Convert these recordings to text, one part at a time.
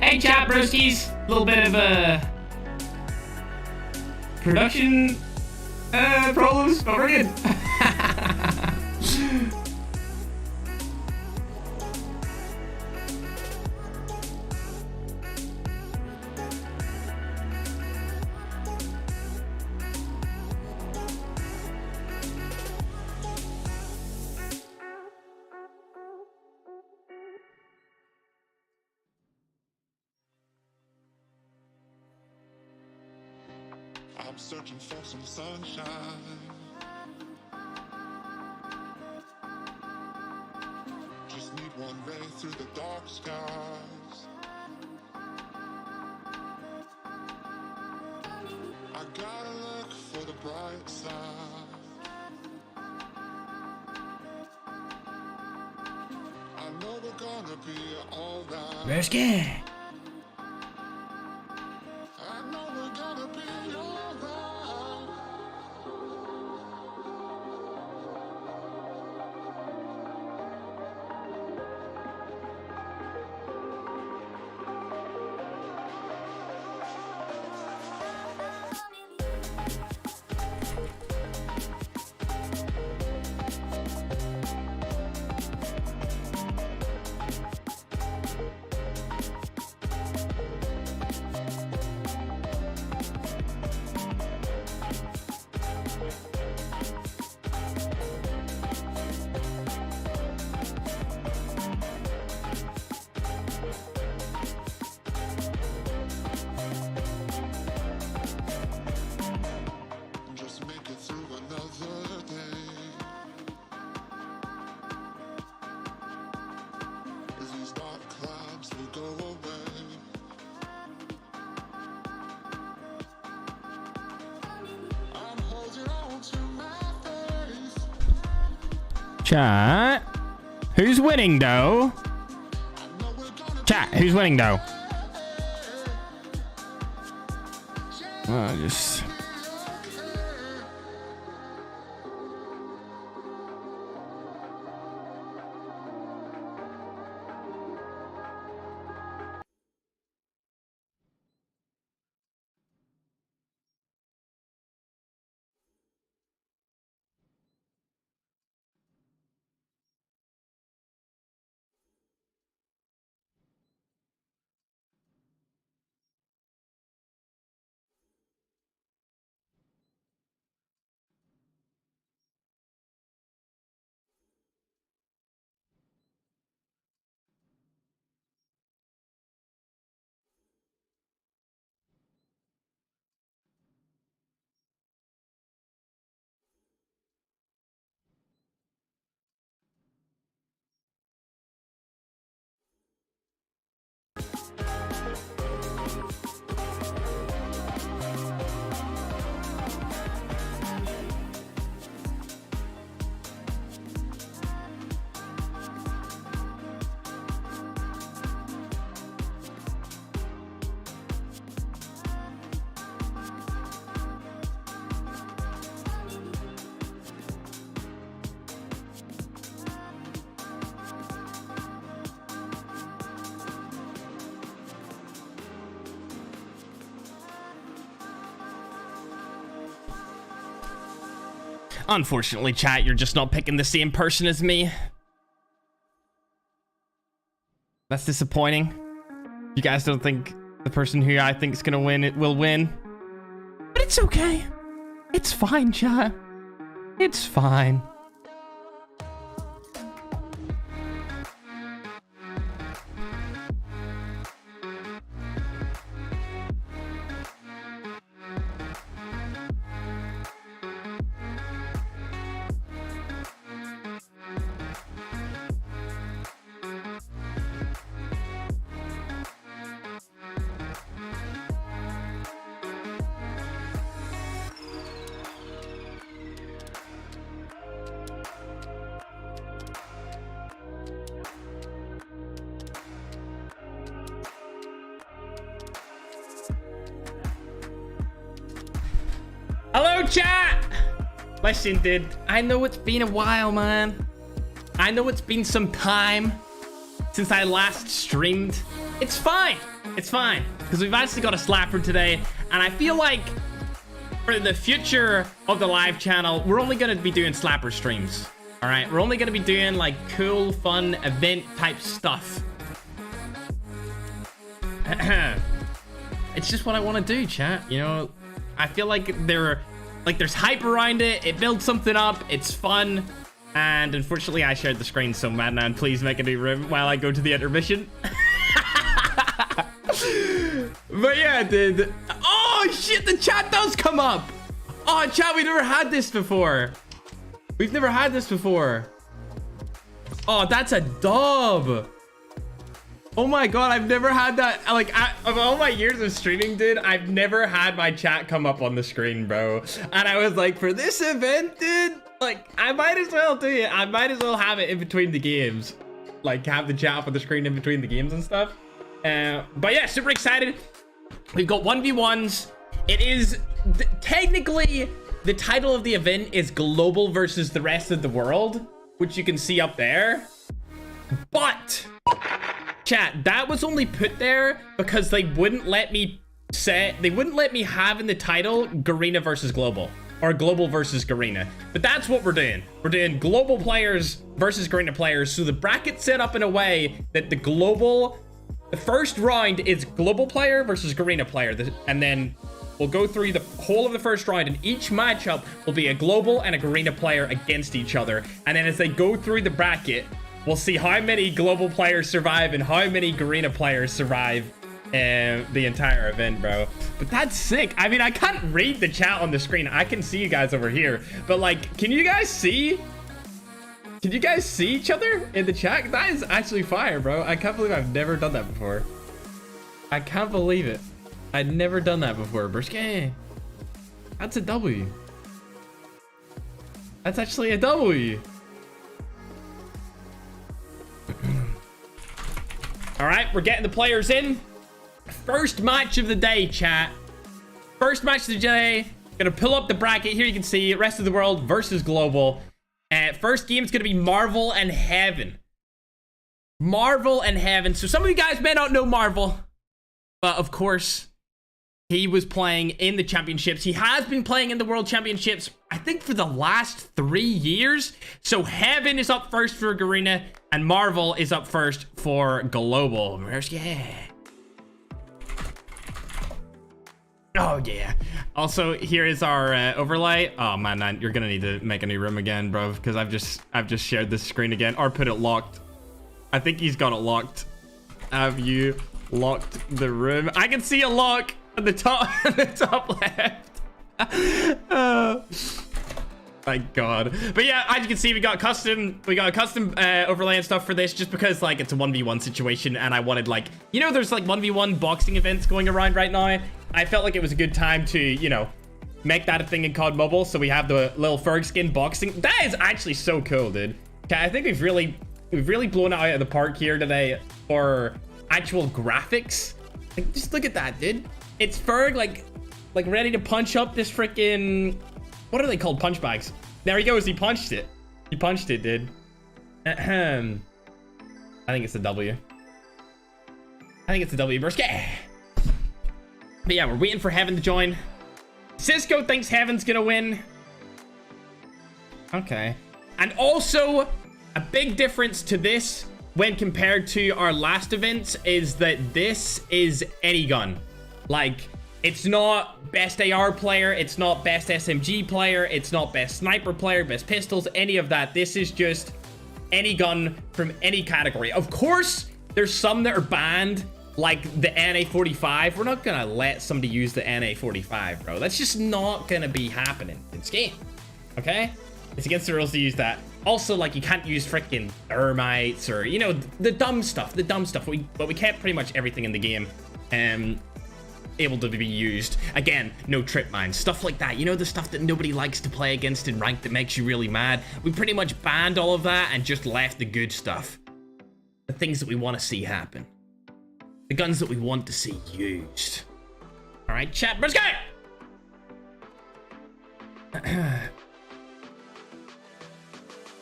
Hey chat broskies, a little bit of production problems, but we're good. I'm searching for some sunshine. Just need one ray through the dark skies. I gotta look for the bright side. I know we're gonna be alright. Broski. I know we're gonna be alright. Just make it through another day. As these dark clouds will go away. I'm holding on to my faith. Chat. Who's winning though? I know we're gonna Chat, who's winning though? Oh, just... Unfortunately, chat, you're just not picking the same person as me. That's disappointing. You guys don't think the person who I think is gonna win it will win. But it's okay. It's fine, chat. It's fine. Hello, chat! Listen, dude, I know it's been a while, man. I know it's been some time since I last streamed. It's fine. It's fine, because we've actually got a slapper today, and I feel like for the future of the live channel, we're only going to be doing slapper streams. All right, we're only going to be doing like cool, fun, event type stuff. It's just what I want to do, chat. You know, I feel like there's hype around it. It builds something up. It's fun. And unfortunately, I shared the screen, so Madman, please make a new room while I go to the intermission. But yeah, dude. Oh, shit, the chat does come up. Oh, chat, we've never had this before. We've never had this before. Oh, that's a dub. Oh my god, I've never had that. Like, of all my years of streaming, dude, I've never had my chat come up on the screen, bro. And I was like, for this event, dude, like, I might as well do it. I might as well have it in between the games. Like, have the chat up on the screen in between the games and stuff. But yeah, super excited. We've got 1v1s. It is technically the title of the event is Global versus the rest of the world, which you can see up there. But chat, that was only put there because they wouldn't let me have in the title Garena versus Global or Global versus Garena. But that's what we're doing. We're doing Global players versus Garena players. So the bracket's set up in a way that the first round is Global player versus Garena player. And then we'll go through the whole of the first round, and each matchup will be a Global and a Garena player against each other. And then as they go through the bracket, we'll see how many Global players survive and how many Garena players survive the entire event, bro. But that's sick. I mean, I can't read the chat on the screen. I can see you guys over here. But like, can you guys see? Can you guys see each other in the chat? That is actually fire, bro. I can't believe I've never done that before. I can't believe it. I'd never done that before, Burske. That's a W. That's actually a W. All right, we're getting the players in. First match of the day, chat. First match of the day. Gonna pull up the bracket. Here you can see rest of the world versus Global. First game is gonna be Marvel and Heaven. Marvel and Heaven. So some of you guys may not know Marvel, but of course, he was playing in the championships. He has been playing in the world championships, I think, for the last 3 years. So Heaven is up first for Garena, and Marvel is up first for Global. Yeah. Oh yeah. Also, here is our overlay. Oh man, you're gonna need to make a new room again, bro, because I've just shared this screen again, or put it locked. I think he's got it locked. Have you locked the room? I can see a lock at the top, the top left. Oh my god. But yeah, as you can see, we got a custom overlay and stuff for this, just because like it's a 1v1 situation, and I wanted, like, you know, there's like 1v1 boxing events going around right now. I felt like it was a good time to, you know, make that a thing in COD Mobile. So we have the little ferg skin boxing. That is actually so cool, dude. Okay, I think we've really blown it out of the park here today for actual graphics. Like, just look at that, dude. It's ferg, like ready to punch up this freaking, what are they called? Punch bags. There he goes. He punched it. He punched it, dude. I think it's a W. I think it's a W. Burske. But yeah, we're waiting for Heaven to join. Cisco thinks Heaven's gonna win. Okay. And also, a big difference to this when compared to our last events is that this is any gun. Like, it's not best AR player, it's not best SMG player, it's not best sniper player, best pistols, any of that. This is just any gun from any category. Of course, there's some that are banned, like the NA45. We're not gonna let somebody use the NA45, bro. That's just not gonna be happening in this game, okay? It's against the rules to use that. Also, like, you can't use freaking thermites or, you know, the dumb stuff, but we kept pretty much everything in the game able to be used. Again, no trip mines, stuff like that. You know, the stuff that nobody likes to play against in ranked that makes you really mad. We pretty much banned all of that and just left the good stuff. The things that we want to see happen. The guns that we want to see used. All right, chat, let's go!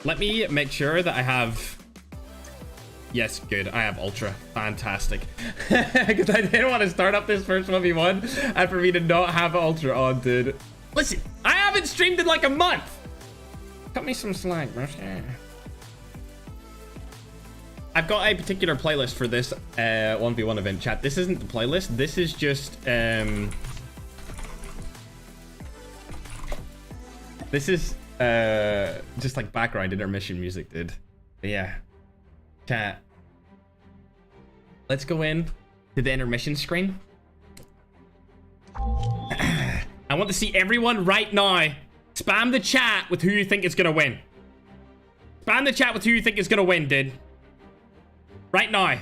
Let me make sure that I have... Yes, good. I have Ultra. Fantastic. Because I didn't want to start up this first 1v1 and for me to not have Ultra on, dude. Listen, I haven't streamed in like a month. Cut me some slack, bro. Yeah. I've got a particular playlist for this 1v1 event, chat. This isn't the playlist. This is just... This is just like background intermission music, dude. But yeah. Chat. Let's go in to the intermission screen. I want to see everyone right now spam the chat with who you think is gonna win. Spam the chat with who you think is gonna win, dude. Right now.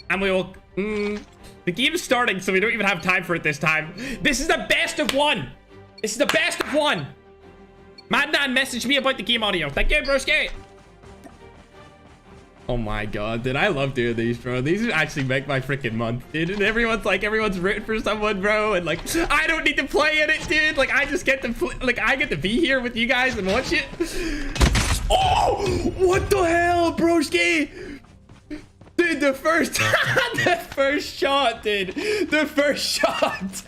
And we will... the game's starting, so we don't even have time for it this time. This is the best of one. This is the best of one. Madnan messaged me about the game audio. Thank you, broski. Oh my god, dude. I love doing these, bro. These actually make my freaking month, dude. And everyone's rooting for someone, bro. And like, I don't need to play in it, dude. Like, I just get to I get to be here with you guys and watch it. Oh, what the hell, broski? Dude, the first the first shot, dude. The first shot.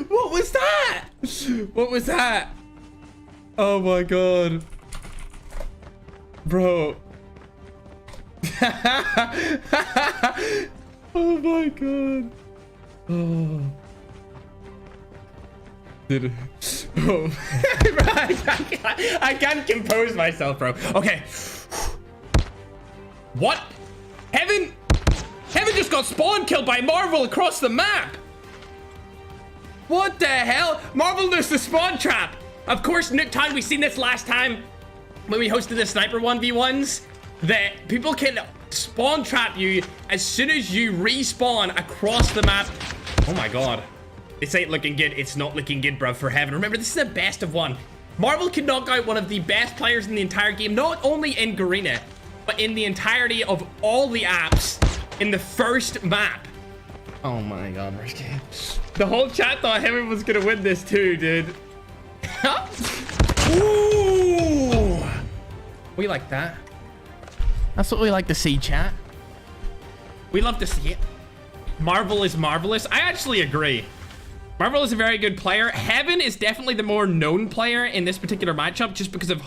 What was that? What was that? Oh my god. Bro. Oh my god. Oh. Dude. Oh. Bro, I can't compose myself, bro. Okay. What? Heaven just got spawn killed by Marvel across the map. What the hell? Marvel knows the spawn trap. Of course, Nuketown, we seen this last time when we hosted the sniper 1v1s, that people can spawn trap you as soon as you respawn across the map. Oh my god. This ain't looking good. It's not looking good, bro, for Heaven. Remember, this is the best of one. Marvel can knock out one of the best players in the entire game, not only in Garena, but in the entirety of all the apps in the first map. Oh my god, the whole chat thought Heaven was gonna win this too, dude. Ooh, we like that. That's what we like to see, chat. We love to see it. Marvel is marvelous. I actually agree. Marvel is a very good player. Heaven is definitely the more known player in this particular matchup just because of...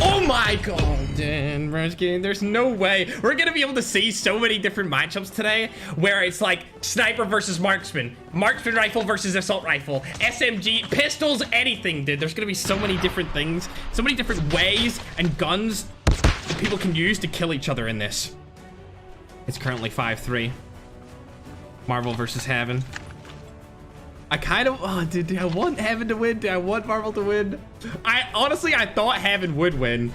Oh my god, dude, Broski, there's no way we're gonna be able to see so many different matchups today where it's like sniper versus marksman rifle versus assault rifle, SMG, pistols, anything, dude. There's gonna be so many different things, so many different ways and guns that people can use to kill each other in this. It's currently 5-3. Marvel versus Heaven. I kind of, oh, dude, do I want Heaven to win? Do I want Marvel to win? Honestly, I thought Heaven would win.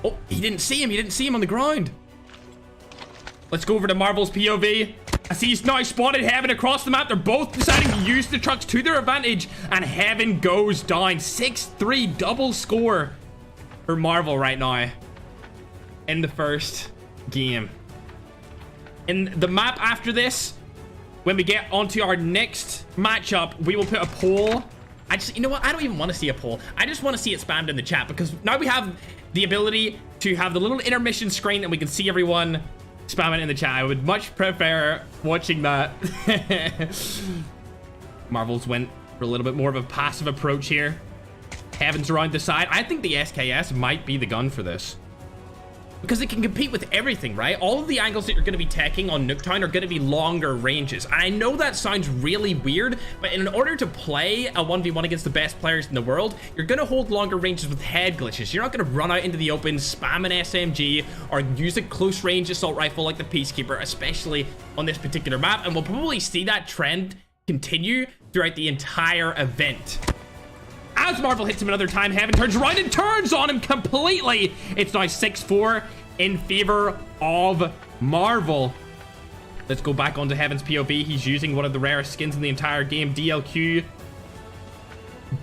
Oh, he didn't see him. He didn't see him on the ground. Let's go over to Marvel's POV. I see he's now spotted Heaven across the map. They're both deciding to use the trucks to their advantage. And Heaven goes down. 6-3 double score for Marvel right now in the first game. In the map after this, when we get onto our next matchup, we will put a poll. You know what? I don't even want to see a poll. I just want to see it spammed in the chat because now we have the ability to have the little intermission screen and we can see everyone spam it in the chat. I would much prefer watching that. Marvels went for a little bit more of a passive approach here. Heaven's around the side. I think the SKS might be the gun for this, because it can compete with everything, right? All of the angles that you're going to be taking on Nuketown are going to be longer ranges. And I know that sounds really weird, but in order to play a 1v1 against the best players in the world, you're going to hold longer ranges with head glitches. You're not going to run out into the open, spam an SMG, or use a close range assault rifle like the Peacekeeper, especially on this particular map. And we'll probably see that trend continue throughout the entire event. As Marvel hits him another time, Heaven turns around and turns on him completely. It's now 6-4 in favor of Marvel. Let's go back onto Heaven's POV. He's using one of the rarest skins in the entire game, DLQ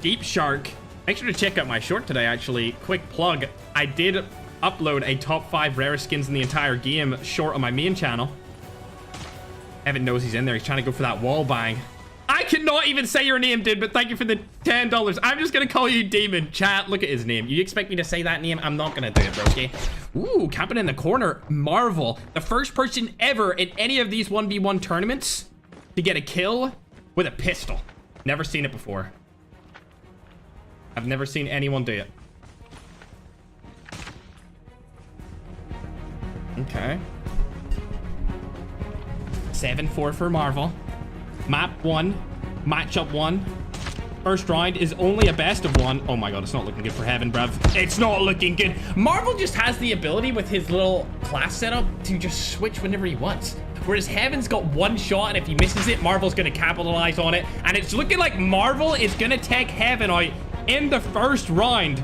Deep Shark. Make sure to check out my short today, actually. Quick plug. I did upload a top 5 rarest skins in the entire game short on my main channel. Heaven knows he's in there. He's trying to go for that wall bang. I cannot even say your name, dude, but thank you for the $10. I'm just gonna call you Demon. Chat, look at his name. You expect me to say that name? I'm not gonna do it, broski. Ooh, camping in the corner. Marvel, the first person ever in any of these 1v1 tournaments to get a kill with a pistol. Never seen it before. I've never seen anyone do it. Okay. 7-4 for Marvel. Map 1. Matchup 1. First round is only a best of 1. Oh my god, it's not looking good for Heaven, bruv. It's not looking good. Marvel just has the ability with his little class setup to just switch whenever he wants. Whereas Heaven's got one shot, and if he misses it, Marvel's going to capitalize on it. And it's looking like Marvel is going to take Heaven out in the first round.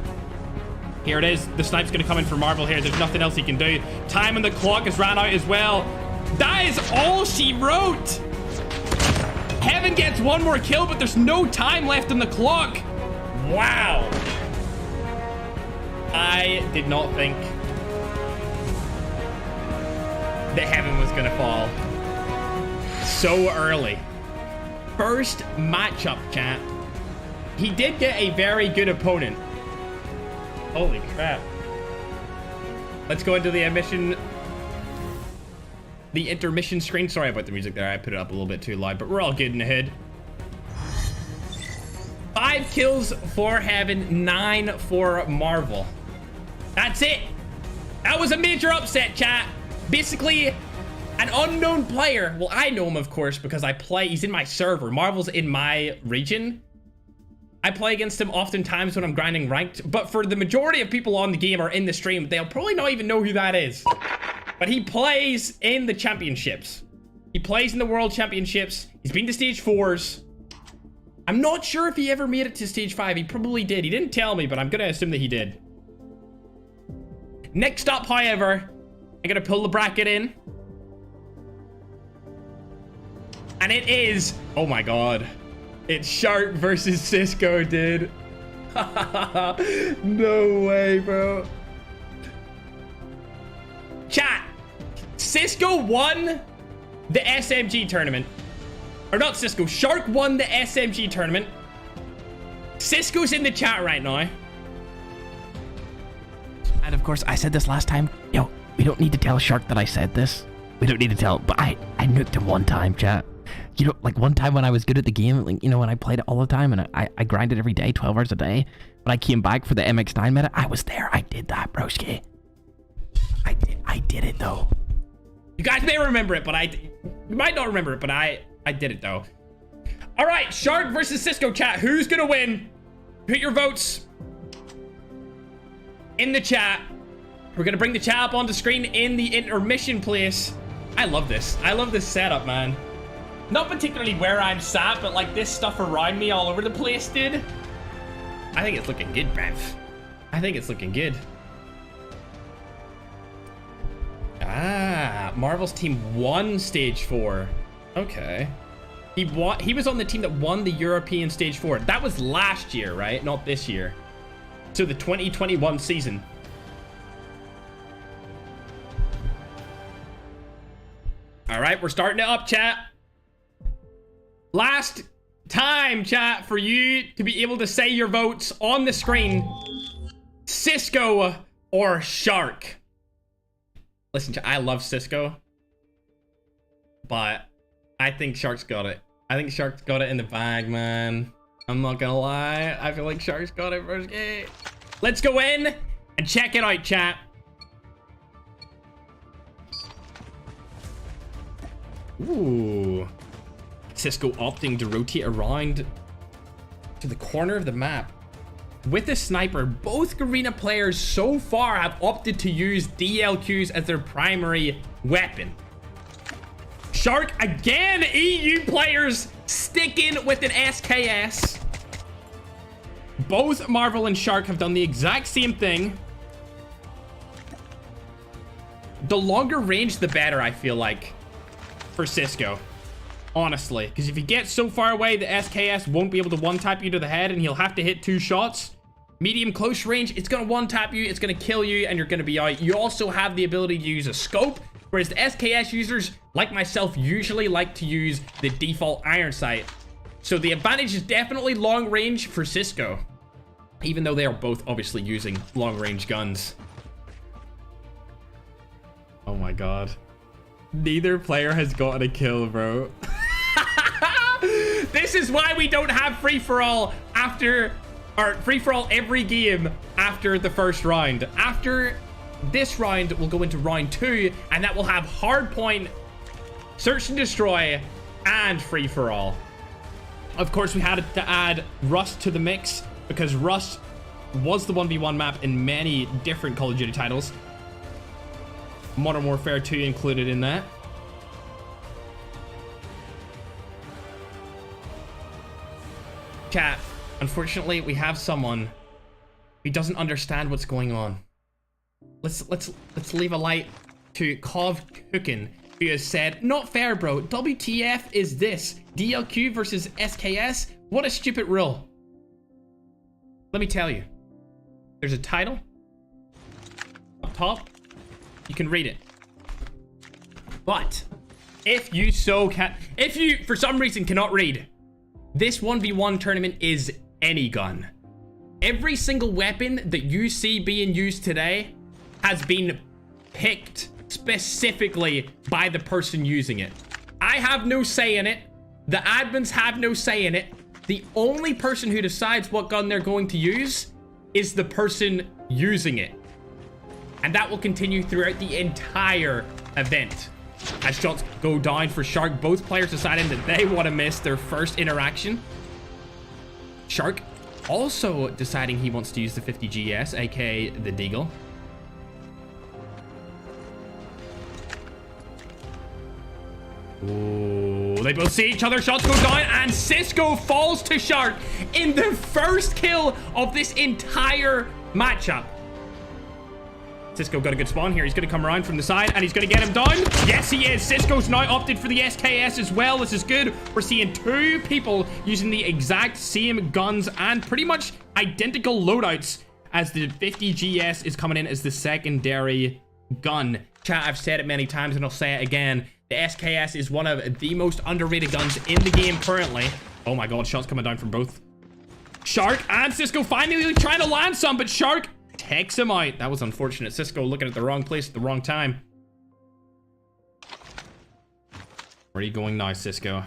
Here it is. The snipe's going to come in for Marvel here. There's nothing else he can do. Time on the clock has ran out as well. That is all she wrote. Heaven gets one more kill, but there's no time left on the clock. Wow. I did not think that Heaven was going to fall so early. First matchup, chat. He did get a very good opponent. Holy crap. Let's go into the intermission screen. Sorry about the music there. I put it up a little bit too loud, but we're all good in the hood. 5 kills for Heaven, 9 for Marvel. That's it. That was a major upset, chat. Basically, an unknown player. Well, I know him, of course, because he's in my server. Marvel's in my region. I play against him oftentimes when I'm grinding ranked, but for the majority of people on the game or in the stream, they'll probably not even know who that is. But he plays in the championships. He plays in the world championships. He's been to stage 4s. I'm not sure if he ever made it to stage 5. He probably did. He didn't tell me, but I'm gonna assume that he did. Next up, however, I'm gonna pull the bracket in. And it is, oh my god. It's Shark versus Cisco, dude. No way, bro. Chat. Cisco won the SMG tournament. Or not Cisco. Shark won the SMG tournament. Cisco's in the chat right now. And of course, I said this last time. Yo, we don't need to tell Shark that I said this. We don't need to tell, but I nuked him one time, chat. You know, like one time when I was good at the game, like, you know, when I played it all the time and I grinded every day, 12 hours a day. When I came back for the MX9 meta, I was there. I did that, broski. I did it, though. You guys may remember it, but you might not remember it, but I did it, though. All right, Shark versus Cisco, chat. Who's going to win? Put your votes in the chat. We're going to bring the chat up on the screen in the intermission place. I love this. I love this setup, man. Not particularly where I'm sat, but like this stuff around me all over the place, dude. I think it's looking good, bruv. I think it's looking good. Ah, Marvel's team won stage 4. Okay. He was on the team that won the European stage 4. That was last year, right? Not this year. So the 2021 season. All right, we're starting it up, chat. Last time, chat, for you to be able to say your votes on the screen. Cisco or Shark? Listen, chat, I love Cisco, but I think Shark's got it. I think Shark's got it in the bag, man. I'm not gonna lie. I feel like Shark's got it first game. Let's go in and check it out, chat. Ooh. Cisco opting to rotate around to the corner of the map. With a sniper, both Garena players so far have opted to use DLQs as their primary weapon. Shark again, EU players sticking with an SKS. Both Marvel and Shark have done the exact same thing. The longer range, the better, I feel like, for Cisco. Honestly, because if you get so far away, the SKS won't be able to one-tap you to the head and he'll have to hit 2 shots. Medium close range, it's going to one-tap you, it's going to kill you, and you're going to be out. You also have the ability to use a scope, whereas the SKS users, like myself, usually like to use the default iron sight. So the advantage is definitely long range for Cisco, even though they are both obviously using long range guns. Oh my god. Neither player has gotten a kill, bro. This is why we don't have free-for-all after, or free-for-all every game after the first round. After this round, we'll go into round 2, and that will have hardpoint, search and destroy, and free-for-all. Of course, we had to add Rust to the mix because Rust was the 1v1 map in many different Call of Duty titles. Modern Warfare 2 included in that. Chat, unfortunately, we have someone who doesn't understand what's going on. Let's leave a light to Kov Cookin, who has said, "Not fair, bro. WTF is this? DLQ versus SKS? What a stupid rule." Let me tell you. There's a title up top. You can read it. But if you for some reason cannot read, this 1v1 tournament is any gun. Every single weapon that you see being used today has been picked specifically by the person using it. I have no say in it. The admins have no say in it. The only person who decides what gun they're going to use is the person using it. And that will continue throughout the entire event. As shots go down for Shark, both players deciding that they want to miss their first interaction. Shark also deciding he wants to use the 50 GS, aka the Deagle. Ooh, they both see each other. Shots go down, and Cisco falls to Shark in the first kill of this entire matchup. Cisco got a good spawn here. He's going to come around from the side, and he's going to get him down. Yes, he is. Cisco's now opted for the SKS as well. This is good. We're seeing two people using the exact same guns and pretty much identical loadouts, as the 50 GS is coming in as the secondary gun. Chat, I've said it many times, and I'll say it again. The SKS is one of the most underrated guns in the game currently. Oh my god, shots coming down from both Shark and Cisco, finally trying to land some, but Shark takes him out. That was unfortunate. Cisco looking at the wrong place at the wrong time. Where are you going now, Cisco?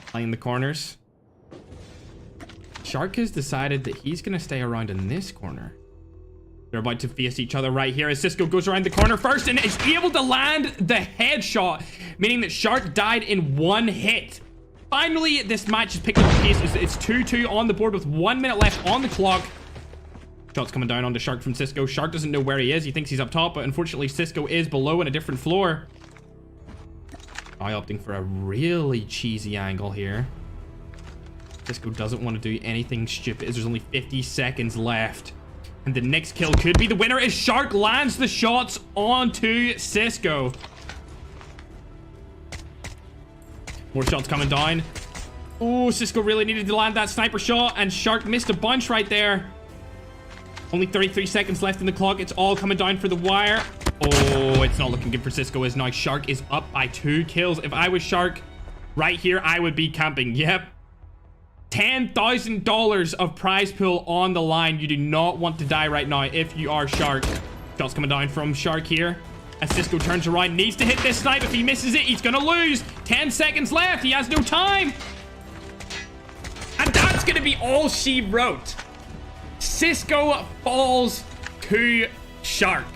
Playing the corners. Shark has decided that he's going to stay around in this corner. They're about to face each other right here as Cisco goes around the corner first and is able to land the headshot, meaning that Shark died in one hit. Finally, this match is picking up the pace. It's 2-2 on the board with 1 minute left on the clock. Shots coming down onto Shark from Cisco. Shark doesn't know where he is. He thinks he's up top, but unfortunately Cisco is below in a different floor. I opting for a really cheesy angle here. Cisco doesn't want to do anything stupid as there's only 50 seconds left. And the next kill could be the winner as Shark lands the shots onto Cisco. More shots coming down. Oh, Cisco really needed to land that sniper shot, and Shark missed a bunch right there. Only 33 seconds left in the clock. It's all coming down for the wire. Oh, it's not looking good for Cisco as now Shark is up by 2 kills. If I was Shark right here, I would be camping. Yep. $10,000 of prize pool on the line. You do not want to die right now if you are Shark. Shots coming down from Shark here. As Cisco turns around, needs to hit this snipe. If he misses it, he's gonna lose. 10 seconds left. He has no time. And that's gonna be all she wrote. Cisco falls to Shark.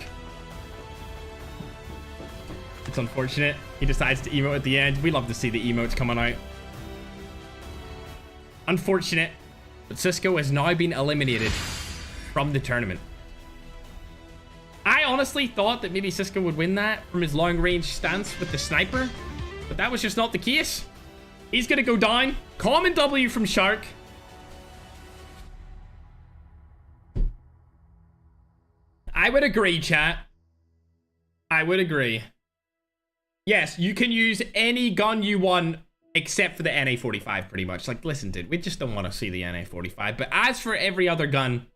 It's unfortunate. He decides to emote at the end. We love to see the emotes coming out. Unfortunate, but Cisco has now been eliminated from the tournament. I honestly thought that maybe Cisco would win that from his long-range stance with the sniper, but that was just not the case. He's gonna go down. Common W from Shark. I would agree, chat. I would agree. Yes, you can use any gun you want except for the NA-45, pretty much. Like, listen, dude, we just don't want to see the NA-45. But as for every other gun,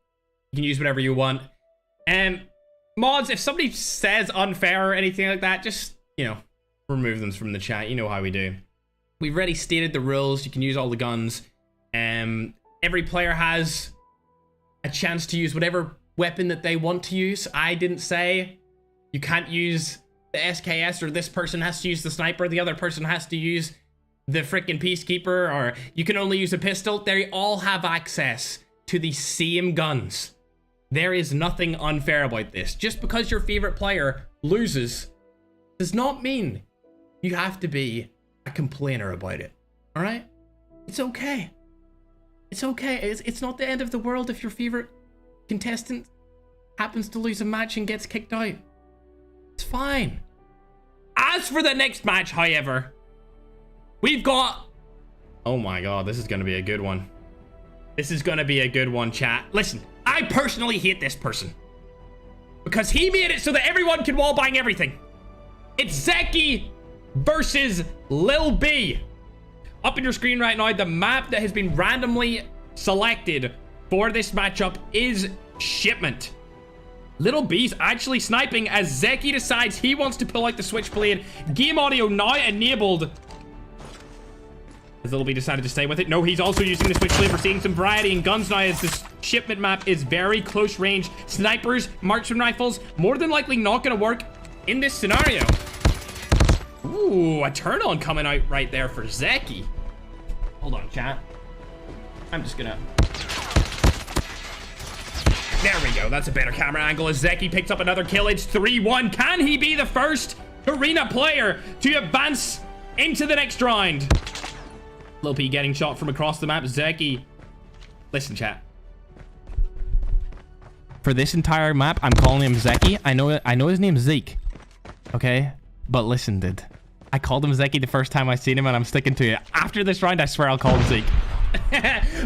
you can use whatever you want. Mods, if somebody says unfair or anything like that, just, you know, remove them from the chat. You know how we do. we've already stated the rules. You can use all the guns. Every player has a chance to use whatever weapon that they want to use. I didn't say you can't use the SKS, or this person has to use the sniper, the other person has to use the freaking peacekeeper, or you can only use a pistol. They all have access to the same guns. There is nothing unfair about this. Just because your favorite player loses does not mean you have to be a complainer about it. All right? It's okay. It's okay. It's not the end of the world if your favorite contestant happens to lose a match and gets kicked out. It's fine. As for the next match, however, we've got... Oh my god, this is going to be a good one. This is going to be a good one, chat. Listen, I personally hate this person, because he made it so that everyone can wallbang everything. It's Zeke versus Lil B. Up on your screen right now, the map that has been randomly selected for this matchup is Shipment. Lil B's actually sniping as Zeke decides he wants to pull out the switchblade. Game audio now enabled. Has Lil B decided to stay with it? No, he's also using the switchblade. We're seeing some variety in guns now as this Shipment map is very close range. Snipers, marksman rifles, more than likely not going to work in this scenario. Ooh, a turn on coming out right there for Zeke. Hold on, chat. I'm just gonna... There we go. That's a better camera angle as Zeke picks up another kill. It's 3-1. Can he be the first arena player to advance into the next round? Lil P getting shot from across the map. Zeke. Listen, chat. For this entire map, I'm calling him Zeke. I know his name's Zeke. Okay? But listen, dude. I called him Zeke the first time I seen him, and I'm sticking to it. After this round, I swear I'll call him Zeke.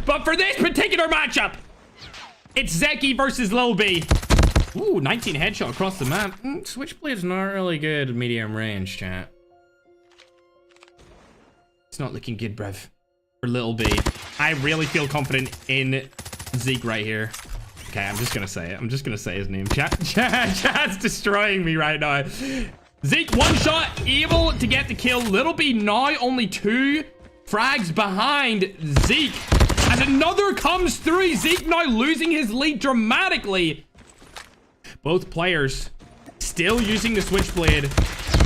But for this particular matchup, it's Zeke versus Lil B. Ooh, 19 headshot across the map. Switchblade's not really good medium range, chat. It's not looking good, bruv. For Lil B. I really feel confident in Zeke right here. Okay, I'm just gonna say it. I'm just gonna say his name. Chat's destroying me right now. Zeke, one shot, able to get the kill. Lil B now only 2 frags behind Zeke. As another comes through, Zeke now losing his lead dramatically. Both players still using the switchblade.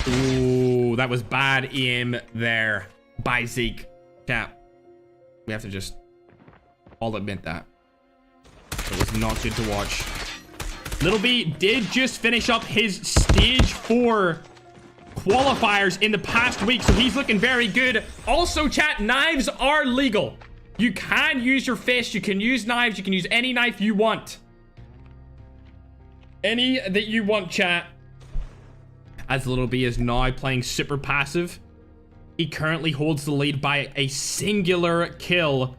Ooh, that was bad aim there by Zeke. Chat, we have to just all admit that. It was not good to watch. Lil B did just finish up his stage 4 qualifiers in the past week, so he's looking very good. Also, chat, knives are legal. You can use your fist, you can use knives, you can use any knife you want. Any that you want, chat. As Lil B is now playing super passive, he currently holds the lead by a singular kill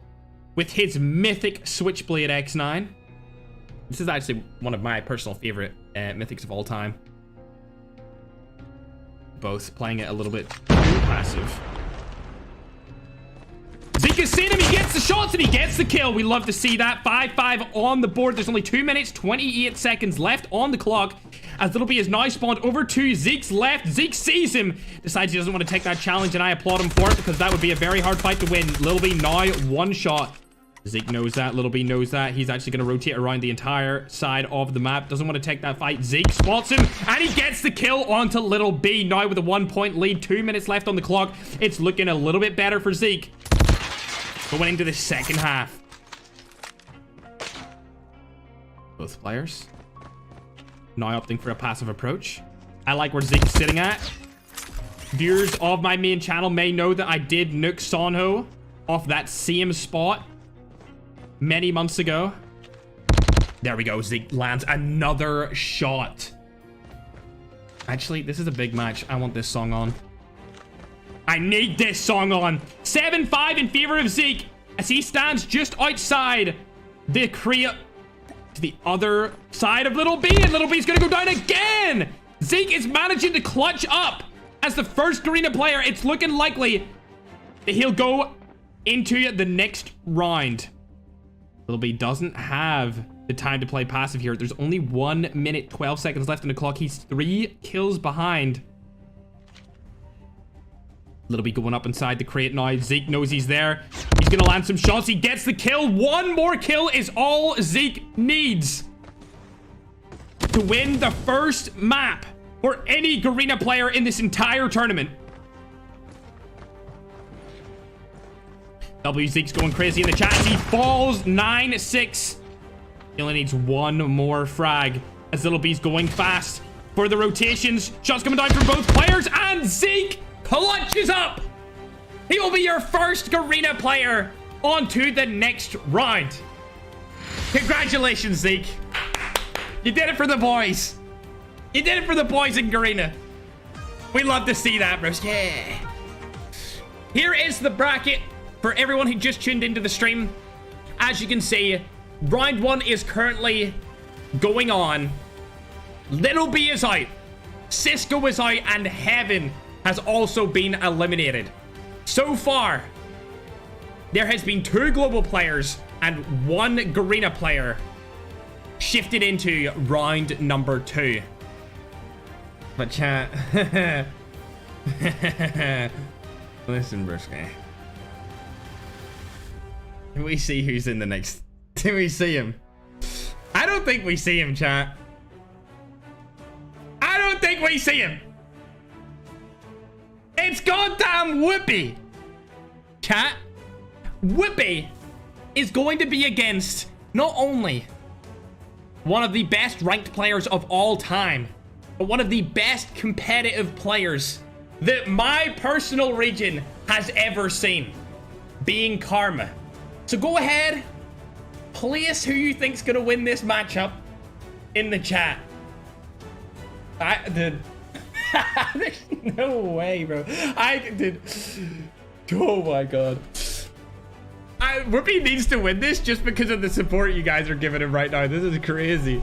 with his mythic Switchblade X9. This is actually one of my personal favorite mythics of all time. Both playing it a little bit too passive. Zeke has seen him, he gets the shots and he gets the kill. We love to see that. 5-5 on the board. There's only 2 minutes, 28 seconds left on the clock as Lil B is now spawned over to Zeke's left. Zeke sees him, decides he doesn't want to take that challenge, and I applaud him for it because that would be a very hard fight to win. Lil B now one shot. Zeke knows that. Lil B knows that. He's actually going to rotate around the entire side of the map. Doesn't want to take that fight. Zeke spots him, and he gets the kill onto Lil B. Now with a 1-point lead. 2 minutes left on the clock. It's looking a little bit better for Zeke. Going into the second half. Both players now opting for a passive approach. I like where Zeke's sitting at. Viewers of my main channel may know that I did nuke Sonho off that same spot many months ago. There we go. Zeke lands another shot. Actually, this is a big match. I want this song on. I need this song on. 7-5 in favor of Zeke as he stands just outside the crate to the other side of Lil B, and Lil B's gonna go down again. Zeke is managing to clutch up as the first arena player. It's looking likely that he'll go into the next round. Lil B doesn't have the time to play passive here. There's only 1 minute, 12 seconds left on the clock. He's 3 kills behind Little bit going up inside the crate now. Zeke knows he's there. He's gonna land some shots. He gets the kill. One more kill is all Zeke needs to win the first map for any Garena player in this entire tournament. Zeke's going crazy in the chat. He falls 9-6. He only needs one more frag as Little B's going fast for the rotations. Shots coming down from both players, and Zeke clutches up. He will be your first Garena player on to the next round. Congratulations, Zeke. You did it for the boys. You did it for the boys in Garena. We love to see that, bros. Yeah. Here is the bracket for everyone who just tuned into the stream. As you can see, round 1 is currently going on. Little B is out. Cisco is out, and Heaven has also been eliminated. So far, there has been 2 global players and 1 Garena player shifted into round number 2. But chat, listen, Bruski. Can we see who's in the next? Can we see him? I don't think we see him, chat. I don't think we see him. It's goddamn Whippy. Chat, Whippy is going to be against not only one of the best ranked players of all time, but one of the best competitive players that my personal region has ever seen, being Karma. So go ahead, place who you think's gonna win this matchup in the chat. There's no way, bro. Oh my god. Whippy needs to win this just because of the support you guys are giving him right now. This is crazy.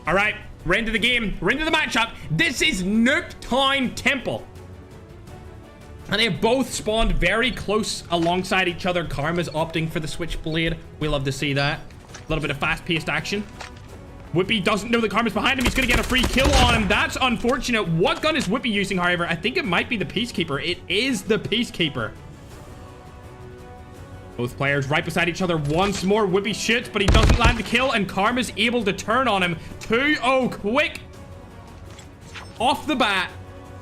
All right, we're into the game. We're into the matchup. This is Nuketown Temple. And they have both spawned very close alongside each other. Karma's opting for the Switchblade. We love to see that. A little bit of fast-paced action. Whippy doesn't know that Karma's behind him. He's going to get a free kill on him. That's unfortunate. What gun is Whippy using, however? I think it might be the Peacekeeper. It is the Peacekeeper. Both players right beside each other once more. Whippy shoots, but he doesn't land the kill, and Karma's able to turn on him. 2-0 quick off the bat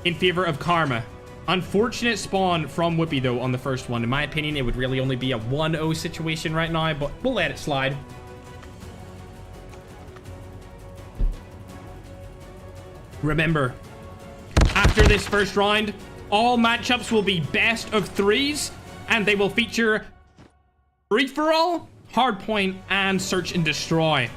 in favor of Karma. Unfortunate spawn from Whippy, though, on the first one. In my opinion, it would really only be a 1-0 situation right now, but we'll let it slide. Remember, after this first round, all matchups will be best of 3s, and they will feature free-for-all, hardpoint, and search and destroy.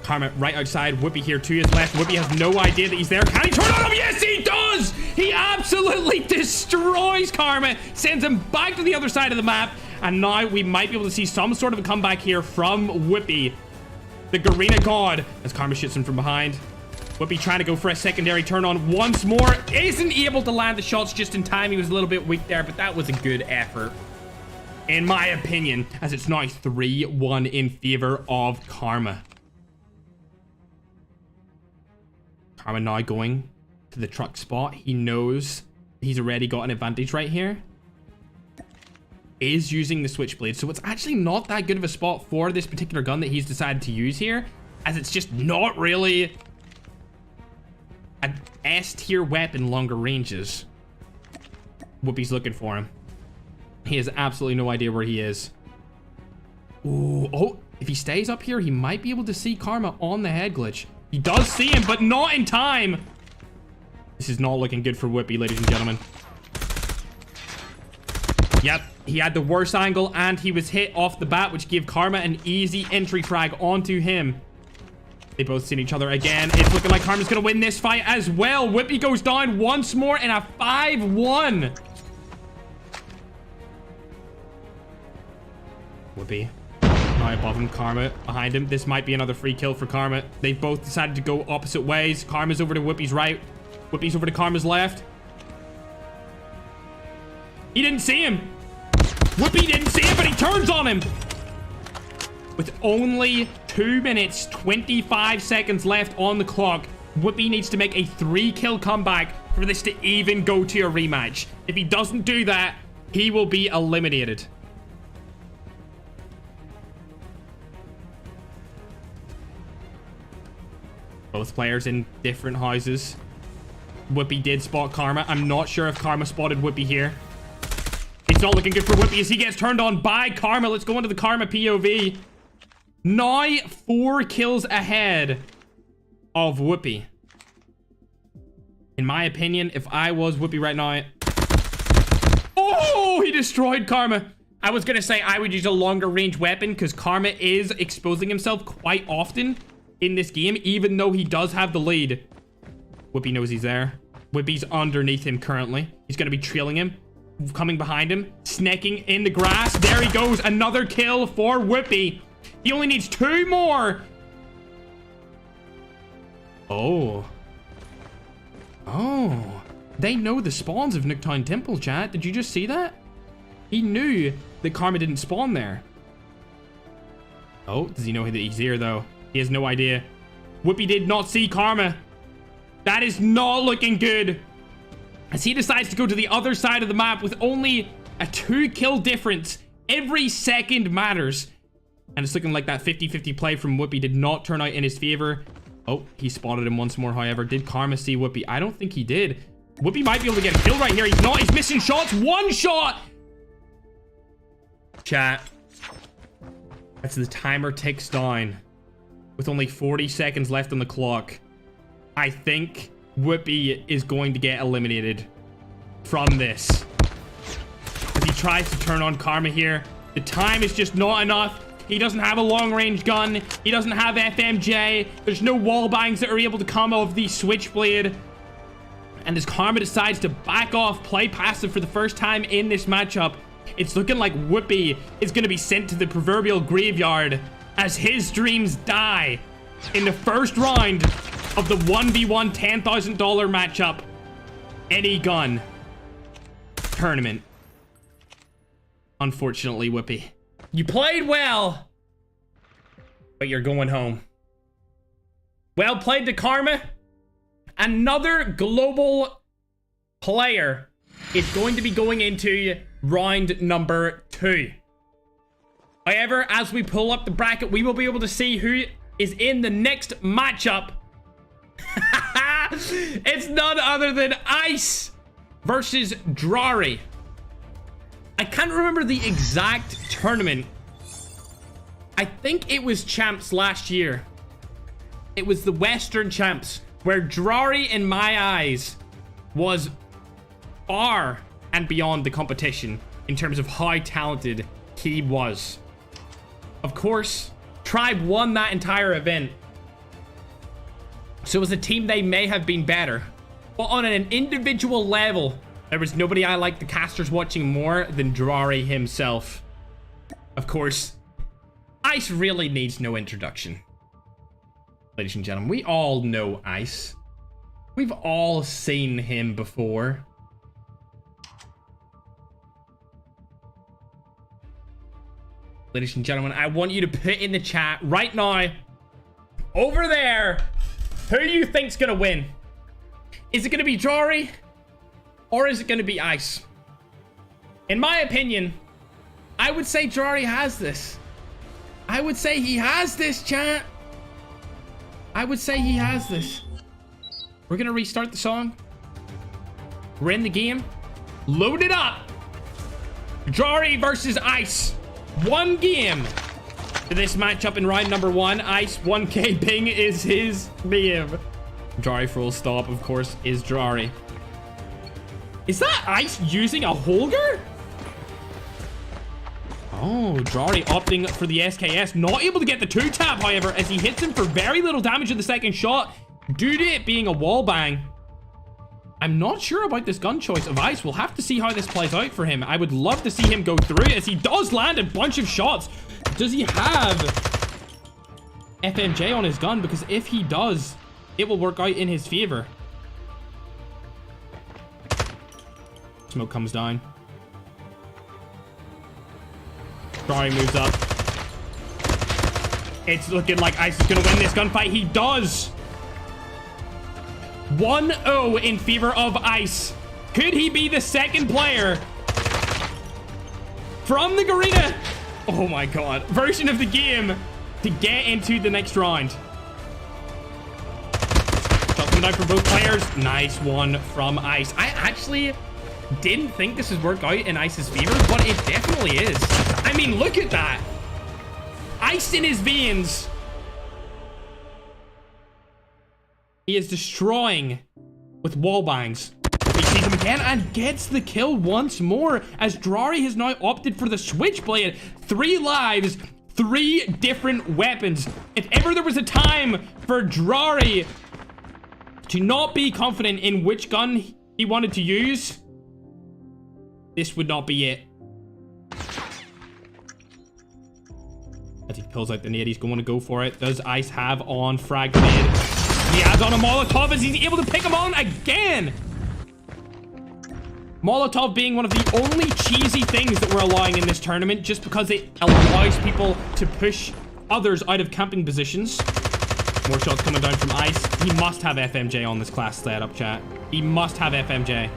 Karma right outside. Whippy here to his left. Whippy has no idea that he's there. Can he turn on him? Yes, he does! He absolutely destroys Karma. Sends him back to the other side of the map. And now we might be able to see some sort of a comeback here from Whippy, the Garena God, as Karma shoots him from behind. Whippy trying to go for a secondary turn on once more. Isn't able to land the shots just in time. He was a little bit weak there, but that was a good effort, in my opinion, as it's now 3-1 in favor of Karma. Karma now going to the truck spot. He knows he's already got an advantage right here. Is using the Switchblade. So it's actually not that good of a spot for this particular gun that he's decided to use here, as it's just not really an S-tier weapon longer ranges. Whippy's looking for him. He has absolutely no idea where he is. Ooh, oh, if he stays up here, he might be able to see Karma on the head glitch. He does see him, but not in time. This is not looking good for Whippy, ladies and gentlemen. Yep, he had the worst angle, and he was hit off the bat, which gave Karma an easy entry frag onto him. They both seen each other again. It's looking like Karma's going to win this fight as well. Whippy goes down once more in a 5-1. Whippy now above him, Karma behind him. This might be another free kill for Karma. They've both decided to go opposite ways. Karma's over to Whippy's right. Whippy's over to Karma's left. He didn't see him. Whippy didn't see him, but he turns on him. With only 2 minutes, 25 seconds left on the clock, Whippy needs to make a 3-kill comeback for this to even go to a rematch. If he doesn't do that, he will be eliminated. Both players in different houses. Whippy did spot Karma. I'm not sure if Karma spotted Whippy here. It's not looking good for Whippy as he gets turned on by Karma. Let's go into the Karma POV. Now 4 kills ahead of Whippy. In my opinion, if I was Whippy right now... Oh, he destroyed Karma. I was going to say I would use a longer range weapon because Karma is exposing himself quite often in this game, even though he does have the lead. Whippy knows he's there. Whippy's underneath him currently. He's going to be trailing him. Coming behind him. Snaking in the grass. There he goes. Another kill for Whippy. He only needs 2 more. Oh. Oh. They know the spawns of Nooktown Temple, chat. Did you just see that? He knew that Karma didn't spawn there. Oh, does he know that he's here, though? He has no idea. Whippy did not see Karma. That is not looking good. As he decides to go to the other side of the map with only a 2-kill difference. Every second matters. And it's looking like that 50-50 play from Whippy did not turn out in his favor. Oh, he spotted him once more, however. Did Karma see Whippy? I don't think he did. Whippy might be able to get a kill right here. He's not. He's missing shots. 1 shot. Chat. As the timer ticks down. With only 40 seconds left on the clock. I think Whippy is going to get eliminated from this. As he tries to turn on Karma here. The time is just not enough. He doesn't have a long-range gun. He doesn't have FMJ. There's no wall bangs that are able to come off the Switchblade. And as Karma decides to back off, play passive for the first time in this matchup, it's looking like Whippy is going to be sent to the proverbial graveyard as his dreams die in the first round of the 1v1 $10,000 matchup. Any gun tournament. Unfortunately, Whippy, you played well, but you're going home. Well played to Karma. Another global player is going to be going into round number 2. However, as we pull up the bracket, we will be able to see who is in the next matchup. It's none other than Ice versus Drary. I can't remember the exact tournament. I think it was Champs last year. It was the Western Champs, where Drary, in my eyes, was far and beyond the competition in terms of how talented he was. Of course, Tribe won that entire event. So as a team, they may have been better. But on an individual level, there was nobody I liked the casters watching more than Drary himself. Of course, Ice really needs no introduction. Ladies and gentlemen, we all know Ice. We've all seen him before. Ladies and gentlemen, I want you to put in the chat right now, over there, who you think's gonna win? Is it gonna be Drary? Or is it gonna be Ice? In my opinion, I would say Drary has this. I would say he has this, chat. I would say he has this. We're gonna restart the song. We're in the game. Load it up. Drary versus Ice. 1 game to this matchup in round number 1. Ice 1k ping is his name. Drary full stop, of course, is Drary. Is that Ice using a Holger? Oh, Drary opting for the SKS. Not able to get the 2-tap, however, as he hits him for very little damage in the second shot due to it being a wall bang. I'm not sure about this gun choice of Ice. We'll have to see how this plays out for him. I would love to see him go through as he does land a bunch of shots. Does he have FMJ on his gun? Because if he does, it will work out in his favor. Smoke comes down. Drary moves up. It's looking like Ice is going to win this gunfight. He does. 1-0 in favor of Ice. Could he be the second player from the Garena, oh my god, version of the game to get into the next round? Shots coming down from both players. Nice one from Ice. I actually didn't think this would work out in Ice's favor, but it definitely is. I mean, look at that. Ice in his veins. He is destroying with wall bangs. We see them again and gets the kill once more as Drary has now opted for the switchblade. 3 lives, 3 different weapons. If ever there was a time for Drary to not be confident in which gun he wanted to use, this would not be it. As he pulls out the nade, he's going to go for it. Does Ice have on frag grenade? He has on a Molotov as he's able to pick him on again. Molotov being one of the only cheesy things that we're allowing in this tournament, just because it allows people to push others out of camping positions. More shots coming down from Ice. He must have FMJ on this class setup, chat. He must have FMJ.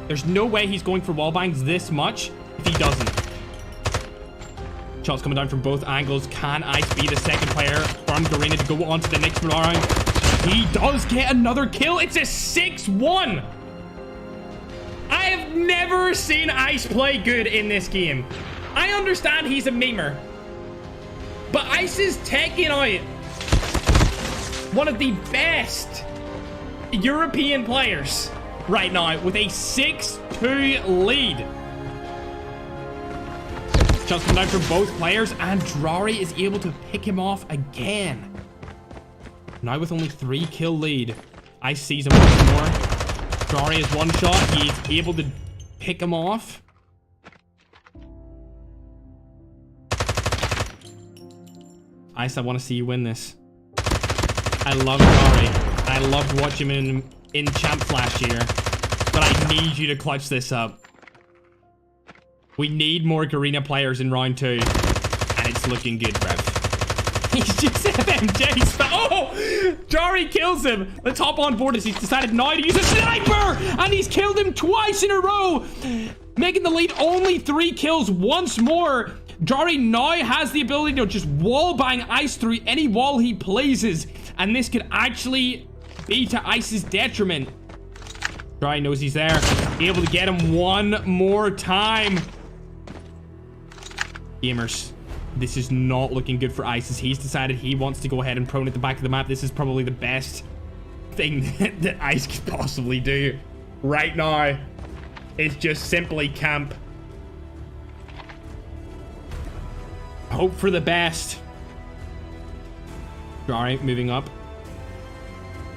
There's no way he's going for wallbangs this much if he doesn't. Shots coming down from both angles. Can Ice be the second player from Garena to go on to the next round? He does get another kill. It's a 6-1. I have never seen Ice play good in this game. I understand he's a memer, but Ice is taking out one of the best European players right now with a 6-2 lead. Shots come down from both players and Drary is able to pick him off again. Now with only 3 kill lead. Ice sees him once more. Drary has 1 shot. He's able to pick him off. Ice, I want to see you win this. I love Drary. I loved watching him in Champs last year. But I need you to clutch this up. We need more Garena players in round 2. And it's looking good, bruv. He's just FMJ's. Oh! Drary kills him. Let's hop on board as he's decided now to use a sniper! And he's killed him twice in a row! Making the lead only 3 kills once more. Drary now has the ability to just wallbang Ice through any wall he pleases. And this could actually be to Ice's detriment. Drary knows he's there. Be able to get him one more time. Gamers, this is not looking good for Ice as he's decided he wants to go ahead and prone at the back of the map. This is probably the best thing that Ice could possibly do right now. It's just simply camp. Hope for the best. Drary moving up.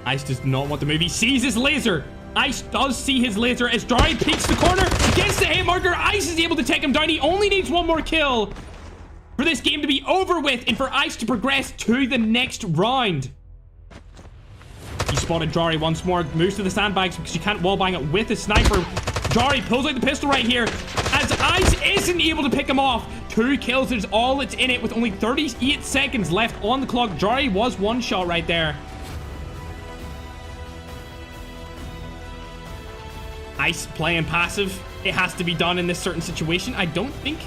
Ice does not want to move. He sees his laser. Ice does see his laser as Drary peeks the corner, gets the hit marker. Ice is able to take him down. He only needs 1 more kill for this game to be over with and for Ice to progress to the next round. He spotted Drary once more, moves to the sandbags because you can't wallbang it with a sniper. Drary pulls out the pistol right here as Ice isn't able to pick him off. 2 kills is all that's in it with only 38 seconds left on the clock. Drary was 1 shot right there. Ice playing passive. It has to be done in this certain situation. I don't think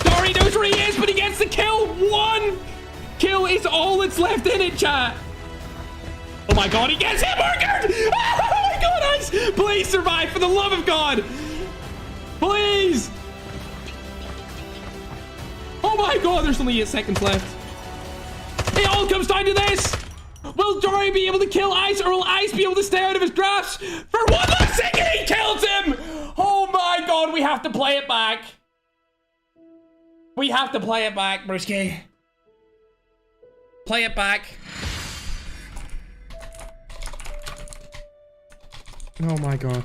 Drary knows where he is, but he gets the kill. 1 kill is all that's left in it, chat. Oh my god, he gets hit markered. Oh my god, Ice, please survive for the love of God. Please. Oh my god, there's only 8 seconds left. It all comes down to this. Will Drary be able to kill Ice, or will Ice be able to stay out of his grasp for 1 last second? He kills him! Oh my god, we have to play it back. We have to play it back, broski. Play it back. Oh my god.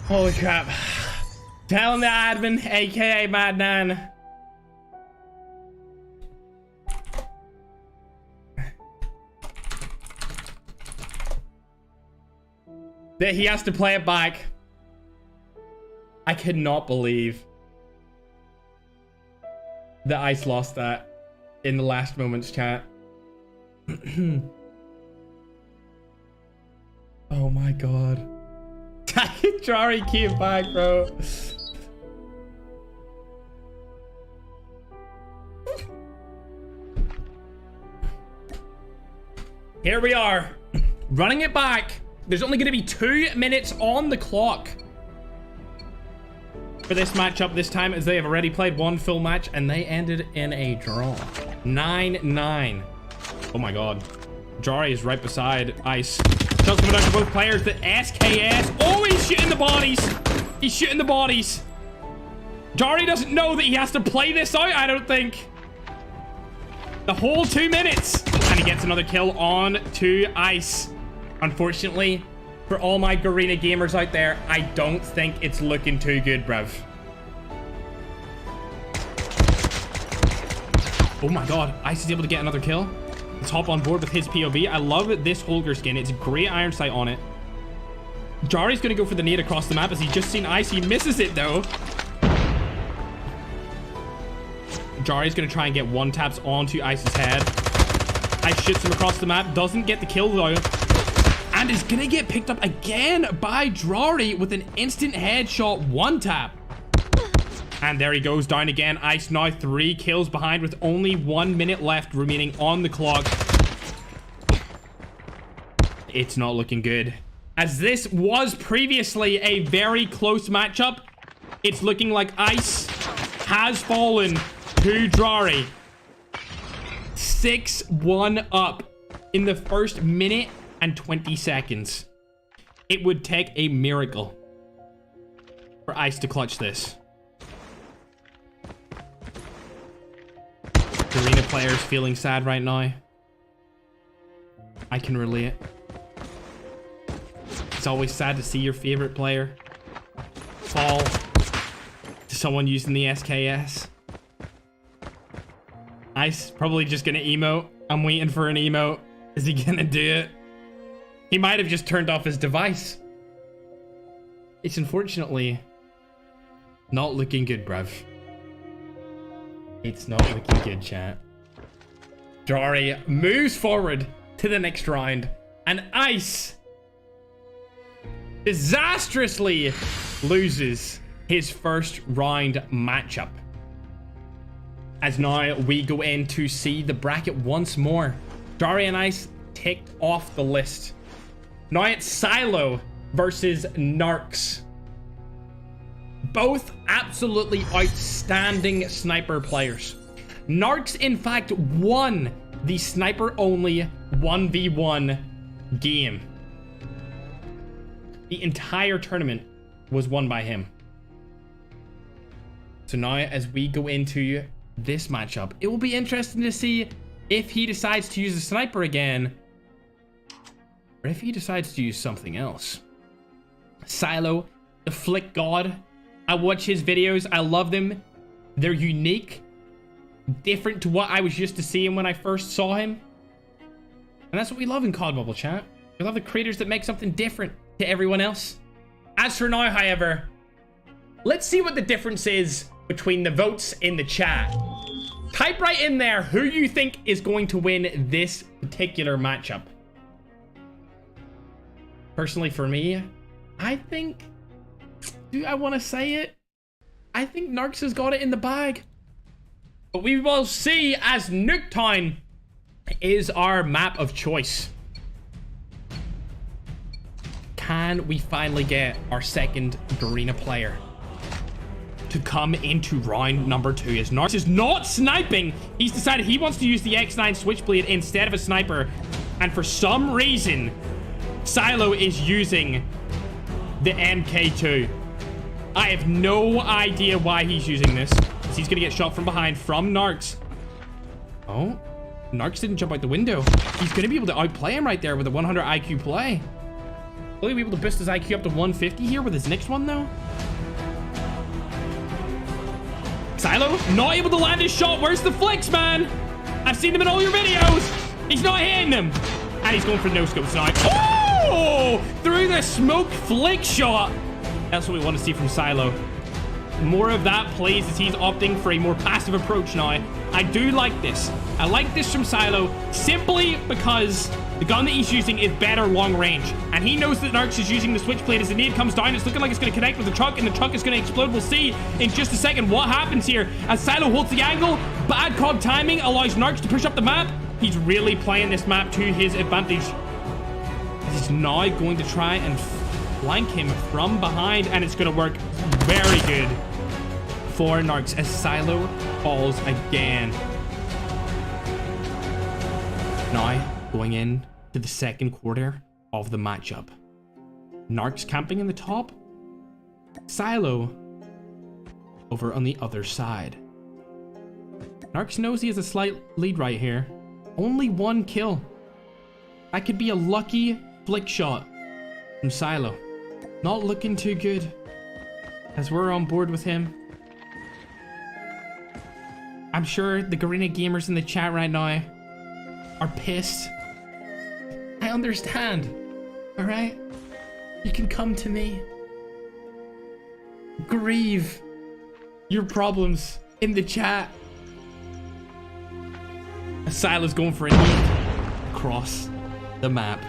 Holy crap. Telling the admin, aka Mad Nan. That he has to play it back. I cannot believe that Ice lost that in the last moments, chat. Oh my god. Drary came back, bro. Here we are, running it back. There's only going to be 2 minutes on the clock for this matchup this time, as they have already played one full match and they ended in a draw. 9-9. Oh my god. Drary is right beside Ice. Shots coming down to both players. The SKS. Oh, he's shooting the bodies. He's shooting the bodies. Drary doesn't know that he has to play this out, I don't think. The whole 2 minutes. And he gets another kill on to Ice. Unfortunately, for all my Garena gamers out there, I don't think it's looking too good, bruv. Oh my god. Ice is able to get another kill. Let's hop on board with his POV. I love this Holger skin. It's a great iron sight on it. Drary's going to go for the nade across the map as he just seen Ice. He misses it, though. Drary's going to try and get one taps onto Ice's head. Ice shoots him across the map. Doesn't get the kill, though. And is going to get picked up again by Drary with an instant headshot one tap. And there he goes down again. Ice now 3 kills behind with only 1 minute left remaining on the clock. It's not looking good. As this was previously a very close matchup, it's looking like Ice has fallen to Drary. 6-1 up in the first minute and 20 seconds. It would take a miracle for Ice to clutch this. Arena players feeling sad right now. I can relate. It's always sad to see your favorite player fall to someone using the SKS. Ice probably just gonna emote. I'm waiting for an emote. Is he gonna do it? He might have just turned off his device. It's unfortunately not looking good, bruv. It's not looking good, chat. Drary moves forward to the next round, and Ice disastrously loses his first round matchup. As now we go in to see the bracket once more. Drary and Ice ticked off the list. Now it's Silo versus Narcs. Both absolutely outstanding sniper players. Narcs, in fact, won the sniper-only 1v1 game. The entire tournament was won by him. So now, as we go into this matchup, it will be interesting to see if he decides to use a sniper again, or if he decides to use something else. Silo, the flick god. I watch his videos. I love them. They're unique. Different to what I was used to seeing when I first saw him. And that's what we love in COD Mobile, chat. We love the creators that make something different to everyone else. As for now, however, let's see what the difference is between the votes in the chat. Type right in there who you think is going to win this particular matchup. Personally, for me, I think... Do I want to say it? I think Narcs has got it in the bag. But we will see, as Nuketown is our map of choice. Can we finally get our second Garena player to come into round number 2? As Narcs is not sniping. He's decided he wants to use the X9 Switchblade instead of a sniper. And for some reason, Silo is using the MK2. I have no idea why he's using this. He's going to get shot from behind from Narcs. Oh, Narcs didn't jump out the window. He's going to be able to outplay him right there with a 100 IQ play. Will he be able to boost his IQ up to 150 here with his next one, though? Silo, not able to land his shot. Where's the flicks, man? I've seen them in all your videos. He's not hitting them. And he's going for no scope snipe. Oh! Through the smoke flick shot. That's what we want to see from Silo. more of that plays as he's opting for a more passive approach now. I do like this. I like this from Silo simply because the gun that he's using is better long range. And he knows that Narcs is using the switchblade as the nade comes down. It's looking like it's going to connect with the truck, and the truck is going to explode. We'll see in just a second what happens here. As Silo holds the angle, bad COG timing allows Narcs to push up the map. He's really playing this map to his advantage. He's now going to try and flank him from behind, and it's going to work very good for Narcs as Silo falls again. Now going in to the second quarter of the matchup. Narcs camping in the top, Silo over on the other side. Narcs knows he has a slight lead right here. Only one kill. That could be a lucky flick shot from Silo. Not looking too good as we're on board with him. I'm sure the Garena gamers in the chat right now are pissed. I understand. All right? You can come to me. Grieve your problems in the chat. Silo's going for a knee across the map.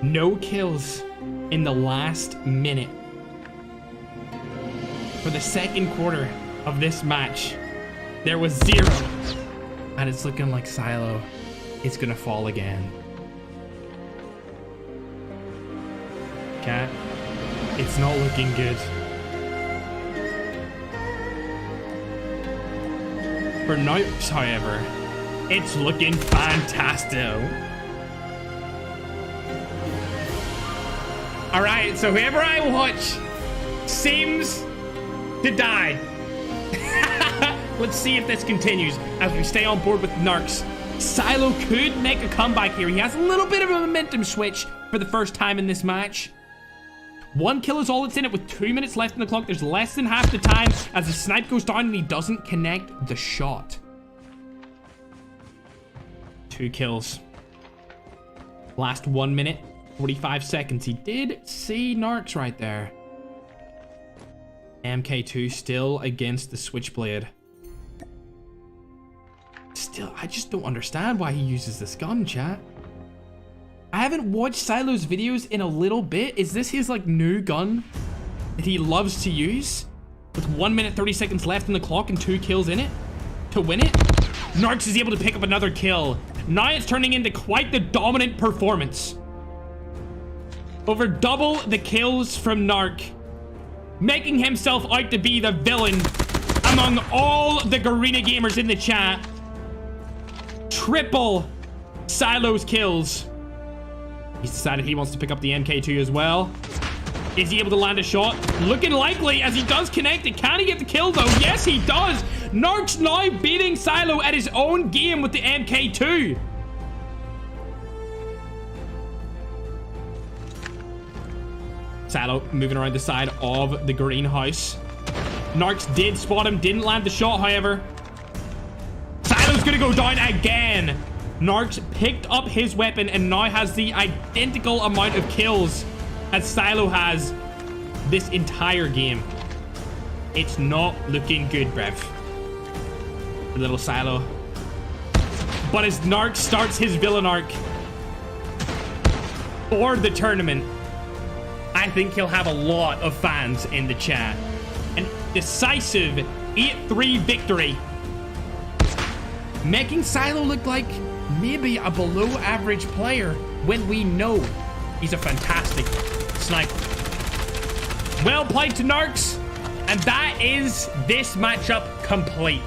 No kills in the last minute. For the second quarter of this match, there was 0. And it's looking like Silo is gonna fall again. Cat, it's not looking good. For Narcs, however, it's looking fantastic. Alright, so whoever I watch seems to die. Let's see if this continues as we stay on board with Narcs. Silo could make a comeback here. He has a little bit of a momentum switch for the first time in this match. 1 kill is all that's in it with 2 minutes left in the clock. There's less than half the time as the snipe goes down and he doesn't connect the shot. 2 kills. Last 1 minute, 45 seconds. He did see Narcs right there. MK2 still against the switchblade. Still, I just don't understand why he uses this gun, chat. I haven't watched Silo's videos in a little bit. Is this his like new gun that he loves to use? With 1 minute 30 seconds left in the clock and 2 kills in it to win it? Narcs is able to pick up another kill. Now it's turning into quite the dominant performance. Over double the kills from Narc, making himself out to be the villain among all the Garena gamers in the chat. Triple Silo's kills. He's decided he wants to pick up the MK2 as well. Is he able to land a shot? Looking likely as he does connect it. Can he get the kill though? Yes, he does. Narcs now beating Silo at his own game with the MK2. Silo moving around the side of the greenhouse. Narcs did spot him, didn't land the shot, however. Silo's gonna go down again. Narcs picked up his weapon and now has the identical amount of kills as Silo has this entire game. It's not looking good, bruv. The little Silo. But as Narcs starts his villain arc for the tournament, I think he'll have a lot of fans in the chat. An decisive 8-3 victory, making Silo look like maybe a below average player when we know he's a fantastic sniper. Well played to Narcs, and that is this matchup complete.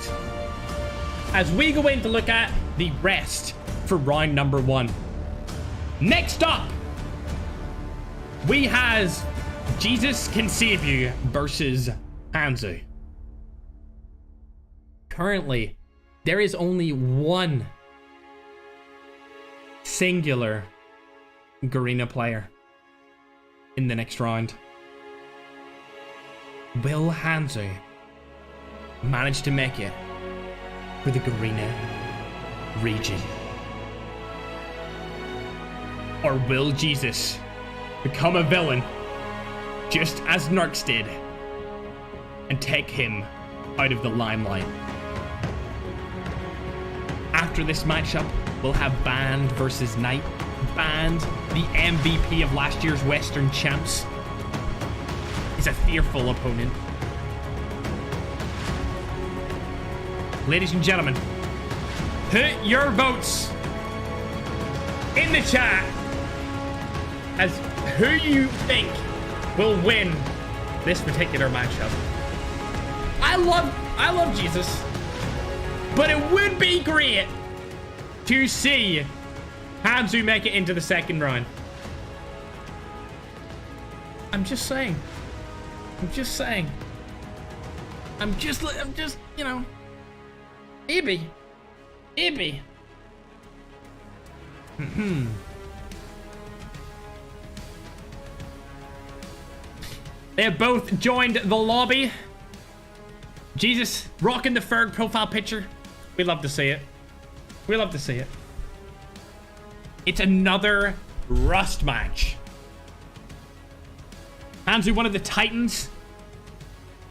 As we go in to look at the rest for round number 1. Next up, we has Jesus Can Save You versus Hanzo. Currently, there is only one singular Garena player in the next round. Will Hanzo manage to make it for the Garena region? Or will Jesus become a villain just as Narcs did and take him out of the limelight. After this matchup, we'll have Band versus Knight. Band, the MVP of last year's Western Champs, is a fearful opponent. Ladies and gentlemen, put your votes in the chat as who you think will win this particular matchup. I love Jesus, but it would be great to see Hanzo make it into the second round. I'm just saying. I'm just, you know, maybe. They have both joined the lobby. Jesus, rocking the ferg profile picture. We love to see it. We love to see it. It's another Rust match. Hanzo, one of the titans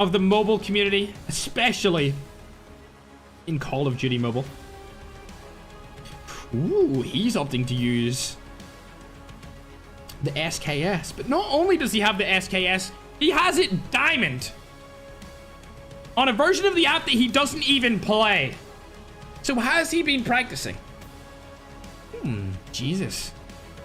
of the mobile community, especially in Call of Duty Mobile. Ooh, he's opting to use the SKS. But not only does he have the SKS, he has it Diamond on a version of the app that he doesn't even play. So has he been practicing? Jesus.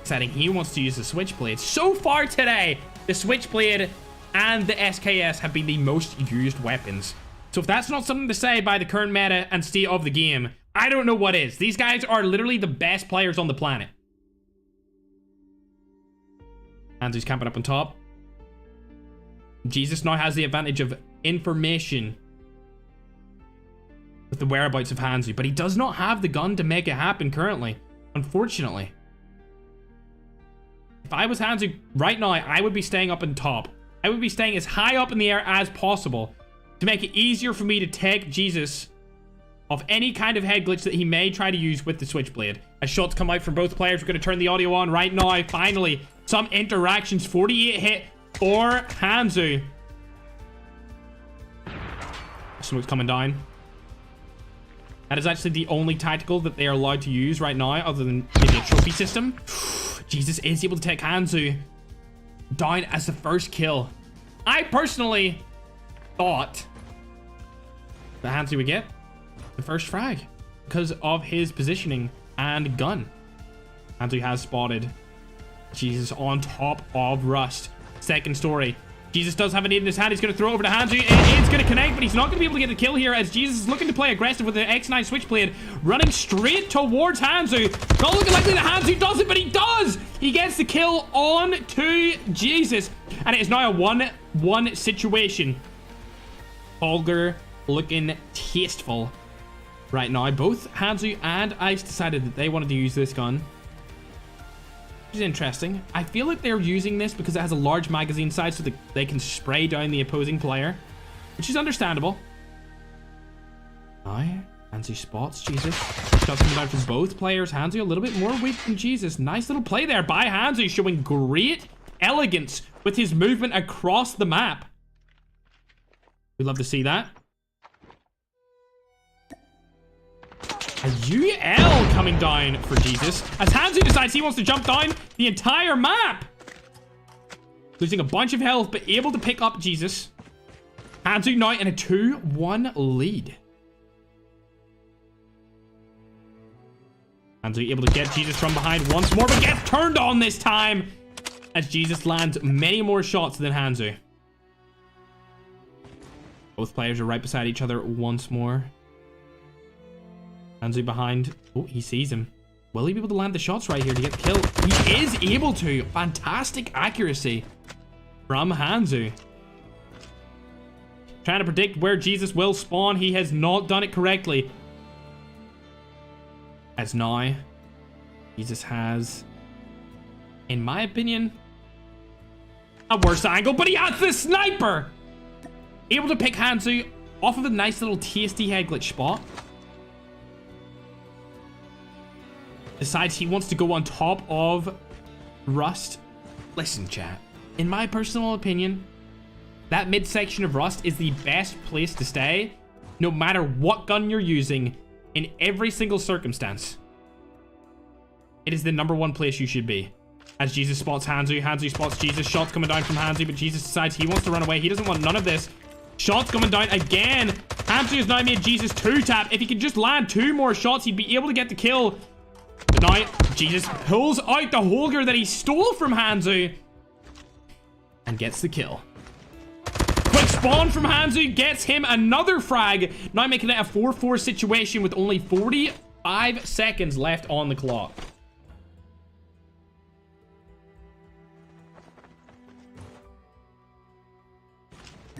Deciding he wants to use the Switchblade. So far today, the Switchblade and the SKS have been the most used weapons. So if that's not something to say by the current meta and state of the game, I don't know what is. These guys are literally the best players on the planet. Hanzo's camping up on top. Jesus now has the advantage of information with the whereabouts of Hanzo, but he does not have the gun to make it happen currently, unfortunately. If I was Hanzo right now, I would be staying up on top. I would be staying as high up in the air as possible to make it easier for me to take Jesus off any kind of head glitch that he may try to use with the Switchblade. As shots come out from both players, we're going to turn the audio on right now. Finally, some interactions. 48 hit for Hanzo. Smoke's coming down. That is actually the only tactical that they are allowed to use right now, other than maybe a trophy system. Jesus is able to take Hanzo down as the first kill. I personally thought that Hanzo would get the first frag because of his positioning and gun. Hanzo has spotted Jesus on top of Rust. Second story. Jesus does have a nade in his hand. He's going to throw it over to Hanzo. It is going to connect, but he's not going to be able to get the kill here as Jesus is looking to play aggressive with the X9 Switchblade, running straight towards Hanzo. Not looking likely that Hanzo does it, but he does! He gets the kill on to Jesus. And it is now a 1-1 situation. Holger looking tasteful right now. Both Hanzo and Ice decided that they wanted to use this gun. Which is interesting. I feel like they're using this because it has a large magazine size so that they can spray down the opposing player, which is understandable. Now, Hanzo spots Jesus. Shots coming down from both players. Hanzo a little bit more weak than Jesus. Nice little play there by Hanzo, showing great elegance with his movement across the map. We'd love to see that. A UL coming down for Jesus as Hanzo decides he wants to jump down the entire map. Losing a bunch of health, but able to pick up Jesus. Hanzo now in a 2-1 lead. Hanzo able to get Jesus from behind once more, but gets turned on this time as Jesus lands many more shots than Hanzo. Both players are right beside each other once more. Hanzo behind. Oh, he sees him. Will he be able to land the shots right here to get the kill? He is able to. Fantastic accuracy from Hanzo. Trying to predict where Jesus will spawn. He has not done it correctly. As now, Jesus has, in my opinion, a worse angle, but he has the sniper. Able to pick Hanzo off of a nice little tasty head glitch spot. Decides he wants to go on top of Rust. Listen, chat. In my personal opinion, That midsection of Rust is the best place to stay, no matter what gun you're using, in every single circumstance. It is the #1 place you should be. As Jesus spots Hanzo, Hanzo spots Jesus. Shots coming down from Hanzo, but Jesus decides he wants to run away. He doesn't want none of this. Shots coming down again. Hanzo has now made Jesus 2-tap. If he could just land 2 more shots, he'd be able to get the kill. But now, Jesus pulls out the Holger that he stole from Hanzo and gets the kill. Quick spawn from Hanzo gets him another frag. Now making it a 4-4 situation with only 45 seconds left on the clock.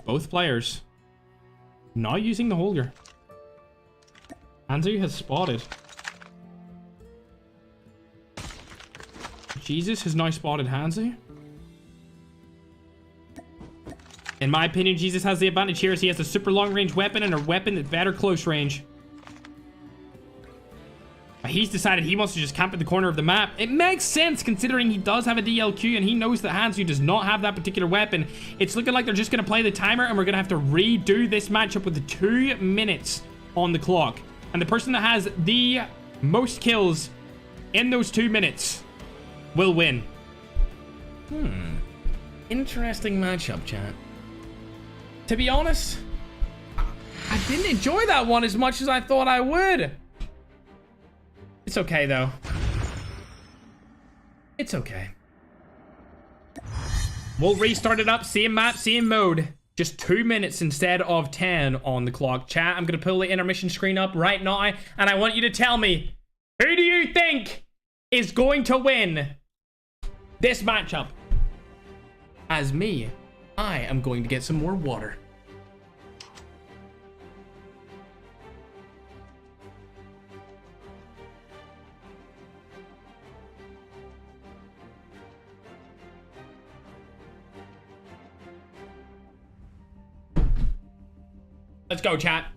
Both players now using the Holger. Hanzo has spotted. Jesus has now spotted Hanzo. In my opinion, Jesus has the advantage here as he has a super long range weapon and a weapon that's better close range. But he's decided he wants to just camp at the corner of the map. It makes sense considering he does have a DLQ and he knows that Hanzo does not have that particular weapon. It's looking like they're just going to play the timer and we're going to have to redo this matchup with the 2 minutes on the clock. And the person that has the most kills in those 2 minutes will win. Interesting matchup, chat. To be honest, I didn't enjoy that one as much as I thought I would. It's okay, though. It's okay. We'll restart it up. Same map, same mode. Just 2 minutes instead of 10 on the clock. Chat, I'm going to pull the intermission screen up right now. And I want you to tell me, who do you think is going to win this matchup? As me, I am going to get some more water. Let's go, chat.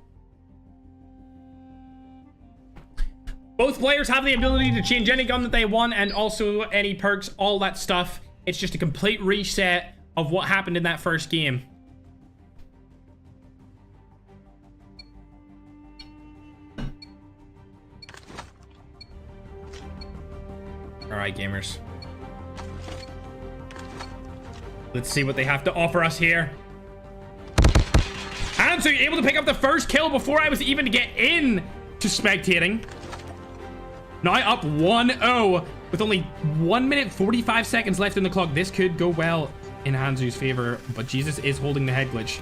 Both players have the ability to change any gun that they want and also any perks, all that stuff. It's just a complete reset of what happened in that first game. Alright, gamers. Let's see what they have to offer us here. Hanzo able to pick up the first kill before I was even to get in to spectating. Now up 1-0 with only 1 minute 45 seconds left in the clock. This could go well in Hanzo's favor, but Jesus is holding the head glitch.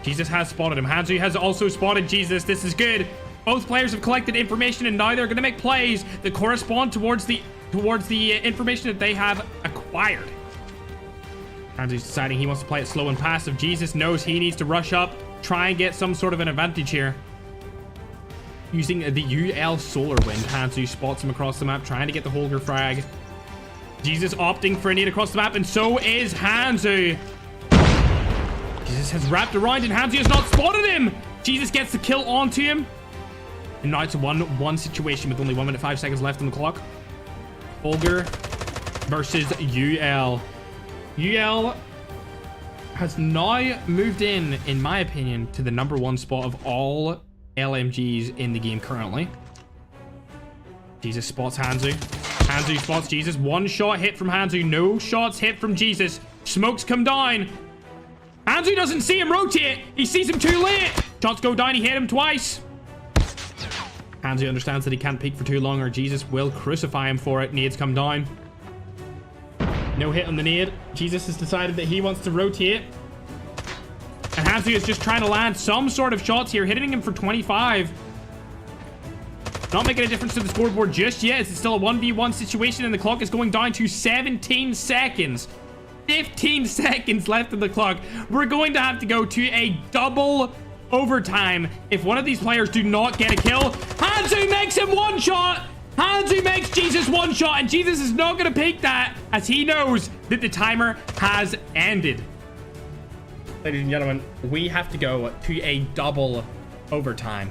Jesus has spotted him. Hanzo has also spotted Jesus. This is good. Both players have collected information and now they're going to make plays that correspond towards the information that they have acquired. Hanzo's deciding he wants to play it slow and passive. Jesus knows he needs to rush up, try and get some sort of an advantage here. Using the UL Solar Wind, Hanzo spots him across the map, trying to get the Holger frag. Jesus opting for a nade across the map, and so is Hanzo. Jesus has wrapped around, and Hanzo has not spotted him. Jesus gets the kill onto him. And now it's a 1-1 situation with only 1 minute 5 seconds left on the clock. Holger versus UL. UL has now moved in my opinion, to the #1 spot of all LMGs in the game currently. Jesus spots Hanzo. Hanzo spots Jesus. One shot hit from Hanzo. No shots hit from Jesus. Smokes come down. Hanzo doesn't see him rotate. He sees him too late. Shots go down. He hit him twice. Hanzo understands that he can't peek for too long or Jesus will crucify him for it. Nades come down. No hit on the nade. Jesus has decided that he wants to rotate. And Hanzo is just trying to land some sort of shots here, hitting him for 25. Not making a difference to the scoreboard just yet. It's still a 1v1 situation and the clock is going down to 17 seconds. 15 seconds left on the clock. We're going to have to go to a double overtime if one of these players do not get a kill. Hanzo makes him one shot. Hanzo makes Jesus one shot, and Jesus is not going to peek that as he knows that the timer has ended. Ladies and gentlemen, we have to go to a double overtime.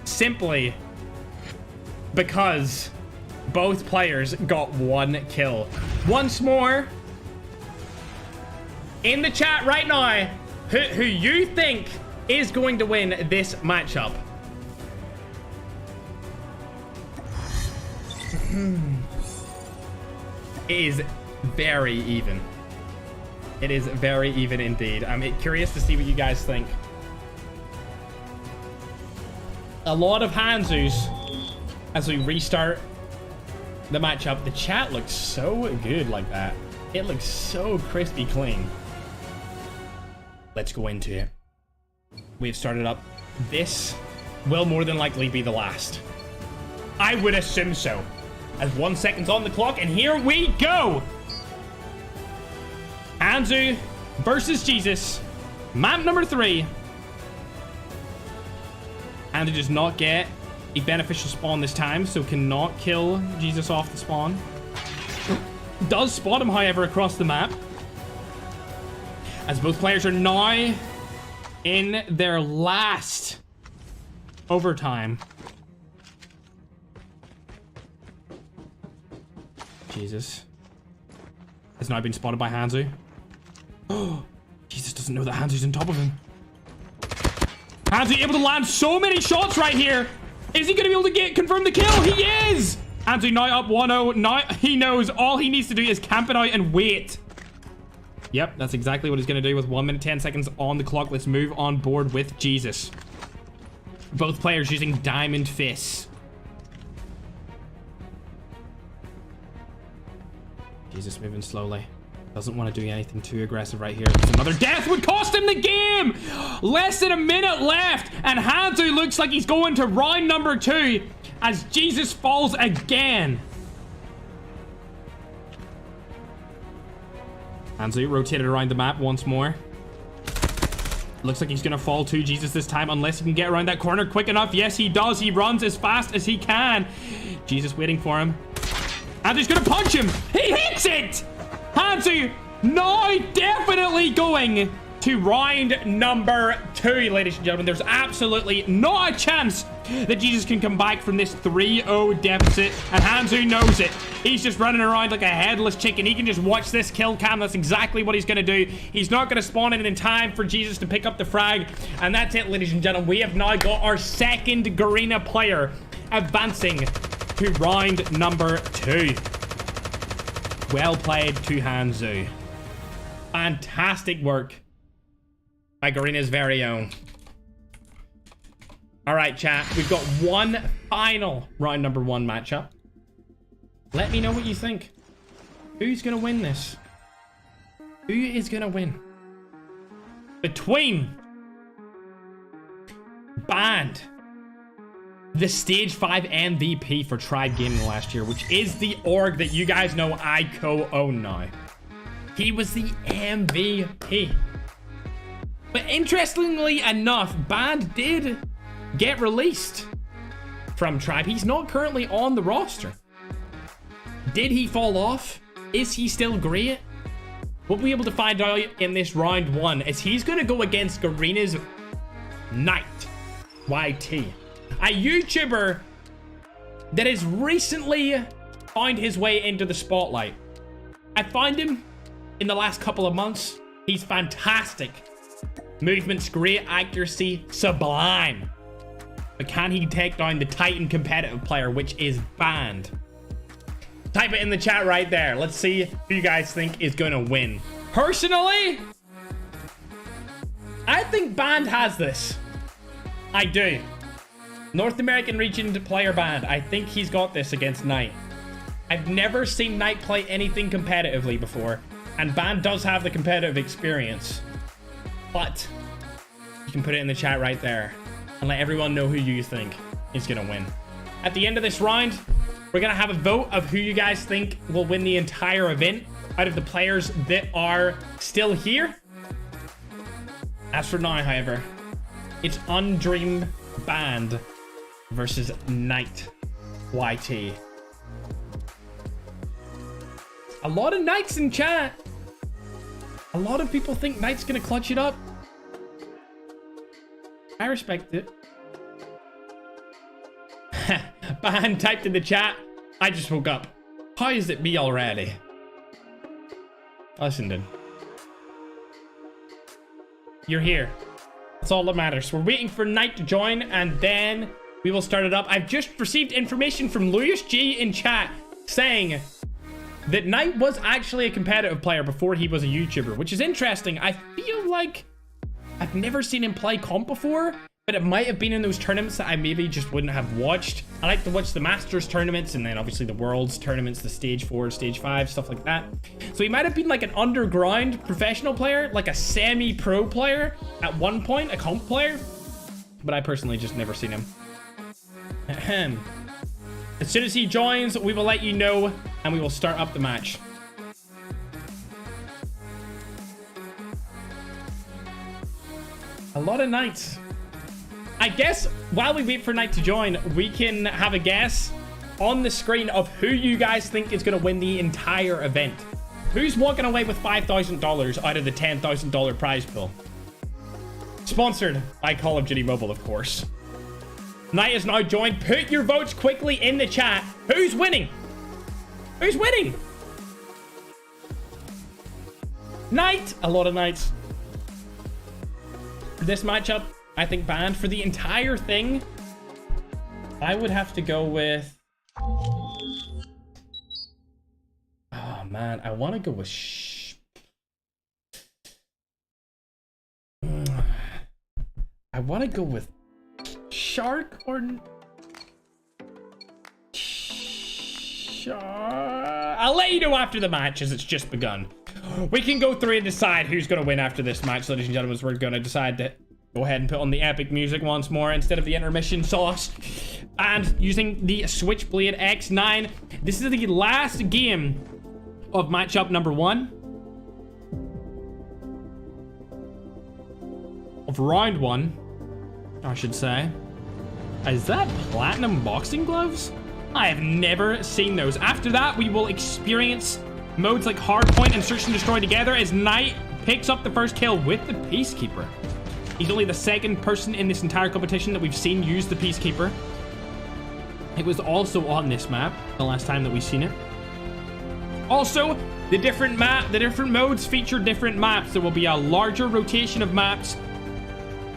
Simply because both players got one kill. Once more, in the chat right now who you think is going to win this matchup. It is very even. It is very even indeed. I'm curious to see what you guys think. A lot of Hanzos as we restart the matchup. The chat looks so good like that. It looks so crispy clean. Let's go into it. We've started up. This will more than likely be the last. I would assume so. As 1 second's on the clock, and here we go. Hanzo versus Jesus. Map number 3. Hanzo does not get a beneficial spawn this time, so cannot kill Jesus off the spawn. Does spot him, however, across the map. As both players are now in their last overtime. Jesus has now been spotted by Hanzo. Oh, Jesus doesn't know that Hanzo's on top of him. Hanzo able to land so many shots right here. Is he going to be able to confirm the kill? He is! Hanzo now up 1-0. Now he knows all he needs to do is camp it out and wait. Yep, that's exactly what he's going to do with 1 minute 10 seconds on the clock. Let's move on board with Jesus. Both players using diamond fists. Jesus moving slowly. Doesn't want to do anything too aggressive right here. Another death would cost him the game! Less than a minute left, and Hanzo looks like he's going to round number 2 as Jesus falls again. Hanzo rotated around the map once more. Looks like he's going to fall to Jesus this time, unless he can get around that corner quick enough. Yes, he does. He runs as fast as he can. Jesus waiting for him. Hanzo's going to punch him. He hits it! Hanzo now definitely going to round number 2, ladies and gentlemen. There's absolutely not a chance that Jesus can come back from this 3-0 deficit, and Hanzo knows it. He's just running around like a headless chicken. He can just watch this kill cam. That's exactly what he's going to do. He's not going to spawn in time for Jesus to pick up the frag, and that's it, ladies and gentlemen. We have now got our second Garena player advancing to round number 2. Well played to Hanzo. Fantastic work by Garena's very own. All right, chat. We've got one final round number 1 matchup. Let me know what you think. Who's going to win this? Who is going to win? Between Band, the Stage 5 MVP for Tribe Gaming last year, which is the org that you guys know I co-own now. He was the MVP. But interestingly enough, Band did get released from Tribe. He's not currently on the roster. Did he fall off? Is he still great? We'll be able to find out in this round 1, as he's going to go against Garena's Knight, YT. A YouTuber that has recently found his way into the spotlight. I found him in the last couple of months. He's fantastic. Movement's great, accuracy sublime. But can he take down the Titan competitive player, which is Band? Type it in the chat right there. Let's see who you guys think is going to win. Personally, I think Band has this. I do. North American region player Band. I think he's got this against Knight. I've never seen Knight play anything competitively before, and Band does have the competitive experience. But you can put it in the chat right there and let everyone know who you think is going to win. At the end of this round, we're going to have a vote of who you guys think will win the entire event out of the players that are still here. As for now, however, it's Undream Band versus Knight YT. A lot of Knights in chat. A lot of people think Knight's gonna clutch it up. I respect it. Band typed in the chat, I just woke up. How is it me already? Listen, dude. you're here. That's all that matters. We're waiting for Knight to join, and then we will start it up. I've just received information from Louis G in chat saying that Knight was actually a competitive player before he was a YouTuber, which is interesting. I feel like I've never seen him play comp before, but it might have been in those tournaments that I maybe just wouldn't have watched. I like to watch the Masters tournaments and then obviously the Worlds tournaments, the Stage 4, Stage 5, stuff like that. So he might have been like an underground professional player, like a semi-pro player at one point, a comp player. But I personally just never seen him. Ahem. As soon as he joins, we will let you know and we will start up the match. A lot of Knights. I guess while we wait for Knight to join, we can have a guess on the screen of who you guys think is going to win the entire event. Who's walking away with $5,000 out of the $10,000 prize pool? Sponsored by Call of Duty Mobile, of course. Knight is now joined. Put your votes quickly in the chat. Who's winning? Who's winning? Knight. A lot of Knights. For this matchup, I think banned for the entire thing. I would have to go with... Oh, man. I want to go with... I want to go with... Shark or... I'll let you know after the match as it's just begun. We can go through and decide who's going to win after this match, ladies and gentlemen. We're going to decide to go ahead and put on the epic music once more instead of the intermission sauce. And using the Switchblade X9. This is the last game of matchup number 1. Of round 1, I should say. Is that platinum boxing gloves? I have never seen those. After that, we will experience modes like Hardpoint and Search and Destroy together as Knight picks up the first kill with the Peacekeeper. He's only the second person in this entire competition that we've seen use the Peacekeeper. It was also on this map the last time that we've seen it. Also, the different modes feature different maps. There will be a larger rotation of maps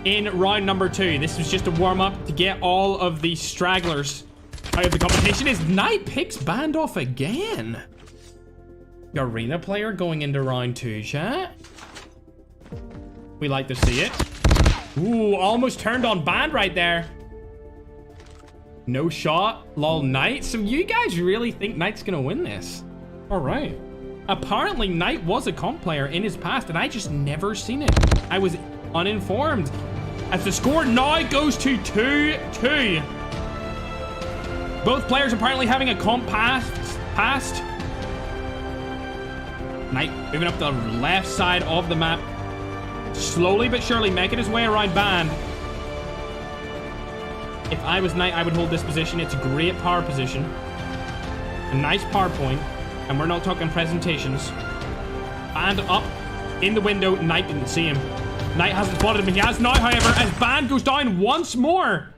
in round number 2. This was just a warm-up to get all of the stragglers out of the competition as Knight picks Band off again. Arena player going into round 2, chat. We like to see it. Ooh, almost turned on Band right there. No shot. Lol, Knight. So you guys really think Knight's gonna win this? All right. Apparently, Knight was a comp player in his past, and I just never seen it. I was uninformed. As the score now goes to 2-2. Both players apparently having a comp past. Knight moving up the left side of the map. Slowly but surely making his way around Band. If I was Knight, I would hold this position. It's a great power position. A nice power point. And we're not talking presentations. Band up in the window. Knight didn't see him. Knight hasn't spotted him. He has now, however, as Band goes down once more.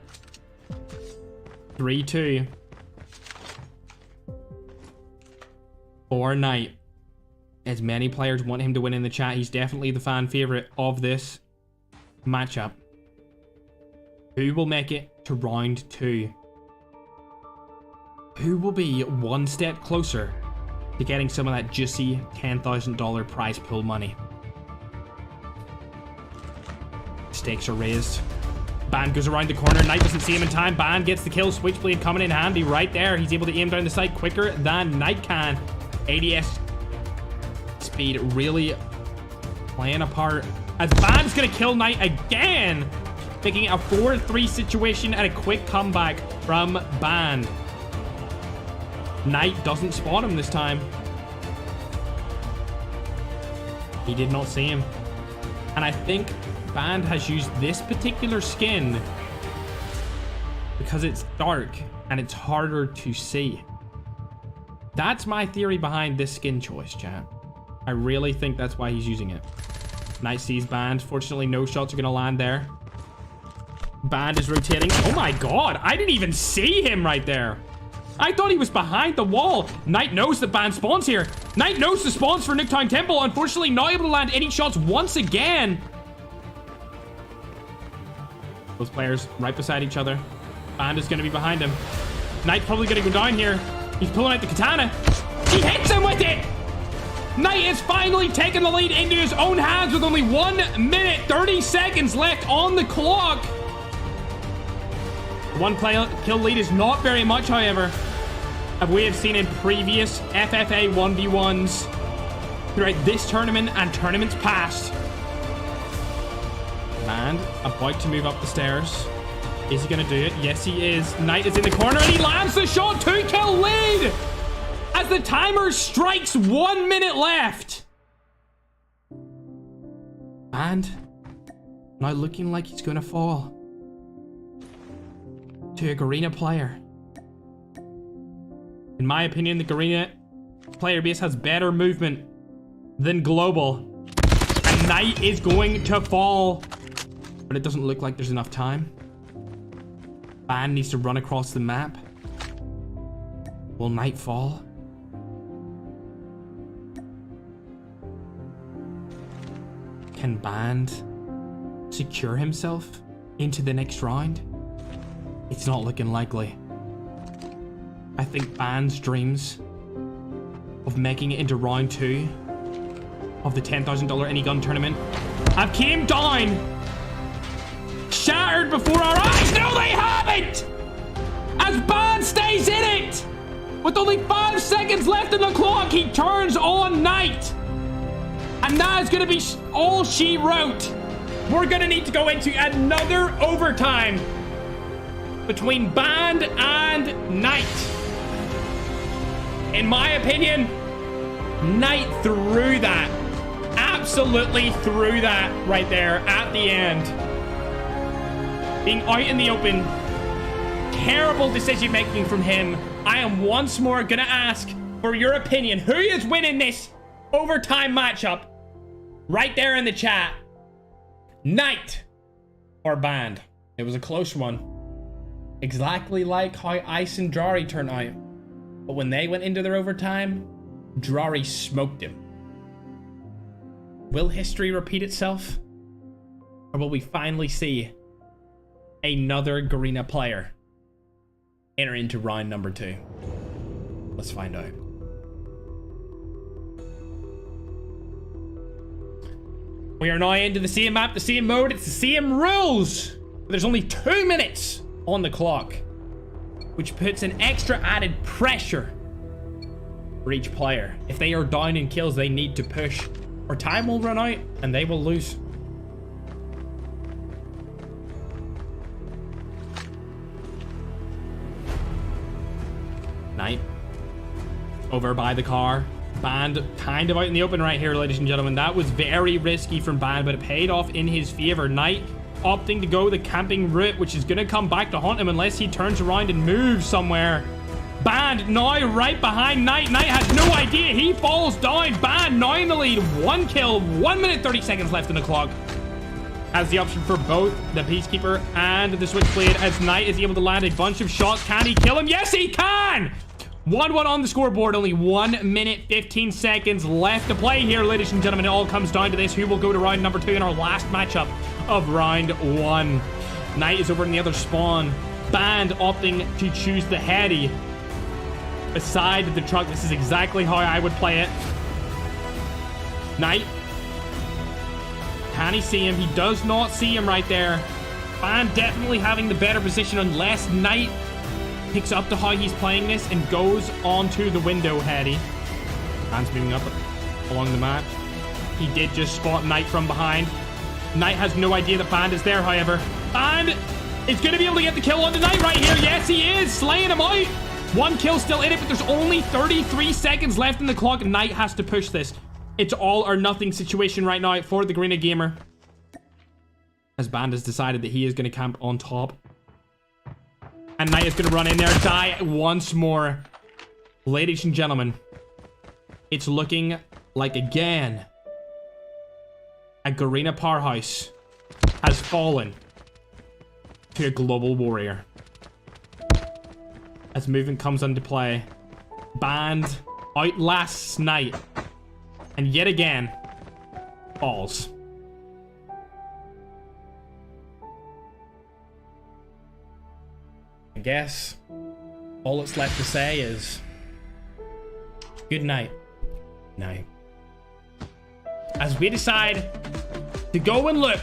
3-2. For Knight. As many players want him to win in the chat, he's definitely the fan favorite of this matchup. Who will make it to round 2? Who will be one step closer to getting some of that juicy $10,000 prize pool money? Stakes are raised. Band goes around the corner. Knight doesn't see him in time. Band gets the kill. Switchblade coming in handy right there. He's able to aim down the sight quicker than Knight can. ADS speed really playing a part as Band's gonna kill Knight again, making it a 4-3 situation and a quick comeback from Band. Knight doesn't spot him this time. He did not see him. And I think Band has used this particular skin because it's dark and it's harder to see. That's my theory behind this skin choice, chat. I really think that's why he's using it. Knight sees Band. Fortunately, no shots are going to land there. Band is rotating. Oh my god, I didn't even see him right there. I thought he was behind the wall. Knight knows that Band spawns here. Knight knows the spawns for Nuketown Temple. Unfortunately, not able to land any shots once again. Those players right beside each other. Band is going to be behind him. Knight's probably going to go down here. He's pulling out the katana. He hits him with it! Knight is finally taking the lead into his own hands with only 1 minute, 30 seconds left on the clock. One kill lead is not very much, however, as we have seen in previous FFA 1v1s throughout this tournament and tournaments past. And about to move up the stairs. Is he going to do it? Yes, he is. Knight is in the corner and he lands the shot. 2-kill lead as the timer strikes. 1 minute left. And now looking like he's going to fall to a Garena player. In my opinion, the Garena player base has better movement than Global. And Knight is going to fall. But it doesn't look like there's enough time. Band needs to run across the map. Will Knight fall? Can Band secure himself into the next round? It's not looking likely. I think Band's dreams of making it into round 2 of the $10,000 any gun tournament have came down, shattered before our eyes. No, they haven't! As Band stays in it! With only 5 seconds left on the clock, he turns on Knight. And that is going to be all she wrote. We're going to need to go into another overtime between Band and Knight. In my opinion, Knight threw that. Absolutely threw that right there at the end. Being out in the open. Terrible decision making from him. I am once more going to ask for your opinion. Who is winning this overtime matchup? Right there in the chat. Knight or Band? It was a close one. Exactly like how Ice and Drary turned out. But when they went into their overtime, Drary smoked him. Will history repeat itself? Or will we finally see another Garena player enter into round number 2? Let's find out. We are now into the same map, the same mode, it's the same rules. There's only 2 minutes on the clock, which puts an extra added pressure for each player. If they are down in kills, they need to push, or time will run out and they will lose. Knight over by the car. Band kind of out in the open right here, ladies and gentlemen. That was very risky from Band, but it paid off in his favor. Knight opting to go the camping route, which is going to come back to haunt him unless he turns around and moves somewhere. Band now right behind Knight. Knight has no idea. He falls down. Band now in the lead. 1 kill, 1 minute 30 seconds left on the clock. Has the option for both the Peacekeeper and the Switchblade as Knight is able to land a bunch of shots. Can he kill him? Yes, he can! 1-1 on the scoreboard. Only 1 minute 15 seconds left to play here, ladies and gentlemen. It all comes down to this. Who will go to round number 2 in our last matchup of round 1? Knight is over in the other spawn. Band opting to choose the heady beside the truck. This is exactly how I would play it. Knight. Can he see him? He does not see him right there. Band definitely having the better position unless Knight picks up to how he's playing this and goes onto the window heady. Band's moving up along the map. He did just spot Knight from behind. Knight has no idea that Band is there, however. Band is going to be able to get the kill on the Knight right here. Yes, he is. Slaying him out. 1 kill still in it, but there's only 33 seconds left in the clock. Knight has to push this. It's all or nothing situation right now for the Garena Gamer, as Band has decided that he is going to camp on top. And Knight is going to run in there, die once more. Ladies and gentlemen, it's looking like again a Garena powerhouse has fallen to a global warrior. As movement comes into play, Band outlasts Knight and yet again falls. I guess all that's left to say is good night. Night. As we decide to go and look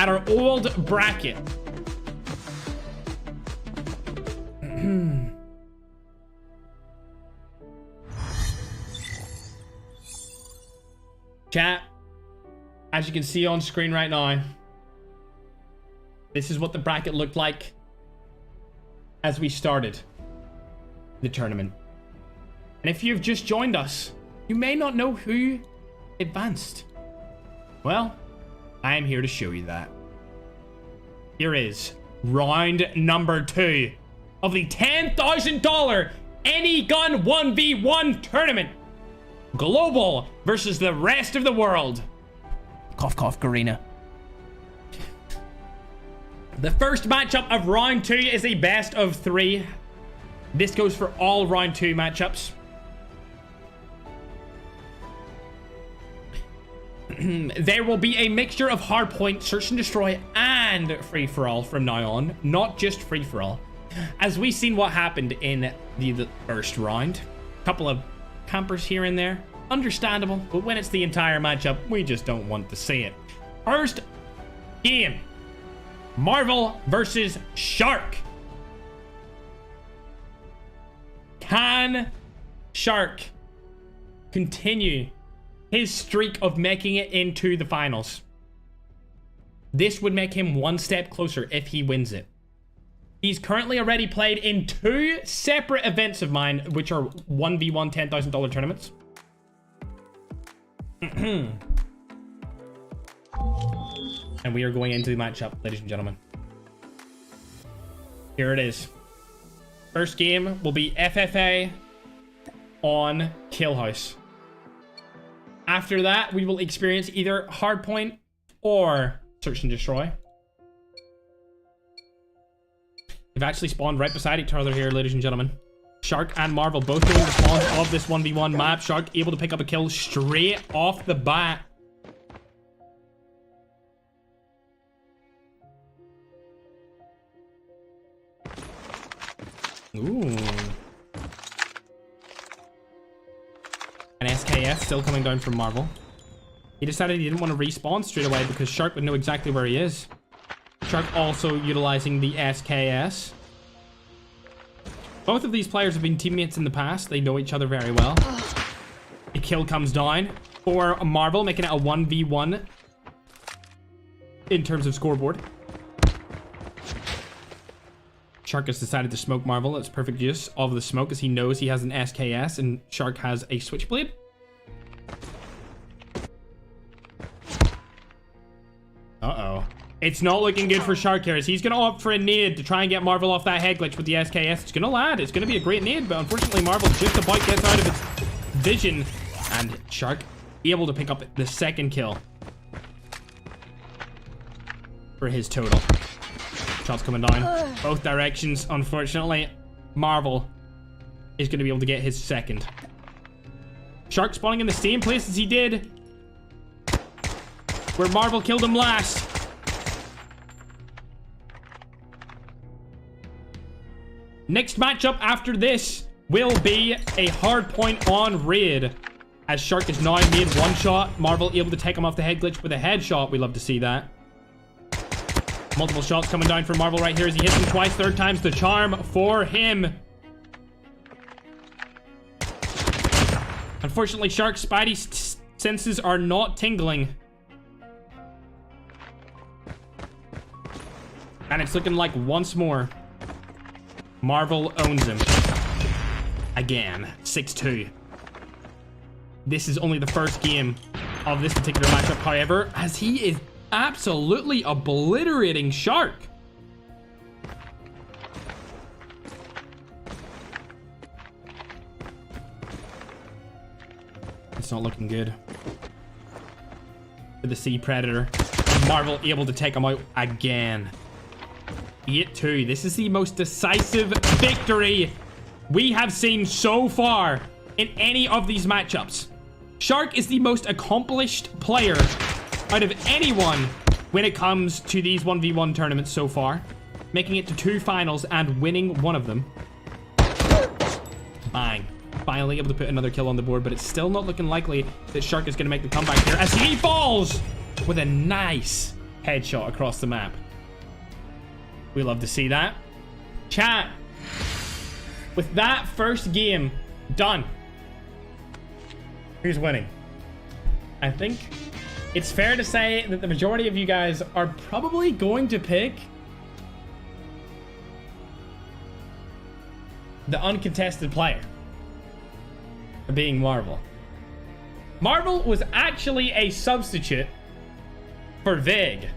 at our old bracket. Chat, as you can see on screen right now, this is what the bracket looked like as we started the tournament. And if you've just joined us, you may not know who advanced. Well, I am here to show you that. Here is round number 2 of the $10,000 Any Gun 1v1 tournament. Global versus the rest of the world. Cough, cough, Garena. The first matchup of round 2 is a best of 3. This goes for all round 2 matchups. There will be a mixture of hardpoint, search and destroy, and free-for-all from now on. Not just free-for-all. As we've seen what happened in the first round. Couple of campers here and there. Understandable, but when it's the entire matchup, we just don't want to see it. First game. Marvel versus Shark. Can Shark continue his streak of making it into the finals? This would make him one step closer if he wins it. He's currently already played in 2 separate events of mine, which are 1v1 $10,000 tournaments. And we are going into the matchup, ladies and gentlemen. Here it is. First game will be FFA on Killhouse. After that, we will experience either Hardpoint or Search and Destroy. They've actually spawned right beside each other here, ladies and gentlemen. Shark and Marvel both going to spawn of this 1v1 map. Shark able to pick up a kill straight off the bat. Ooh. An SKS still coming down from Marvel. He decided he didn't want to respawn straight away because Shark would know exactly where he is. Shark also utilizing the SKS. Both of these players have been teammates in the past. They know each other very well. A kill comes down for Marvel, making it a 1v1 in terms of scoreboard. Shark has decided to smoke Marvel. That's perfect use of the smoke as he knows he has an SKS and Shark has a switchblade. Uh-oh. It's not looking good for Shark here as he's going to opt for a nade to try and get Marvel off that head glitch with the SKS. It's going to land. It's going to be a great nade, but unfortunately Marvel just about gets out of its vision. And Shark able to pick up the second kill for his total. Shots coming down both directions. Unfortunately, Marvel is going to be able to get his second. Shark spawning in the same place as he did where Marvel killed him last. Next matchup after this will be a hard point on Raid. As Shark has now made one shot. Marvel able to take him off the head glitch with a headshot. We love to see that. Multiple shots coming down from Marvel right here as he hits him twice. Third time's the charm for him. Unfortunately, Shark's Spidey senses are not tingling. And it's looking like once more Marvel owns him. Again, 6-2. This is only the first game of this particular matchup, however, as he is absolutely obliterating Shark. It's not looking good for the Sea Predator. Marvel able to take him out again. 8-2. This is the most decisive victory we have seen so far in any of these matchups. Shark is the most accomplished player out of anyone when it comes to these 1v1 tournaments so far. making it to 2 finals and winning one of them. Bang. Finally able to put another kill on the board, but it's still not looking likely that Shark is going to make the comeback here as he falls with a nice headshot across the map. We love to see that. Chat, with that first game done, who's winning? I think it's fair to say that the majority of you guys are probably going to pick the uncontested player, being Marvel. Marvel was actually a substitute for Vig.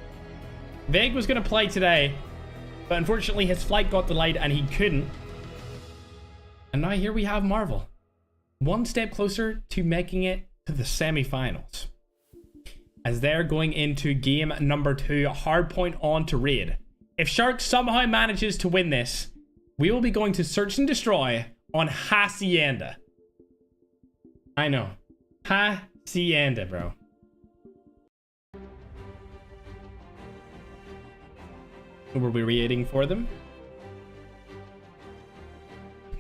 Vig was going to play today, but unfortunately his flight got delayed and he couldn't. And now here we have Marvel, one step closer to making it to the semi-finals, as they're going into game number 2, hardpoint on to raid. If Shark somehow manages to win this, we will be going to search and destroy on Hacienda. I know. Hacienda, bro. We'll be raiding for them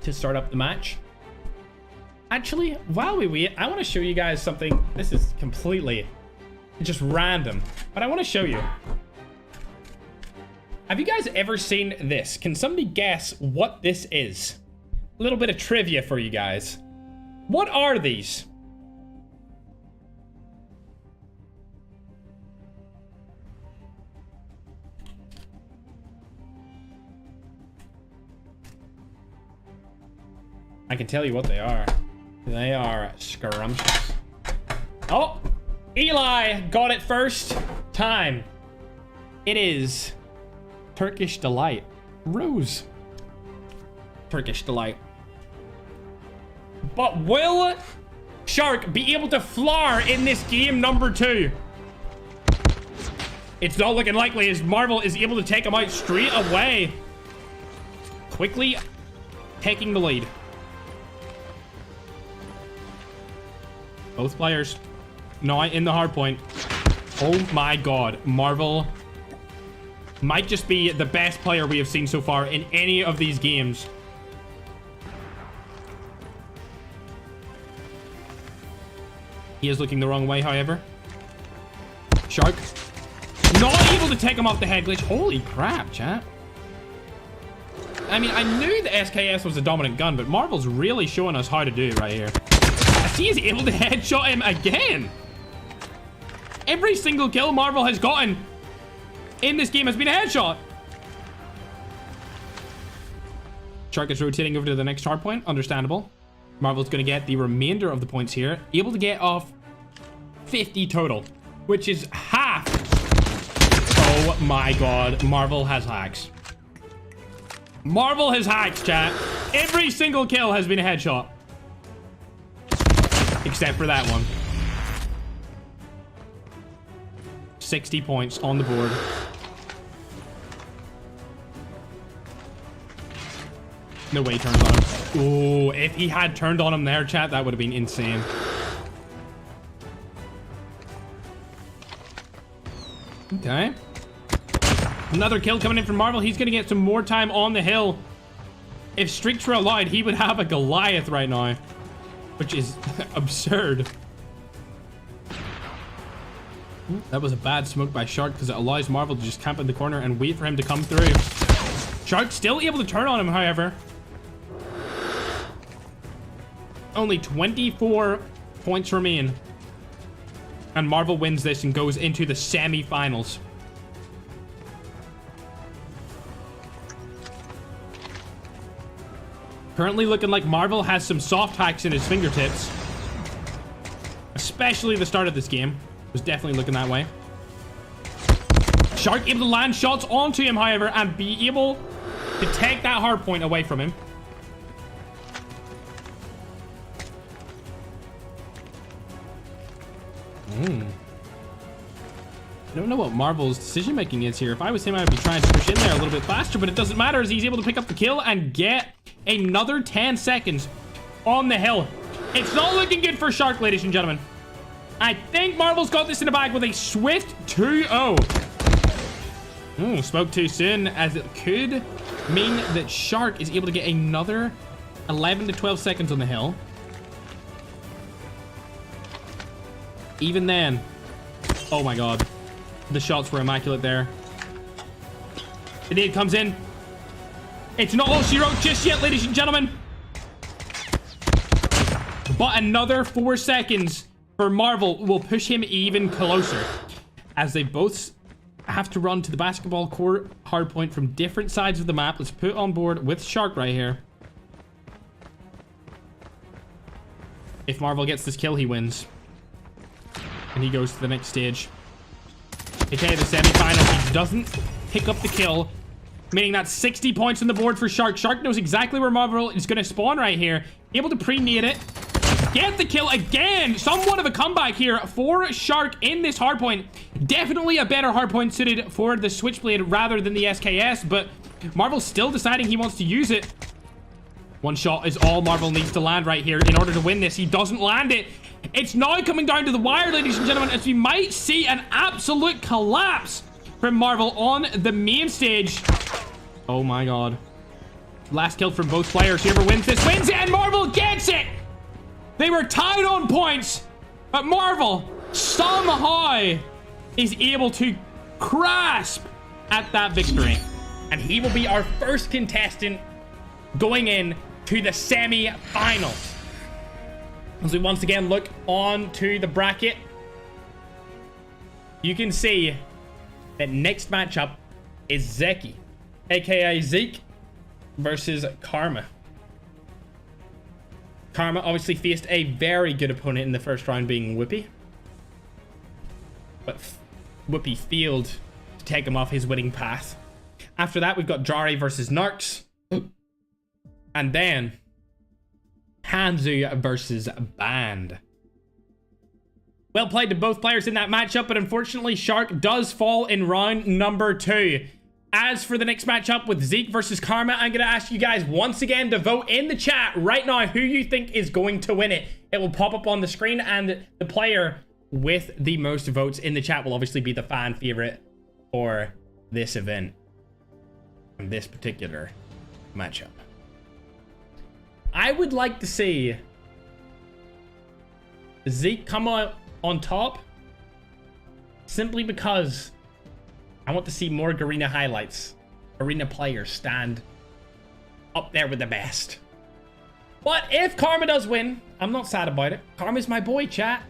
to start up the match. Actually, while we wait, I want to show you guys something. This is completely just random, but I want to show you. Have you guys ever seen this? Can somebody guess what this is? A little bit of trivia for you guys. What are these? I can tell you what they are. They are scrumptious. Oh, Eli got it first time. It is Turkish Delight. Rose. Turkish Delight. But will Shark be able to floor in this game number 2? It's not looking likely as Marvel is able to take him out straight away. Quickly taking the lead. Both players now in the hard point. Oh my god. Marvel might just be the best player we have seen so far in any of these games. He is looking the wrong way, however. Shark not able to take him off the head glitch. Holy crap, chat. I mean, I knew the SKS was a dominant gun, but Marvel's really showing us how to do it right here. He is able to headshot him again. Every single kill Marvel has gotten in this game has been a headshot. Shark is rotating over to the next hard point. Understandable. Marvel's going to get the remainder of the points here. Able to get off 50 total, which is half. Oh my god. Marvel has hacks. Marvel has hacks, chat. Every single kill has been a headshot. Except for that one. 60 points on the board. No way he turns on him. Oh, if he had turned on him there, chat, that would have been insane. Okay. Another kill coming in from Marvel. He's going to get some more time on the hill. If streaks were allowed, he would have a Goliath right now, which is absurd. That was a bad smoke by Shark because it allows Marvel to just camp in the corner and wait for him to come through. Shark still able to turn on him, however. Only 24 points remain. And Marvel wins this and goes into the semi-finals. Currently looking like Marvel has some soft hacks in his fingertips. Especially the start of this game. Was definitely looking that way. Shark able to land shots onto him, however, and be able to take that hard point away from him. I don't know what Marvel's decision making is here. If I was him, I would be trying to push in there a little bit faster, but it doesn't matter as he's able to pick up the kill and get another 10 seconds on the hill. It's not looking good for Shark, ladies and gentlemen. I think Marvel's got this in the bag with a swift 2-0. Spoke too soon, as it could mean that Shark is able to get another 11 to 12 seconds on the hill. Even then, oh my god, the shots were immaculate there. The nade comes in. It's not all she wrote just yet, ladies and gentlemen. But another 4 seconds for Marvel will push him even closer, as they both have to run to the basketball court hardpoint from different sides of the map. Let's put on board with Shark right here. If Marvel gets this kill, he wins. And he goes to the next stage. AKA the semifinals. He doesn't pick up the kill, meaning that's 60 points on the board for Shark. Shark knows exactly where Marvel is going to spawn right here. Able to pre-nade it. Get the kill again. Somewhat of a comeback here for Shark in this hardpoint. Definitely a better hardpoint suited for the Switchblade rather than the SKS, but Marvel's still deciding he wants to use it. One shot is all Marvel needs to land right here in order to win this. He doesn't land it. It's now coming down to the wire, ladies and gentlemen, as we might see an absolute collapse from Marvel on the main stage. Oh my god. Last kill from both players. Whoever wins this wins it, and Marvel gets it! They were tied on points, but Marvel somehow is able to grasp at that victory. And he will be our first contestant going in to the semi-finals. As we once again look on to the bracket, you can see that next matchup is Zeke, aka Zeke, versus Karma. Karma obviously faced a very good opponent in the first round, being Whippy. But Whippy failed to take him off his winning path. After that, we've got Drary versus Narcs. And then Hanzo versus Band. Well played to both players in that matchup, but unfortunately Shark does fall in round number 2. As for the next matchup with Zeke versus Karma, I'm going to ask you guys once again to vote in the chat right now who you think is going to win it. It will pop up on the screen, and the player with the most votes in the chat will obviously be the fan favorite for this event and this particular matchup. I would like to see Zeke come out on top simply because I want to see more Garena highlights. Arena players stand up there with the best. But if Karma does win, I'm not sad about it. Karma's my boy, chat.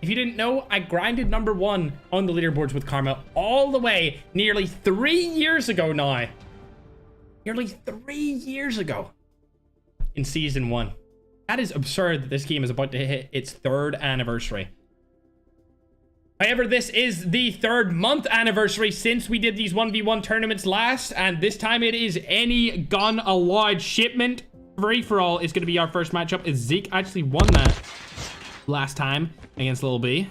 If you didn't know, I grinded number 1 on the leaderboards with Karma all the way nearly 3 years ago now. Nearly 3 years ago in Season 1. That is absurd that this game is about to hit its 3rd anniversary. However, this is the 3rd month anniversary since we did these 1v1 tournaments last, and this time it is any gun allowed shipment. Free for all is going to be our first matchup, as Zeke actually won that last time against Lil B.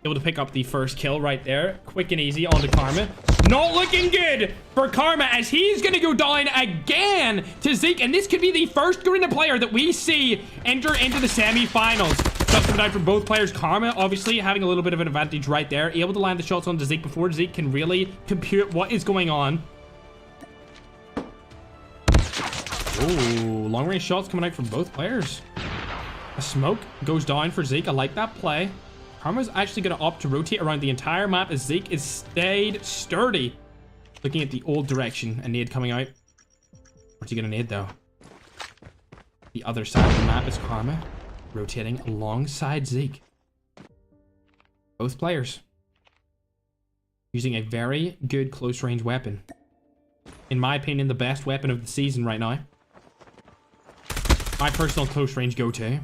Able to pick up the first kill right there. Quick and easy onto Karma. Not looking good for Karma, as he's going to go down again to Zeke, and this could be the first Garena player that we see enter into the semi-finals. Shots coming down from both players. Karma obviously having a little bit of an advantage right there, able to land the shots onto Zeke before Zeke can really compute what is going on. Oh, long range shots coming out from both players. A smoke goes down for Zeke. I like that play. Karma's actually going to opt to rotate around the entire map, as Zeke is stayed sturdy. Looking at the old direction. A nade coming out. What's he going to nade though? The other side of the map is Karma rotating alongside Zeke. Both players using a very good close range weapon. In my opinion, the best weapon of the season right now. My personal close range go-to.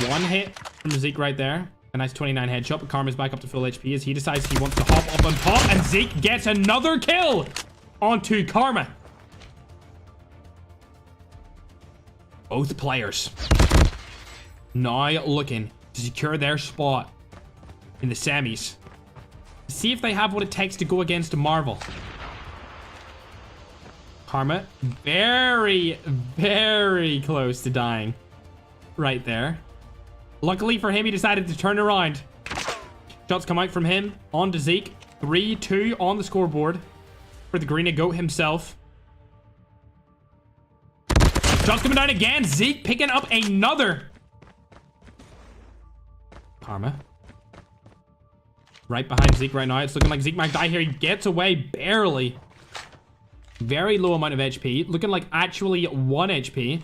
One hit from Zeke right there. A nice 29 headshot, but Karma's back up to full HP as he decides he wants to hop up on top, and Zeke gets another kill onto Karma. Both players now looking to secure their spot in the semis. See if they have what it takes to go against Marvel. Karma, very, very close to dying right there. Luckily for him, he decided to turn around. Shots come out from him onto Zeke. 3-2 on the scoreboard for the Green Goat himself. Shots coming down again. Zeke picking up another. Karma. Right behind Zeke right now. It's looking like Zeke might die here. He gets away barely. Very low amount of HP. Looking like actually 1 HP.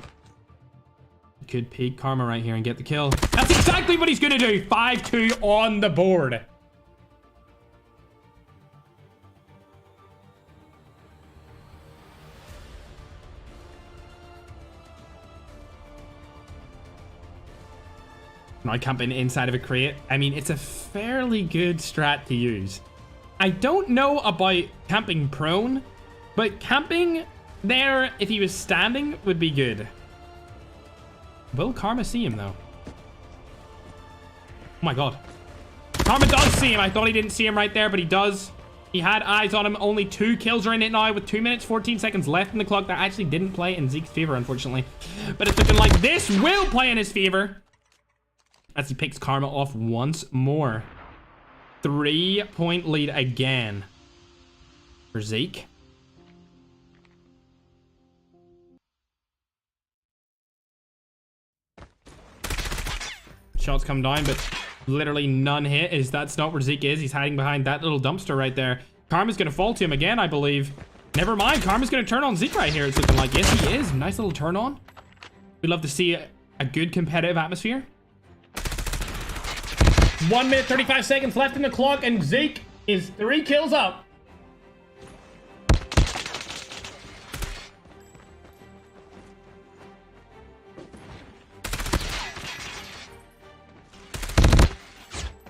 Could peek Karma right here and get the kill. That's exactly what he's going to do. 5-2 on the board. Now camping inside of a crate. I mean, it's a fairly good strat to use. I don't know about camping prone, but camping there, if he was standing, would be good. Will Karma see him, though? Oh my god. Karma does see him. I thought he didn't see him right there, but he does. He had eyes on him. Only 2 kills are in it now with 2 minutes, 14 seconds left in the clock. That actually didn't play in Zeke's favor, unfortunately. But it's looking like this will play in his favor as he picks Karma off once more. 3-point lead again for Zeke. Shots come down, but literally none hit. That's not where Zeke is. He's hiding behind that little dumpster right there. Karma's going to fall to him again, I believe. Never mind. Karma's going to turn on Zeke right here. It's looking like, yes, he is. Nice little turn on. We'd love to see a good competitive atmosphere. 1 minute, 35 seconds left in the clock, and Zeke is 3 kills up.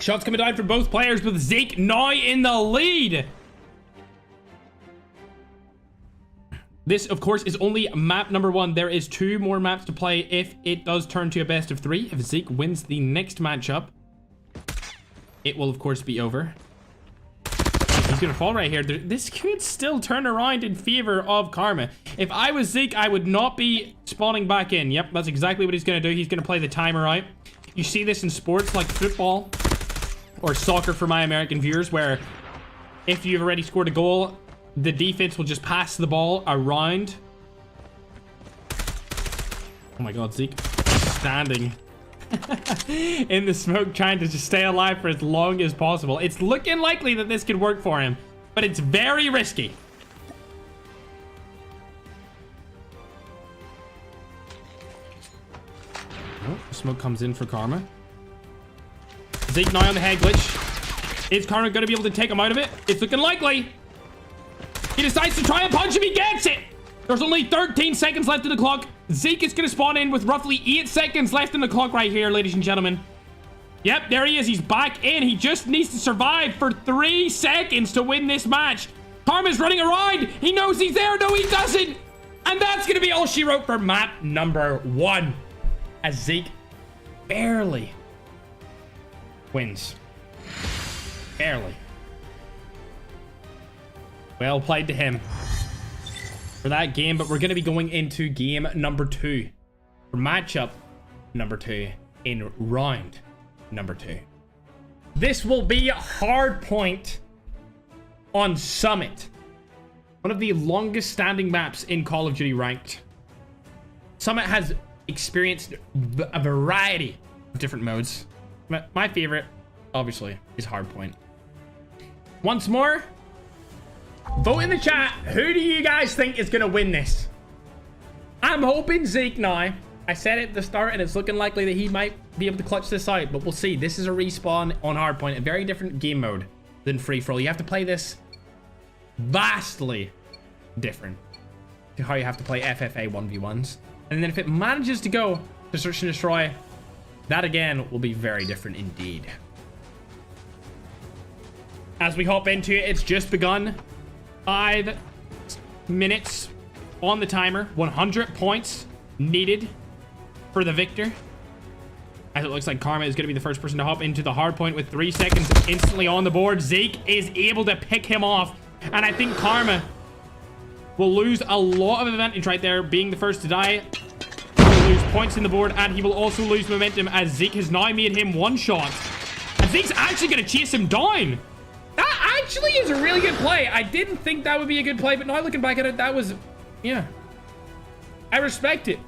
Shots coming down for both players, with Zeke now in the lead. This, of course, is only map number 1. There is 2 more maps to play if it does turn to a best of 3. If Zeke wins the next matchup, it will, of course, be over. He's going to fall right here. This could still turn around in favor of Karma. If I was Zeke, I would not be spawning back in. Yep, that's exactly what he's going to do. He's going to play the timer out. You see this in sports like football or soccer for my American viewers, where if you've already scored a goal, the defense will just pass the ball around. Oh my god, Zeke standing in the smoke, trying to just stay alive for as long as possible. It's looking likely that this could work for him, but it's very risky. Oh, the smoke comes in for Karma. Zeke now on the head glitch. Is Karma going to be able to take him out of it? It's looking likely. He decides to try and punch him. He gets it. There's only 13 seconds left in the clock. Zeke is going to spawn in with roughly 8 seconds left in the clock right here, ladies and gentlemen. Yep, there he is. He's back in. He just needs to survive for 3 seconds to win this match. Karma's running around. He knows he's there. No, he doesn't. And that's going to be all she wrote for map number 1. As Zeke barely wins. Barely. Well played to him for that game, but we're going to be going into game number 2, for matchup number 2 in round number 2. This will be Hardpoint on Summit, one of the longest standing maps in Call of Duty Ranked. Summit has experienced a variety of different modes. My favorite, obviously, is Hardpoint. Once more, vote in the chat. Who do you guys think is going to win this? I'm hoping Zeke now. I said it at the start, and it's looking likely that he might be able to clutch this out, but we'll see. This is a respawn on Hardpoint, a very different game mode than Free-For-All. You have to play this vastly different to how you have to play FFA 1v1s. And then if it manages to go to Search and Destroy, that again will be very different indeed. As we hop into it, it's just begun. 5 minutes on the timer. 100 points needed for the victor. As it looks like Karma is going to be the first person to hop into the hard point with 3 seconds instantly on the board. Zeke is able to pick him off. And I think Karma will lose a lot of advantage right there, being the first to die. He will lose points in the board, and he will also lose momentum as Zeke has now made him one shot. And Zeke's actually going to chase him down. That actually is a really good play. I didn't think that would be a good play, but now looking back at it, that was, yeah. I respect it.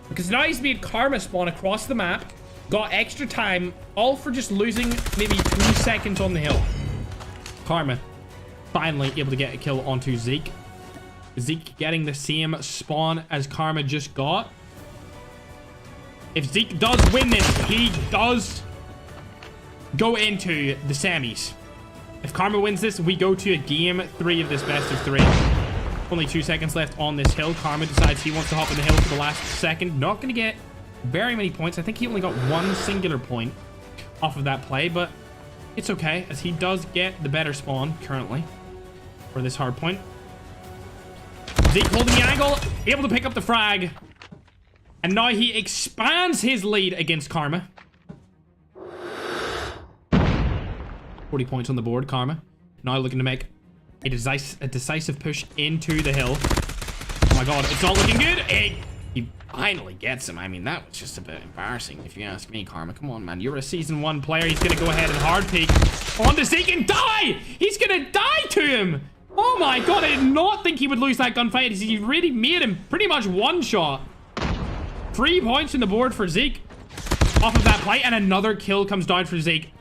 Because now he's made Karma spawn across the map, got extra time, all for just losing maybe 2 seconds on the hill. Karma finally able to get a kill onto Zeke. Zeke getting the same spawn as Karma just got. If Zeke does win this, he does go into the semis. If Karma wins this, we go to a game 3 of this best of 3. Only 2 seconds left on this hill. Karma decides he wants to hop on the hill for the last second. Not going to get very many points. I think he only got 1 singular point off of that play, but it's okay, as he does get the better spawn currently for this hard point. Zeke holding the angle, able to pick up the frag. And now he expands his lead against Karma. 40 points on the board, Karma. Now looking to make a decisive push into the hill. Oh my god, it's not looking good. He finally gets him. I mean, that was just a bit embarrassing, if you ask me, Karma. Come on, man. You're a Season 1 player. He's going to go ahead and hard peek onto Zeke and die! He's going to die to him! Oh my god, I did not think he would lose that gunfight. He really made him pretty much one shot. 3 points on the board for Zeke off of that play, and another kill comes down for Zeke.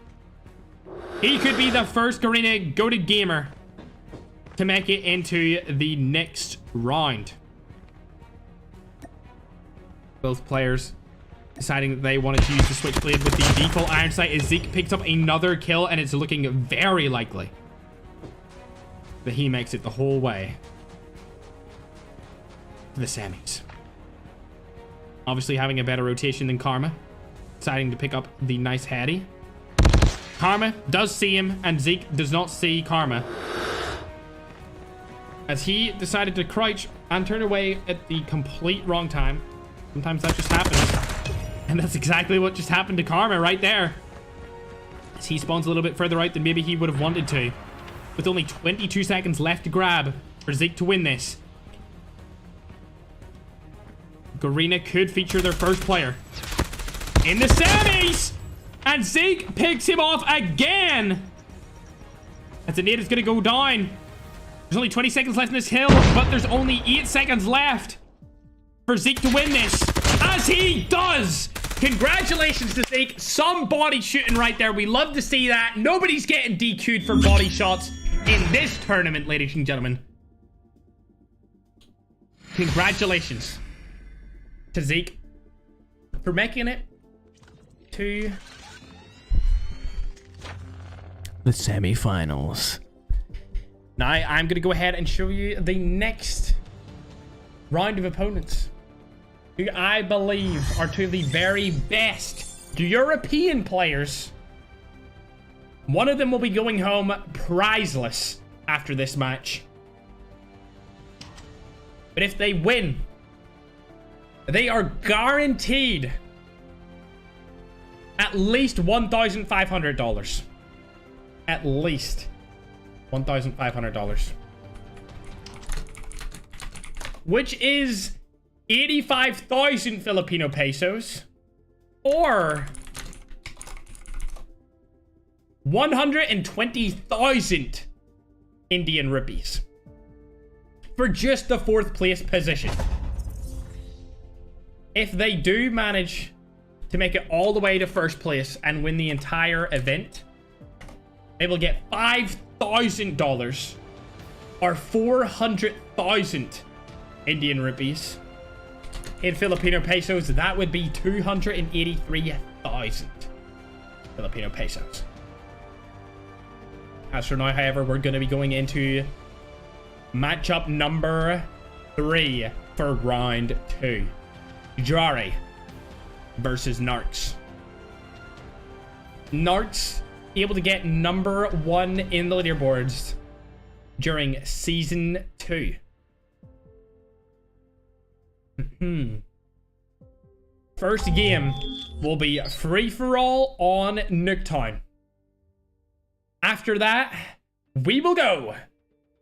He could be the first Garena goated gamer to make it into the next round. Both players deciding that they wanted to use the switchblade with the default iron sight as Zeke picks up another kill, and it's looking very likely that he makes it the whole way to the semis. Obviously having a better rotation than Karma, deciding to pick up the nice heady. Karma does see him, and Zeke does not see Karma, as he decided to crouch and turn away at the complete wrong time. Sometimes that just happens, and that's exactly what just happened to Karma right there, as he spawns a little bit further out than maybe he would have wanted to, with only 22 seconds left to grab for Zeke to win this. Garena could feature their first player in the semis, and Zeke picks him off again, as the nade is going to go down. There's only 20 seconds left in this hill, but there's only 8 seconds left for Zeke to win this, as he does. Congratulations to Zeke. Some body shooting right there. We love to see that. Nobody's getting DQ'd for body shots in this tournament, ladies and gentlemen. Congratulations to Zeke for making it to the semi-finals. Now, I'm going to go ahead and show you the next round of opponents, who I believe are two of the very best European players. One of them will be going home prizeless after this match. But if they win, they are guaranteed at least $1,500. At least $1,500. Which is 85,000 Filipino pesos, or 120,000 Indian rupees for just the 4th place position. If they do manage to make it all the way to 1st place and win the entire event, they will get $5,000 or 400,000 Indian rupees. In Filipino pesos, that would be 283,000 Filipino pesos. As for now, however, we're going to be going into matchup number 3 for round 2. Drary versus Narcs. Narcs able to get number 1 in the leaderboards during Season 2. First game will be free-for-all on Nuketown. After that, we will go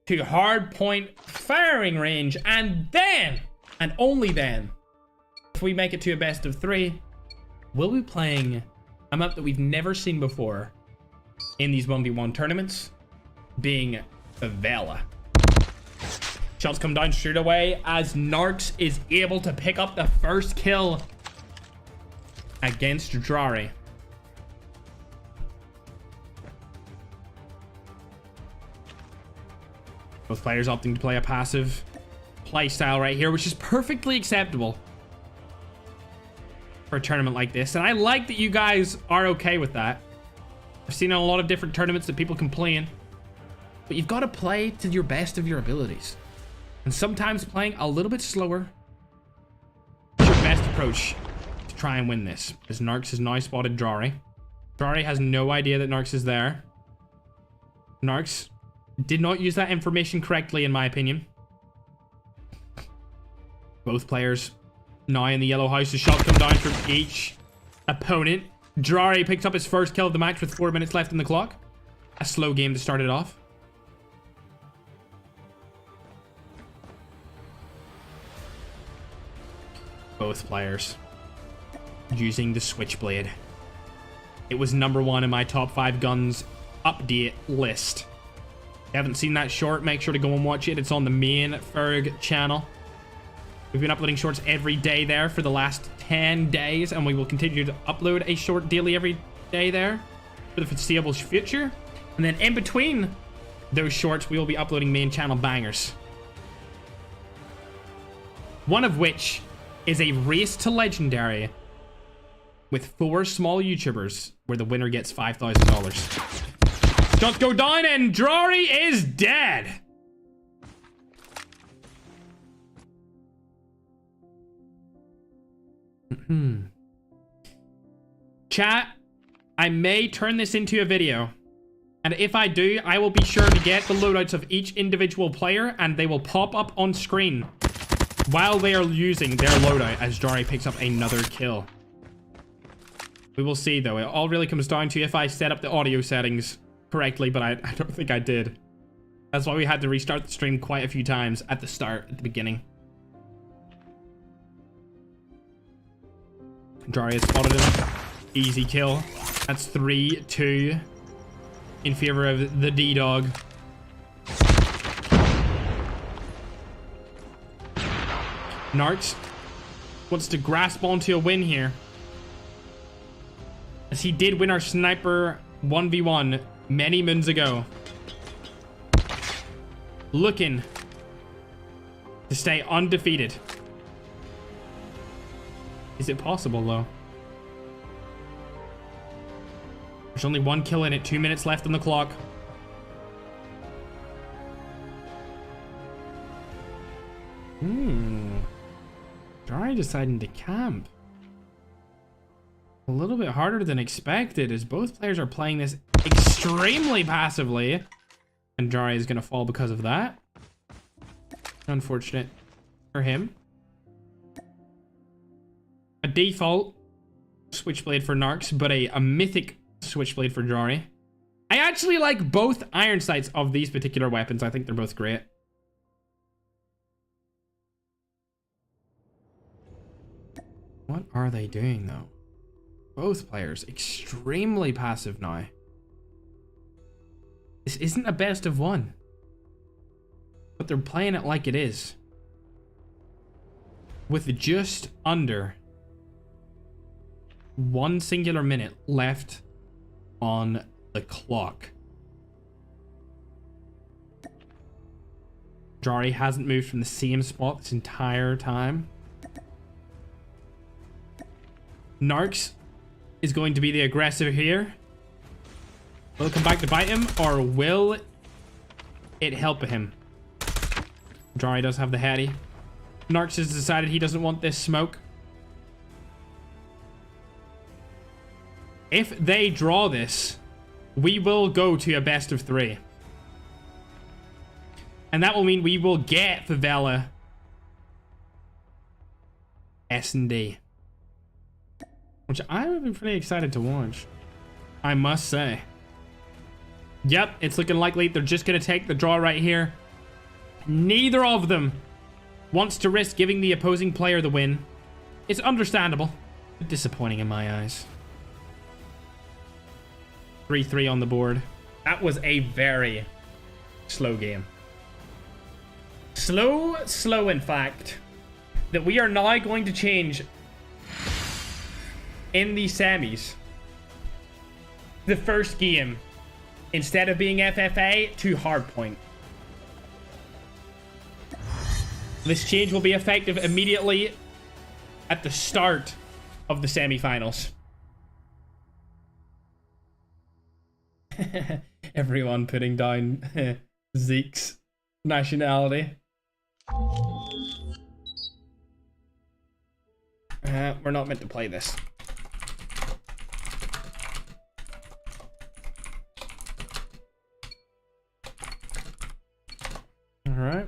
to hardpoint firing range, and then, and only then, if we make it to a best of 3, we'll be playing a map that we've never seen before in these 1v1 tournaments. being Favela. Shots come down straight away as Narcs is able to pick up the first kill against Drary. Both players opting to play a passive play style right here, which is perfectly acceptable for a tournament like this. And I like that you guys are okay with that. I've seen in a lot of different tournaments that people complain, but you've got to play to your best of your abilities. And sometimes playing a little bit slower is your best approach to try and win this. As Narcs has now spotted Drary. Drary has no idea that Narcs is there. Narcs did not use that information correctly, in my opinion. Both players now in the yellow house. The shot come down from each opponent. Drary picked up his first kill of the match with 4 minutes left in the clock. A slow game to start it off. Both players using the Switchblade. It was #1 in my top 5 guns update list. If you haven't seen that short, make sure to go and watch it. It's on the main Ferg channel. We've been uploading shorts every day there for the last 10 days, and we will continue to upload a short daily every day there for the foreseeable future. And then in between those shorts, we will be uploading main channel bangers. One of which is a race to legendary with 4 small YouTubers where the winner gets $5,000. Shots go down and Drary is dead. Chat, I may turn this into a video. And if I do, I will be sure to get the loadouts of each individual player and they will pop up on screen while they are using their loadout as Drary picks up another kill. We will see though. It all really comes down to if I set up the audio settings correctly, but I don't think I did. That's why we had to restart the stream quite a few times at the start, at the beginning. Drary has spotted him. Easy kill. That's 3-2 in favor of the D-Dog. Narcs wants to grasp onto a win here, as he did win our sniper 1v1 many moons ago. Looking to stay undefeated. Is it possible though? There's only 1 kill in it, 2 minutes left on the clock. Drary deciding to camp. A little bit harder than expected, as both players are playing this extremely passively. And Drary is going to fall because of that. Unfortunate for him. A default Switchblade for Narcs, but a mythic Switchblade for Drary. I actually like both iron sights of these particular weapons. I think they're both great. What are they doing though? Both players extremely passive now. This isn't a best of 1, but they're playing it like it is, with just under 1 singular minute left on the clock. Drary hasn't moved from the same spot this entire time. Narcs is going to be the aggressor here. Will it come back to bite him, or will it help him? Drary does have the heady. Narcs has decided he doesn't want this smoke. If they draw this, we will go to a best of 3. And that will mean we will get Favela S&D. Which I would be pretty excited to watch, I must say. Yep, it's looking likely they're just going to take the draw right here. Neither of them wants to risk giving the opposing player the win. It's understandable. Disappointing in my eyes. 3-3 on the board. That was a very slow game. Slow, in fact. That we are now going to change in the semis. The first game, instead of being FFA, to hardpoint. This change will be effective immediately at the start of the semifinals. Everyone putting down Zeke's nationality. We're not meant to play this. Alright.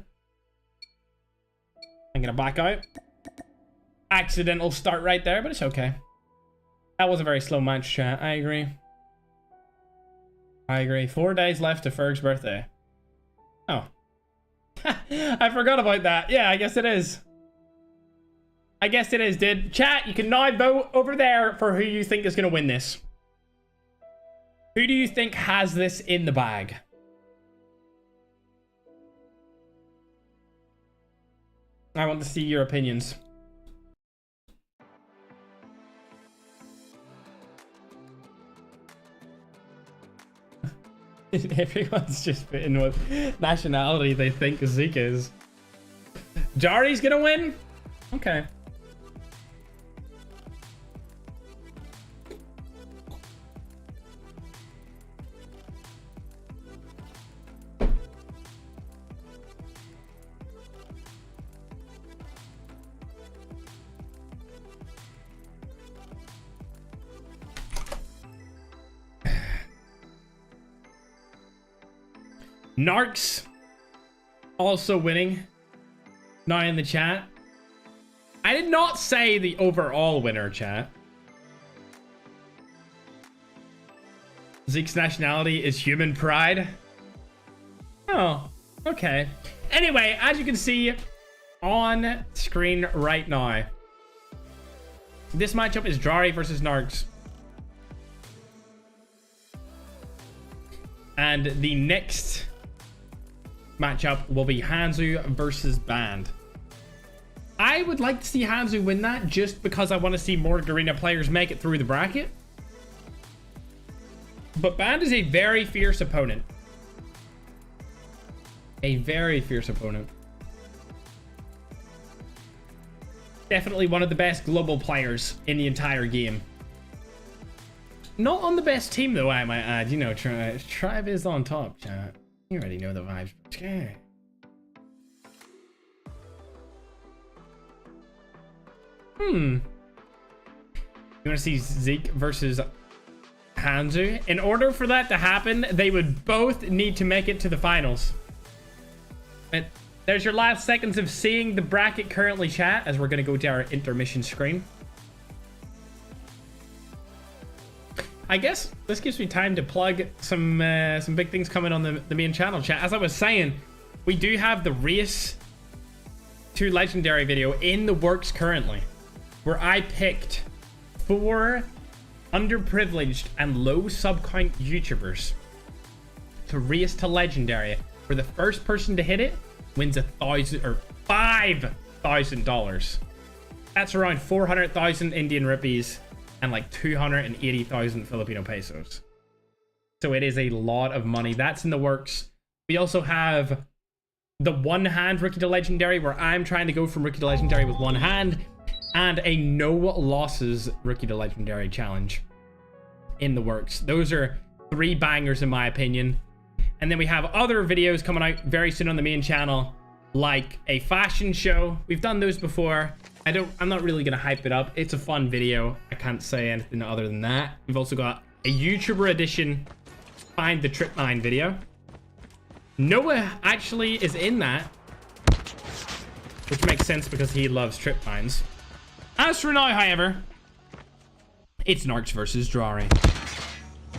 I'm gonna back out. Accidental start right there, but it's okay. That was a very slow match, chat. I agree. 4 days left to Ferg's birthday. Oh. I forgot about that. Yeah, I guess it is. Dude. Chat, you can now vote over there for who you think is going to win this. Who do you think has this in the bag? I want to see your opinions. Everyone's just putting what nationality they think Zeke is. Drary's gonna win? Okay. Narcs also winning now in the chat. I did not say the overall winner, chat. Zeke's nationality is human pride. Oh, okay. Anyway, as you can see on screen right now, this matchup is Drary versus Narcs. And the next matchup will be Hanzo versus Band. I would like to see Hanzo win that just because I want to see more Garena players make it through the bracket. But Band is a very fierce opponent. A very fierce opponent. Definitely one of the best global players in the entire game. Not on the best team though, I might add. You know, Tribe is on top, chat. You already know the vibes. Okay. You want to see Zeke versus Hanzo? In order for that to happen, they would both need to make it to the finals. And there's your last seconds of seeing the bracket currently, chat, as we're going to go to our intermission screen. I guess this gives me time to plug some big things coming on the main channel, chat. As I was saying, we do have the Race to Legendary video in the works currently, where I picked 4 underprivileged and low sub count YouTubers to Race to Legendary, where the first person to hit it wins $5,000. That's around 400,000 Indian rupees and like 280,000 Filipino pesos. So it is a lot of money. That's in the works. We also have the one-hand Rookie to Legendary, where I'm trying to go from Rookie to Legendary with one hand, and a no losses Rookie to Legendary challenge in the works. Those are 3 bangers in my opinion. And then we have other videos coming out very soon on the main channel, like a fashion show. We've done those before. I'm not really gonna hype it up. It's a fun video. I can't say anything other than that. We've also got a YouTuber edition Find the Trip Mine video. Noah actually is in that, which makes sense because he loves trip mines. As for now, however, it's Narcs versus Drary.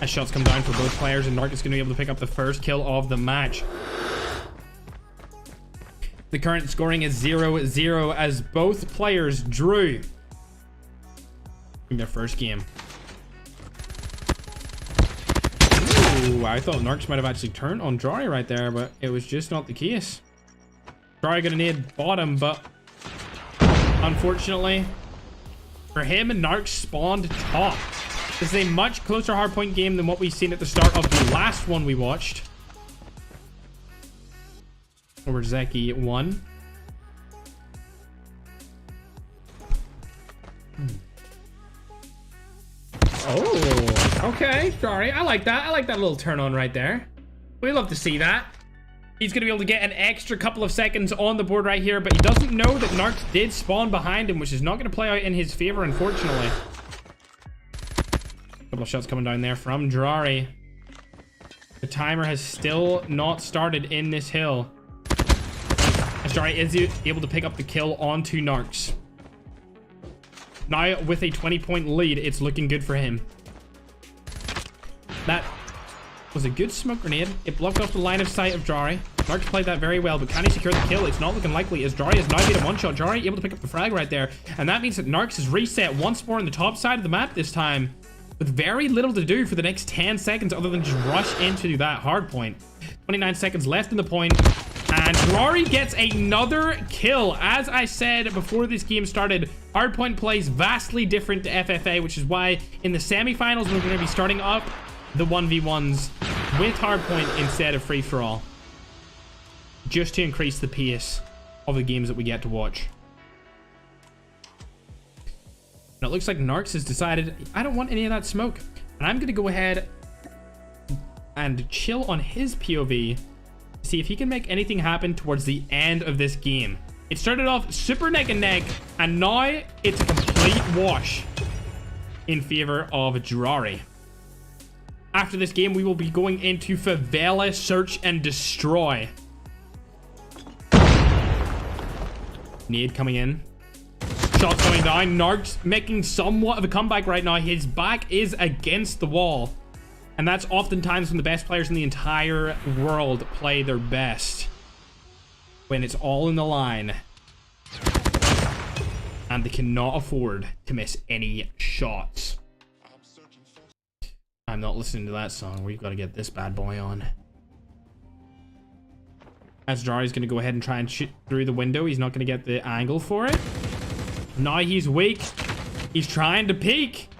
As shots come down for both players, and Narcs is going to be able to pick up the first kill of the match. The current scoring is 0-0 as both players drew in their first game. Ooh. Ooh, I thought Narcs might have actually turned on Drary right there, but it was just not the case. Drary gonna need bottom, but unfortunately for him, Narcs spawned top. This is a much closer hardpoint game than what we've seen at the start of the last one we watched. Where Zeke won. Oh, okay. Sorry. I like that. I like that little turn on right there. We love to see that. He's going to be able to get an extra couple of seconds on the board right here, but he doesn't know that Narcs did spawn behind him, which is not going to play out in his favor, unfortunately. Couple of shots coming down there from Drary. The timer has still not started in this hill. As Drary is able to pick up the kill onto Narcs. Now, with a 20-point lead, it's looking good for him. That was a good smoke grenade. It blocked off the line of sight of Drary. Narcs played that very well, but can he secure the kill? It's not looking likely, as Drary has now made a one-shot. Drary able to pick up the frag right there. And that means that Narcs has reset once more on the top side of the map this time, with very little to do for the next 10 seconds other than just rush into that hard point. 29 seconds left in the point. And Drary gets another kill. As I said before this game started, hardpoint plays vastly different to FFA, which is why in the semifinals we're going to be starting up the 1v1s with hardpoint instead of free-for-all, just to increase the pace of the games that we get to watch. And it looks like Narcs has decided, I don't want any of that smoke, and I'm going to go ahead and chill on his POV, see if he can make anything happen towards the end of this game. It started off super neck and neck, and now it's a complete wash in favor of Drary. After this game, we will be going into Favela Search and Destroy. Nade coming in. Shots coming down. Narcs making somewhat of a comeback right now. His back is against the wall. And that's oftentimes when the best players in the entire world play their best. When it's all in the line. And they cannot afford to miss any shots. I'm not listening to that song. We've got to get this bad boy on. As Drary's going to go ahead and try and shoot through the window. He's not going to get the angle for it. Now he's weak. He's trying to peek.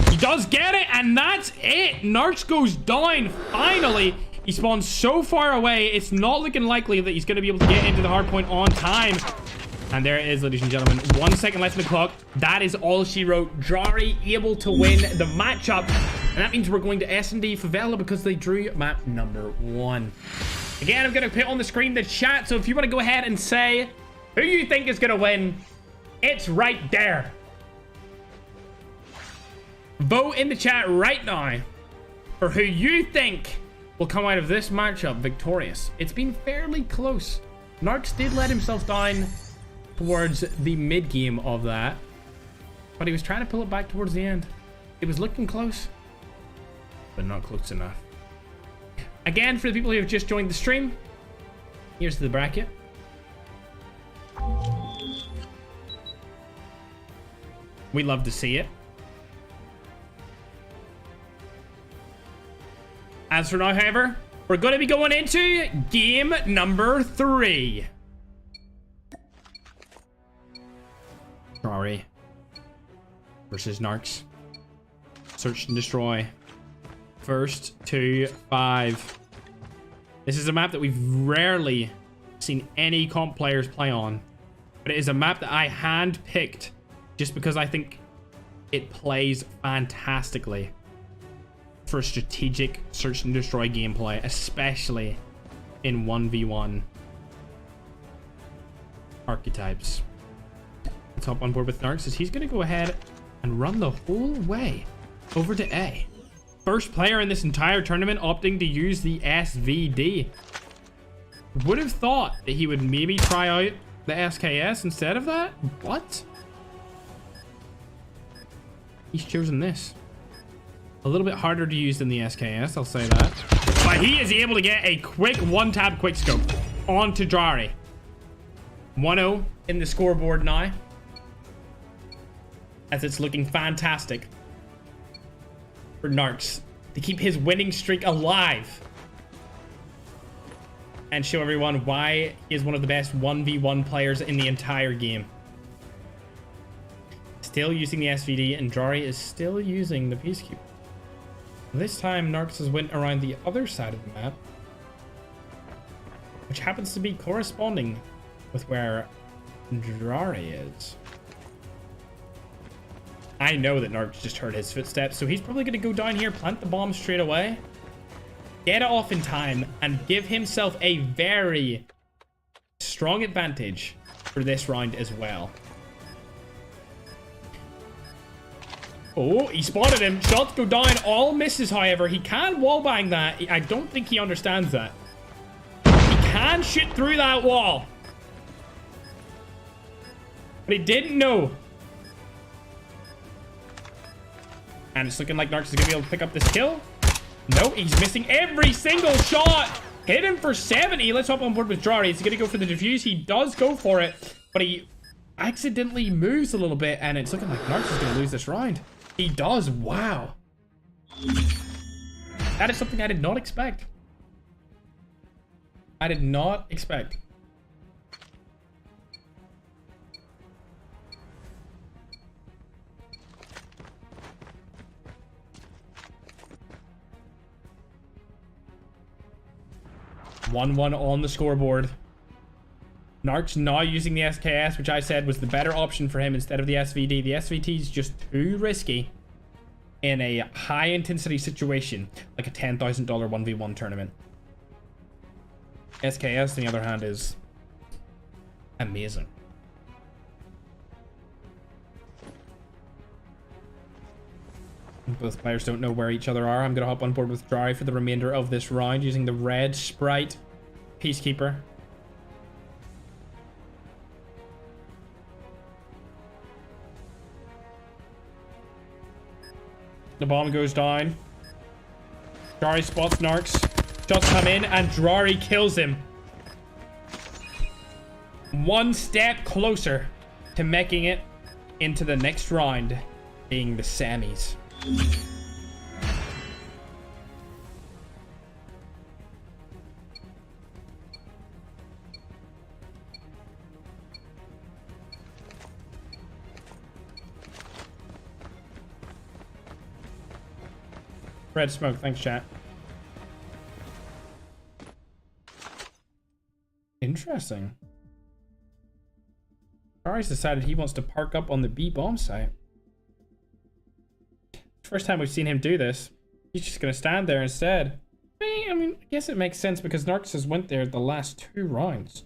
He does get it, and that's it. Narcs goes down, finally. He spawns so far away, it's not looking likely that he's going to be able to get into the hard point on time. And there it is, ladies and gentlemen. 1 second left in the clock. That is all she wrote. Drary able to win the matchup. And that means we're going to S&D Favela because they drew map number 1. Again, I'm going to put on the screen the chat. So if you want to go ahead and say who you think is going to win, it's right there. Vote in the chat right now for who you think will come out of this matchup victorious. It's been fairly close. Narcs did let himself down towards the mid game of that, but he was trying to pull it back towards the end. It was looking close, but not close enough. Again, for the people who have just joined the stream, here's the bracket. We love to see it. As for now, however, we're going to be going into game number 3. Drary versus Narcs. Search and destroy. First to 5. This is a map that we've rarely seen any comp players play on, but it is a map that I hand-picked just because I think it plays fantastically for strategic search and destroy gameplay, especially in 1v1 archetypes. Let's hop on board with Narcs as he's going to go ahead and run the whole way over to A. First player in this entire tournament opting to use the SVD. Would have thought that he would maybe try out the SKS instead of that, but he's chosen this. A little bit harder to use than the SKS, I'll say that. But he is able to get a quick one-tap quickscope onto Drary. 1-0 in the scoreboard now, as it's looking fantastic for Narcs to keep his winning streak alive and show everyone why he is one of the best 1v1 players in the entire game. Still using the SVD, and Drary is still using the Peacekeeper. This time, Narcs has went around the other side of the map, which happens to be corresponding with where Drary is. I know that Narcs just heard his footsteps, so he's probably going to go down here, plant the bomb straight away, get it off in time, and give himself a very strong advantage for this round as well. Oh, he spotted him. Shots go down. All misses, however. He can wallbang that. I don't think he understands that. He can shoot through that wall. But he didn't know. And it's looking like Narcs is going to be able to pick up this kill. No, he's missing every single shot. Hit him for 70. Let's hop on board with Drary. He's going to go for the defuse. He does go for it, but he accidentally moves a little bit, and it's looking like Narcs is going to lose this round. He does. Wow. That is something I did not expect. I did not expect. One on the scoreboard. Narcs now using the SKS, which I said was the better option for him instead of the SVD. The SVT is just too risky in a high intensity situation like a $10,000 1v1 tournament. SKS, on the other hand, is amazing. Both players don't know where each other are. I'm going to hop on board with Drary for the remainder of this round using the red Sprite Peacekeeper. The bomb goes down. Drary spots Narcs. Shots come in and Drary kills him. One step closer to making it into the next round, being the semis. Red smoke, thanks chat. Interesting. Drary's decided he wants to park up on the B bomb site. First time we've seen him do this. He's just gonna stand there instead. I mean, I guess it makes sense because Narcs has went there the last 2 rounds.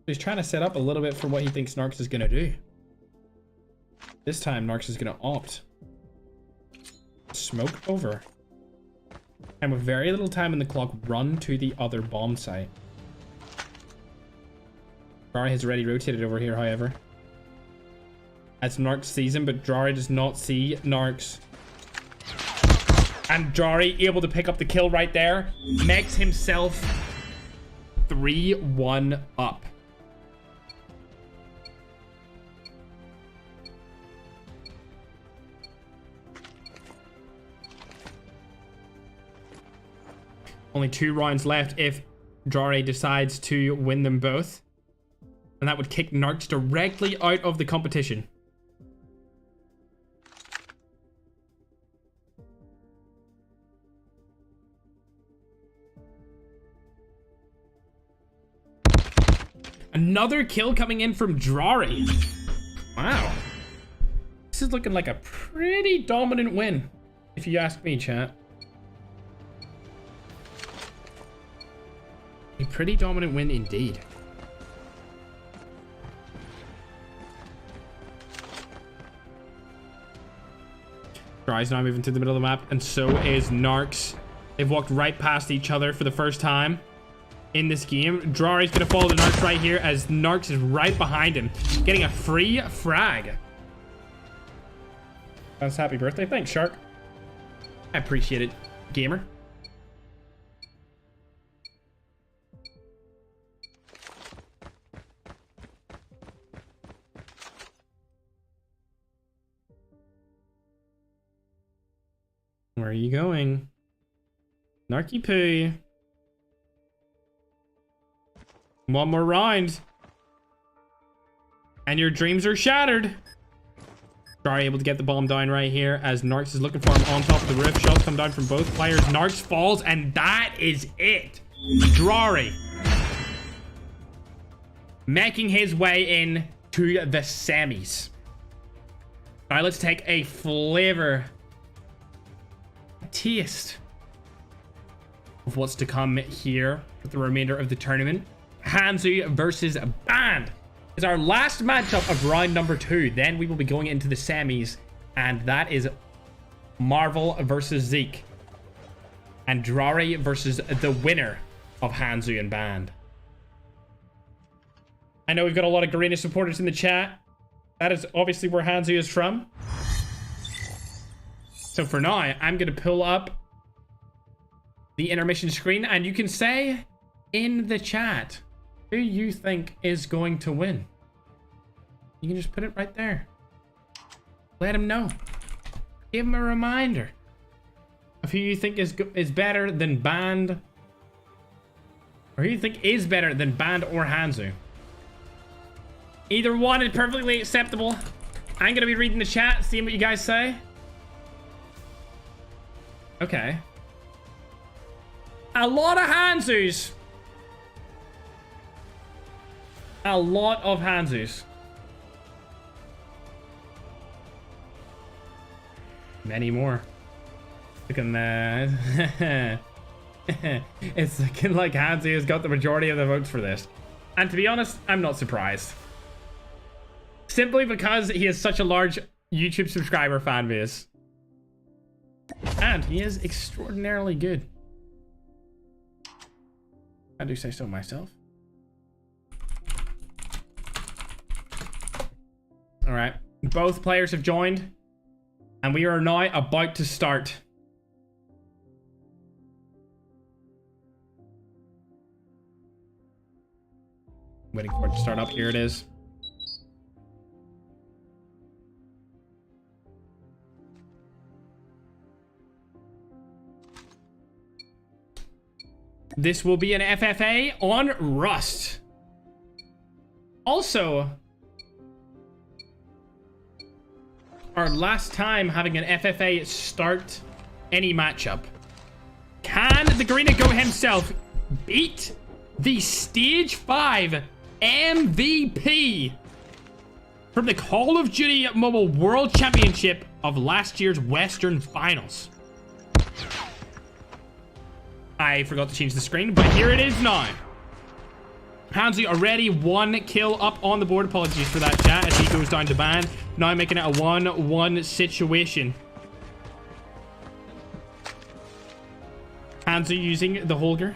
He's trying to set up a little bit for what he thinks Narcs is gonna do. This time Narcs is gonna opt. Smoke over. And with very little time in the clock, run to the other bomb site. Drary has already rotated over here, however. As Narcs sees him, but Drary does not see Narcs. And Drary able to pick up the kill right there. Makes himself 3-1 up. Only 2 rounds left if Drary decides to win them both. And that would kick Narcs directly out of the competition. Another kill coming in from Drary. Wow. This is looking like a pretty dominant win, if you ask me, chat. A pretty dominant win indeed. Drary's now moving to the middle of the map, and so is Narcs. They've walked right past each other for the first time in this game. Drary's gonna follow the Narcs right here as Narcs is right behind him, getting a free frag. That's happy birthday. Thanks, Shark. I appreciate it, gamer. Where are you going? Narky poo. One more round. And your dreams are shattered. Drary able to get the bomb down right here as Narcs is looking for him on top of the roof. Shots come down from both players. Narcs falls, and that is it. Drary making his way in to the semis. All right, let's take a flavor, a taste of what's to come here with the remainder of the tournament. Hanzo versus Band is our last matchup of round number 2. Then we will be going into the semis, and that is Marvel versus Zeke, and Drary versus the winner of Hanzo and Band. I know we've got a lot of Garena supporters in the chat. That is obviously where Hanzo is from. So for now, I'm going to pull up the intermission screen, and you can say in the chat who you think is going to win. You can just put it right there. Let him know. Give him a reminder of who you think is better than Band, or who you think is better than Band or Hanzo. Either one is perfectly acceptable. I'm gonna be reading the chat, seeing what you guys say. Okay. A lot of Hanzos. A lot of Hanzos. Many more. Looking it's looking like Hanzo has got the majority of the votes for this. And to be honest, I'm not surprised. Simply because he has such a large YouTube subscriber fan base. And he is extraordinarily good. I do say so myself. Alright. Both players have joined. And we are now about to start. Waiting for it to start up. Here it is. This will be an FFA on Rust. Also, our last time having an FFA start any matchup. Can the Garena Go himself beat the Stage 5 MVP from the Call of Duty Mobile World Championship of last year's Western Finals? I forgot to change the screen, but here it is now. Hanzo already 1 kill up on the board. Apologies for that, chat, as he goes down to Band. Now making it a 1-1 situation. Hanzo using the Holger.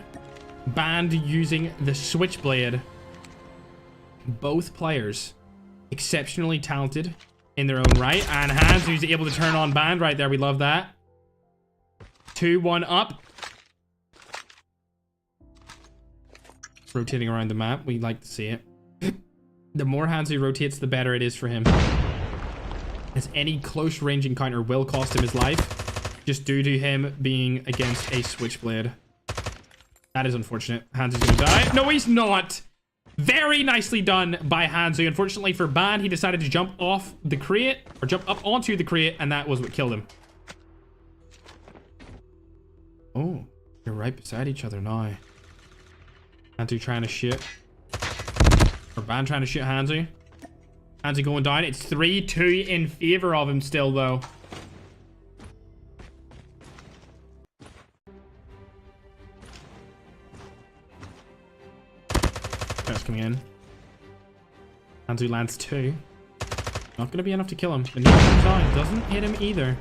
Band using the Switchblade. Both players exceptionally talented in their own right. And Hanzo's able to turn on Band right there. We love that. 2-1 up. Rotating around the map. We like to see it. The more Hanzo rotates, the better it is for him. As any close range encounter will cost him his life, just due to him being against a Switchblade. That is unfortunate. Hanzo's gonna die. No, he's not. Very nicely done by Hanzo. Unfortunately for Band, he decided to jump off the crate, or jump up onto the crate, and that was what killed him. Oh, they're right beside each other now. Hanzo trying to shoot. Or Band trying to shoot Hanzo. Hanzo going down. It's 3-2 in favor of him still, though. That's coming in. Hanzo lands 2. Not going to be enough to kill him. The next comes down. Doesn't hit him either.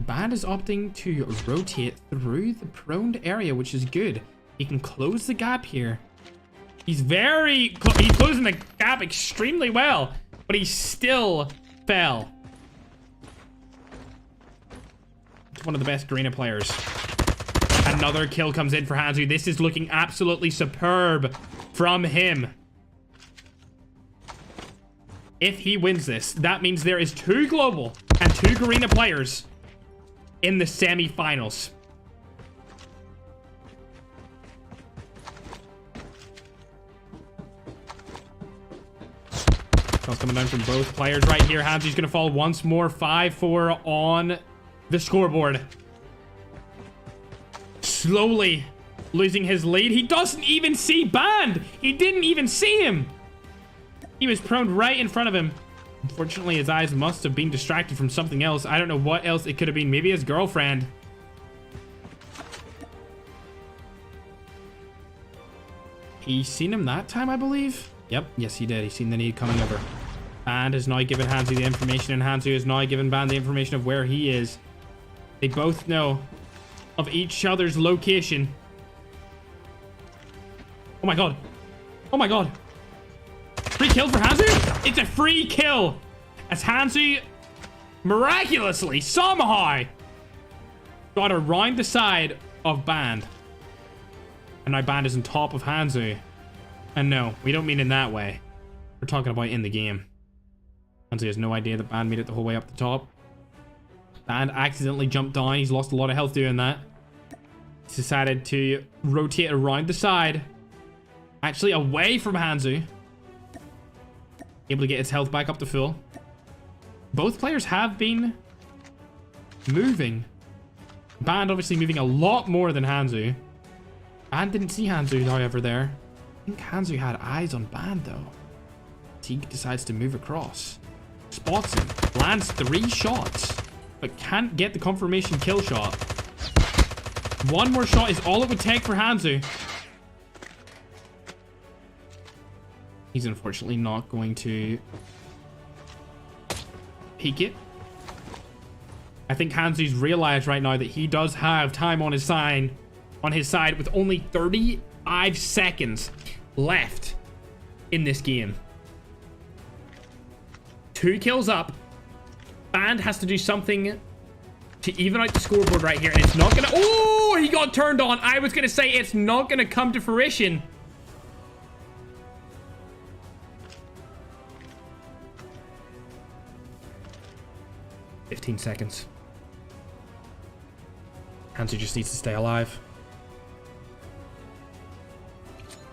Band is opting to rotate through the prone area, which is good. He can close the gap here. He's he's closing the gap extremely well, but he still fell. It's one of the best Garena players. Another kill comes in for Hanzo. This is looking absolutely superb from him. If he wins this, that means there is 2 global and 2 Garena players in the semi-finals. Shots coming down from both players right here. Hanzo's gonna fall once more. 5-4 on the scoreboard. Slowly losing his lead. He doesn't even see Band. He didn't even see him. He was prone right in front of him. Unfortunately, his eyes must have been distracted from something else. I don't know what else it could have been. Maybe his girlfriend. He seen him that time, I believe. Yep, yes he did. He seen the need coming over. Band has now given Hanzo the information, and Hanzo has now given Band the information of where he is. They both know of each other's location. Oh my god. Oh my god. Free kill for Hanzo? It's a free kill. As Hanzo miraculously, somehow, got around the side of Band. And now Band is on top of Hanzo. And no, we don't mean in that way. We're talking about in the game. Hanzo has no idea that Band made it the whole way up the top. Band accidentally jumped down. He's lost a lot of health doing that. He's decided to rotate around the side. Actually, away from Hanzo. Able to get his health back up to full. Both players have been moving. Band obviously moving a lot more than Hanzo. Band didn't see Hanzo, however, there. I think Hanzo had eyes on Band, though. Zeke decides to move across. Spots him. Lands 3 shots. But can't get the confirmation kill shot. One more shot is all it would take for Hanzo. He's unfortunately not going to peek it. I think Hanzo's realized right now that he does have time on his side with only 35 seconds left in this game. 2 kills up. Band has to do something to even out the scoreboard right here, and it's not gonna... Oh, he got turned on. I was gonna say it's not gonna come to fruition. $15 seconds. Hanzo just needs to stay alive.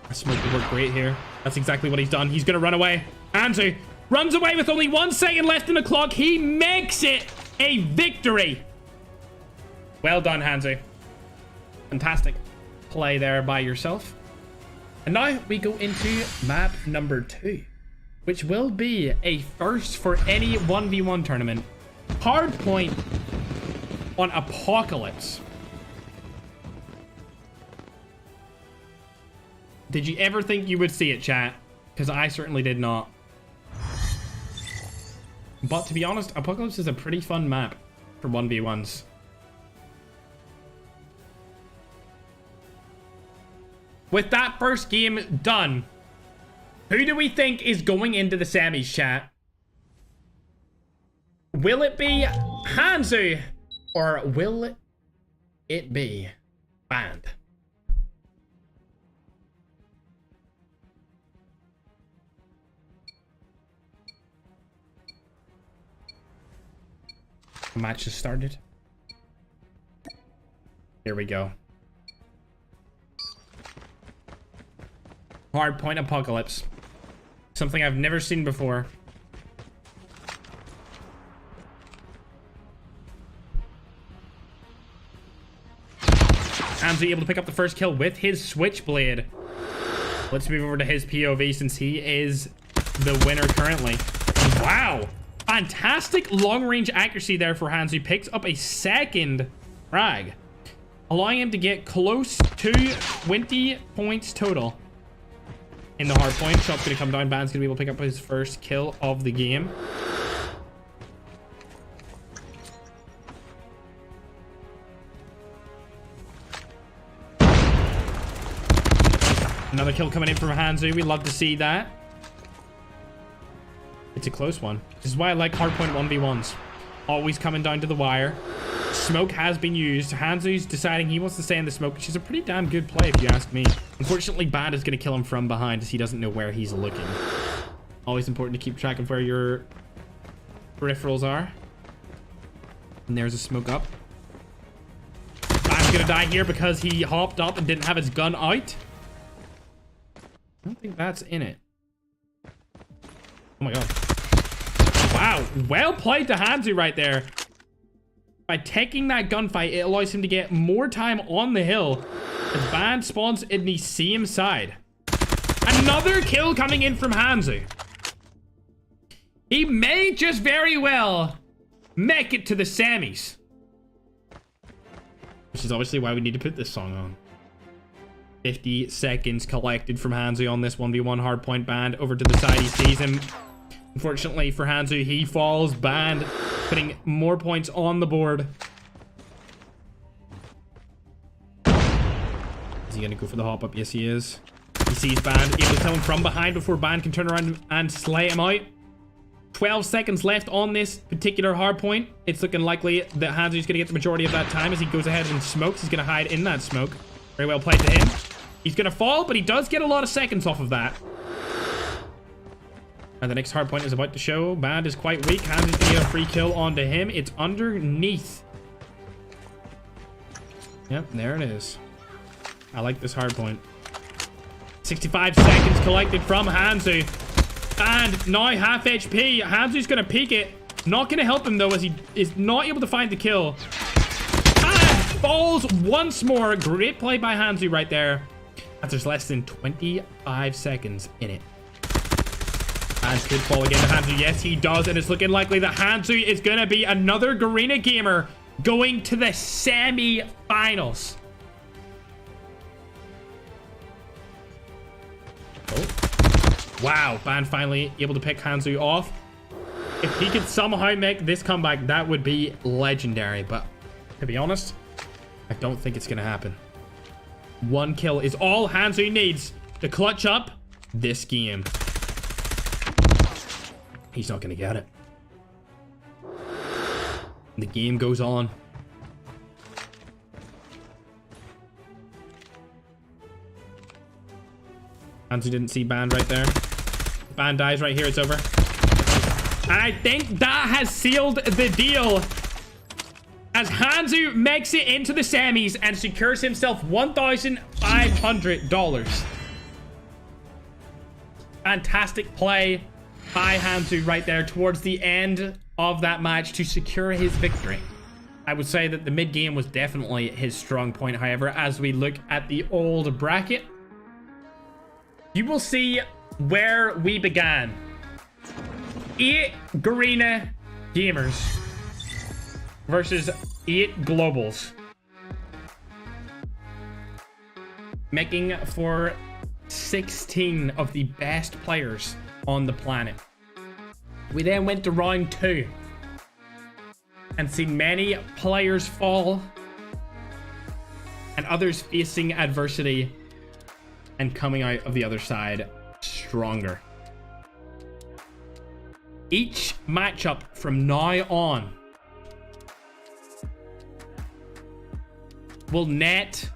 That smoke would work great here. That's exactly what he's done. He's gonna run away. Hanzo runs away with only 1 second left in the clock. He makes it a victory. Well done, Hanzo. Fantastic play there by yourself. And now we go into map number 2, which will be a first for any 1v1 tournament. Hard point on Apocalypse. Did you ever think you would see it, chat? Because I certainly did not. But to be honest, Apocalypse is a pretty fun map for 1v1s. With that first game done, who do we think is going into the semis, chat? Will it be Hanzo or will it be Band? The match has started. Here we go. Hardpoint Apocalypse. Something I've never seen before. Hanzo able to pick up the first kill with his Switchblade. Let's move over to his POV since he is the winner currently. Wow. Fantastic long-range accuracy there for Hanzo. He picks up a second frag, allowing him to get close to 20 points total in the hard point. Shot's going to come down. Band's going to be able to pick up his first kill of the game. Another kill coming in from Hanzo. We love to see that. It's a close one. This is why I like hardpoint 1v1s. Always coming down to the wire. Smoke has been used. Hanzo's deciding he wants to stay in the smoke, which is a pretty damn good play if you ask me. Unfortunately, Band is going to kill him from behind as he doesn't know where he's looking. Always important to keep track of where your peripherals are. And there's a smoke up. Hanzo's gonna die here because he hopped up and didn't have his gun out. I don't think that's in it. Oh my god. Wow, well played to Hanzo right there. By taking that gunfight, it allows him to get more time on the hill. The band spawns in the same side. Another kill coming in from Hanzo. He may just very well make it to the semis. Which is obviously why we need to put this song on. 50 seconds collected from Hanzo on this 1v1 hardpoint. Band over to the side. He sees him. Unfortunately for Hanzo, he falls. Band putting more points on the board. Is he gonna go for the hop up? Yes, he is. He sees Band, able to kill him from behind before Band can turn around and slay him out. 12 seconds left on this particular hardpoint. It's looking likely that Hanzo's gonna get the majority of that time as he goes ahead and smokes. He's gonna hide in that smoke. Very well played to him. He's gonna fall, but he does get a lot of seconds off of that. And the next hardpoint is about to show. Band is quite weak. Hanzo's gonna get a free kill onto him. It's underneath. Yep, there it is. I like this hardpoint. 65 seconds collected from Hanzo. And now half HP. Hanzo's gonna peek it. Not gonna help him though, as he is not able to find the kill. And falls once more. Great play by Hanzo right there. As there's less than 25 seconds in it. And could fall again to Hanzo. Yes, he does. And it's looking likely that Hanzo is gonna be another Garena gamer going to the semi-finals. Oh. Wow, Band finally able to pick Hanzo off. If he could somehow make this comeback, that would be legendary. But to be honest, I don't think it's gonna happen. One kill is all Hanzo needs to clutch up this game. He's not gonna get it. The game goes on. Hanzo didn't see Band right there. Band dies right here, it's over. And I think that has sealed the deal. As Hanzo makes it into the semis and secures himself $1,500. Fantastic play by Hanzo right there towards the end of that match to secure his victory. I would say that the mid game was definitely his strong point. However, as we look at the old bracket, you will see where we began. 8 Garena gamers versus 8 globals, making for 16 of the best players on the planet. We then went to round 2 and seen many players fall and others facing adversity and coming out of the other side stronger. Each matchup from now on will net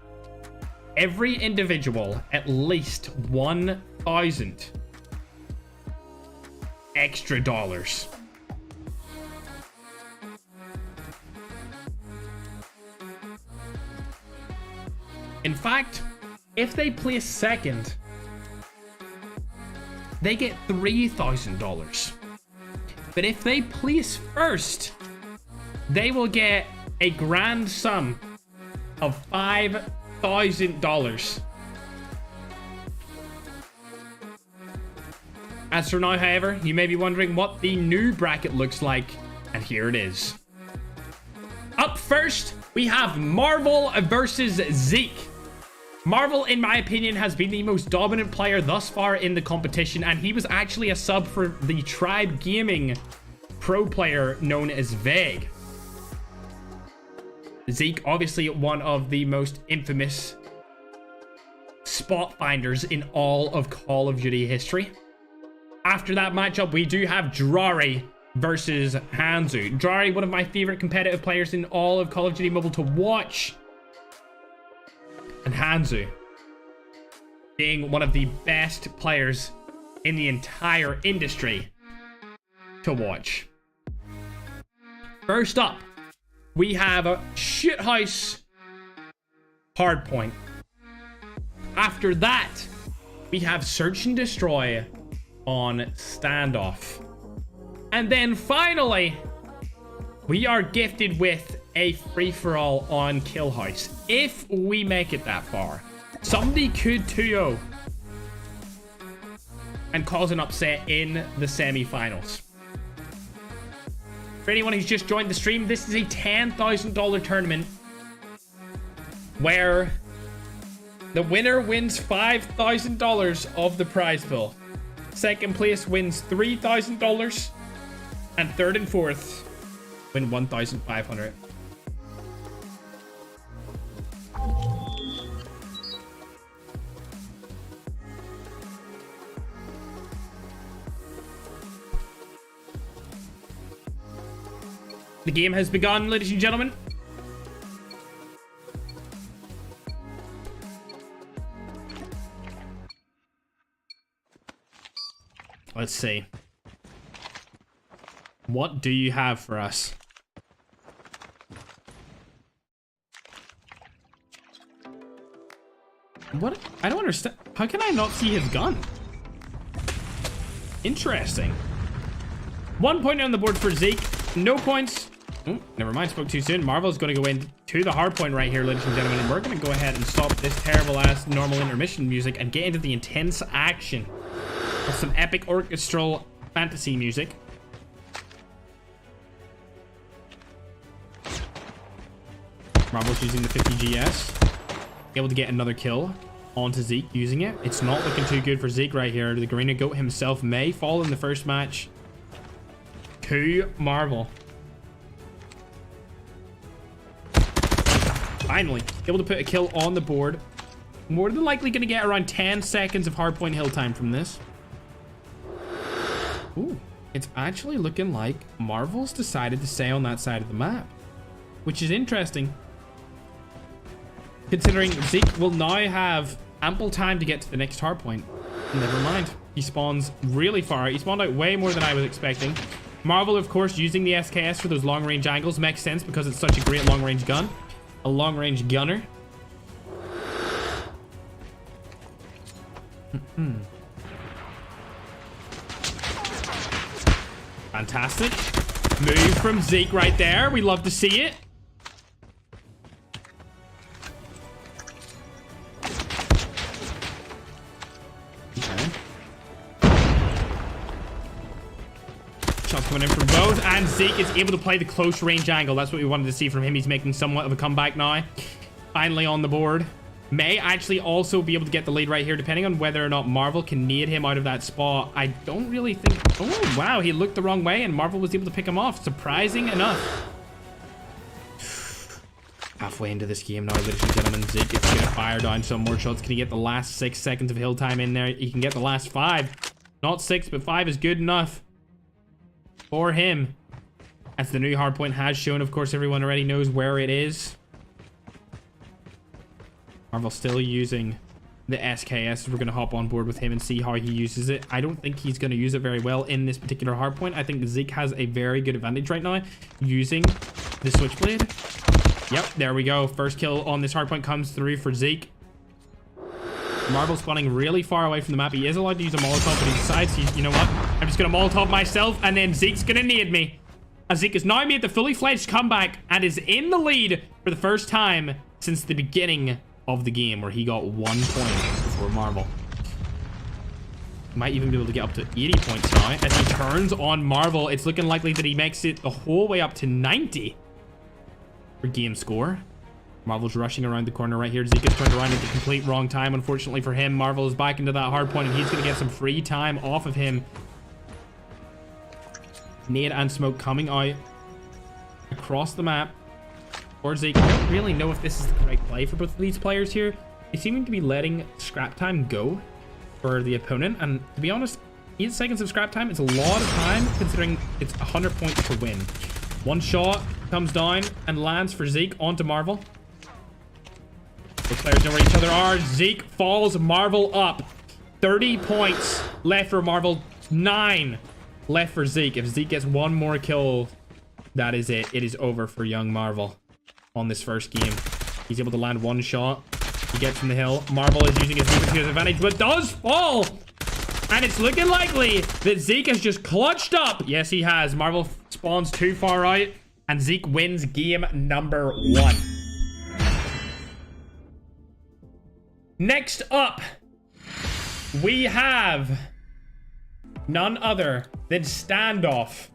every individual at least 1,000 extra dollars. In fact, if they place second, they get $3,000. But if they place first, they will get a grand sum of $5,000. As for now, however, you may be wondering what the new bracket looks like, and here it is. Up first, we have Marvel versus Zeke. Marvel, in my opinion, has been the most dominant player thus far in the competition, and he was actually a sub for the Tribe Gaming pro player known as Veg. Zeke, obviously one of the most infamous spot finders in all of Call of Duty history. After that matchup, we do have Drary versus Hanzo. Drary, one of my favorite competitive players in all of Call of Duty Mobile to watch. And Hanzo being one of the best players in the entire industry to watch. First up, we have Shithouse hard point. After that, we have search and destroy on standoff. And then finally, we are gifted with a free-for-all on kill house. If we make it that far, somebody could 2-0 and cause an upset in the semi-finals. For anyone who's just joined the stream, this is a $10,000 tournament where the winner wins $5,000 of the prize pool. Second place wins $3,000, and third and fourth win $1,500. The game has begun, ladies and gentlemen. Let's see. What do you have for us? What? I don't understand. How can I not see his gun? Interesting. 1 point on the board for Zeke. No points. Oh, never mind, spoke too soon. Marvel's going to go into the hard point right here, ladies and gentlemen. And we're going to go ahead and stop this terrible-ass normal intermission music and get into the intense action of some epic orchestral fantasy music. Marvel's using the 50 GS. Able to get another kill onto Zeke using it. It's not looking too good for Zeke right here. The Garena Goat himself may fall in the first match to Marvel. Finally, able to put a kill on the board. More than likely going to get around 10 seconds of hardpoint hill time from this. Ooh, it's actually looking like Marvel's decided to stay on that side of the map, which is interesting, considering Zeke will now have ample time to get to the next hardpoint. Never mind. He spawns really far. He spawned out way more than I was expecting. Marvel, of course, using the SKS for those long-range angles makes sense because it's such a great long-range gun. A long-range gunner. Fantastic. Move from Zeke right there. We love to see it. Okay. Shots coming in from both, and Zeke is able to play the close range angle. That's what we wanted to see from him. He's making somewhat of a comeback now. Finally on the board. May actually also be able to get the lead right here, depending on whether or not Marvel can nade him out of that spot. I don't really think... Oh, wow. He looked the wrong way, and Marvel was able to pick him off. Surprising enough. Halfway into this game now, ladies and gentlemen. Zeke is going to fire down some more shots. Can he get the last 6 seconds of hill time in there? He can get the last 5. Not 6, but 5 is good enough for him. As the new hardpoint has shown, of course, everyone already knows where it is. Marvel still using the SKS. We're going to hop on board with him and see how he uses it. I don't think he's going to use it very well in this particular hardpoint. I think Zeke has a very good advantage right now using the Switchblade. Yep, there we go. First kill on this hardpoint comes through for Zeke. Marvel spawning really far away from the map. He is allowed to use a Molotov, but he decides, you know what? I'm just going to Molotov myself, and then Zeke's going to nade me. As Zeke has now made the fully fledged comeback and is in the lead for the first time since the beginning of the game, where he got 1 point before Marvel. Might even be able to get up to 80 points now. As he turns on Marvel, it's looking likely that he makes it the whole way up to 90 for game score. Marvel's rushing around the corner right here. Zeke is turned around at the complete wrong time. Unfortunately for him, Marvel is back into that hard point, and he's going to get some free time off of him. Nade and smoke coming out across the map. Or Zeke. I don't really know if this is the correct play for both of these players here. They seem to be letting scrap time go for the opponent. And to be honest, 8 seconds of scrap time is a lot of time considering it's 100 points to win. One shot comes down and lands for Zeke onto Marvel. Both players know where each other are. Zeke falls Marvel up. 30 points left for Marvel. 9 left for Zeke. If Zeke gets one more kill, that is it. It is over for young Marvel. On this first game, He's able to land one shot. He gets from the hill. Marvel is using his movement to his advantage, but does fall. And it's looking likely that Zeke has just clutched up. Yes, he has. Marvel spawns too far out, and Zeke wins game number 1. Next up, we have none other than Standoff.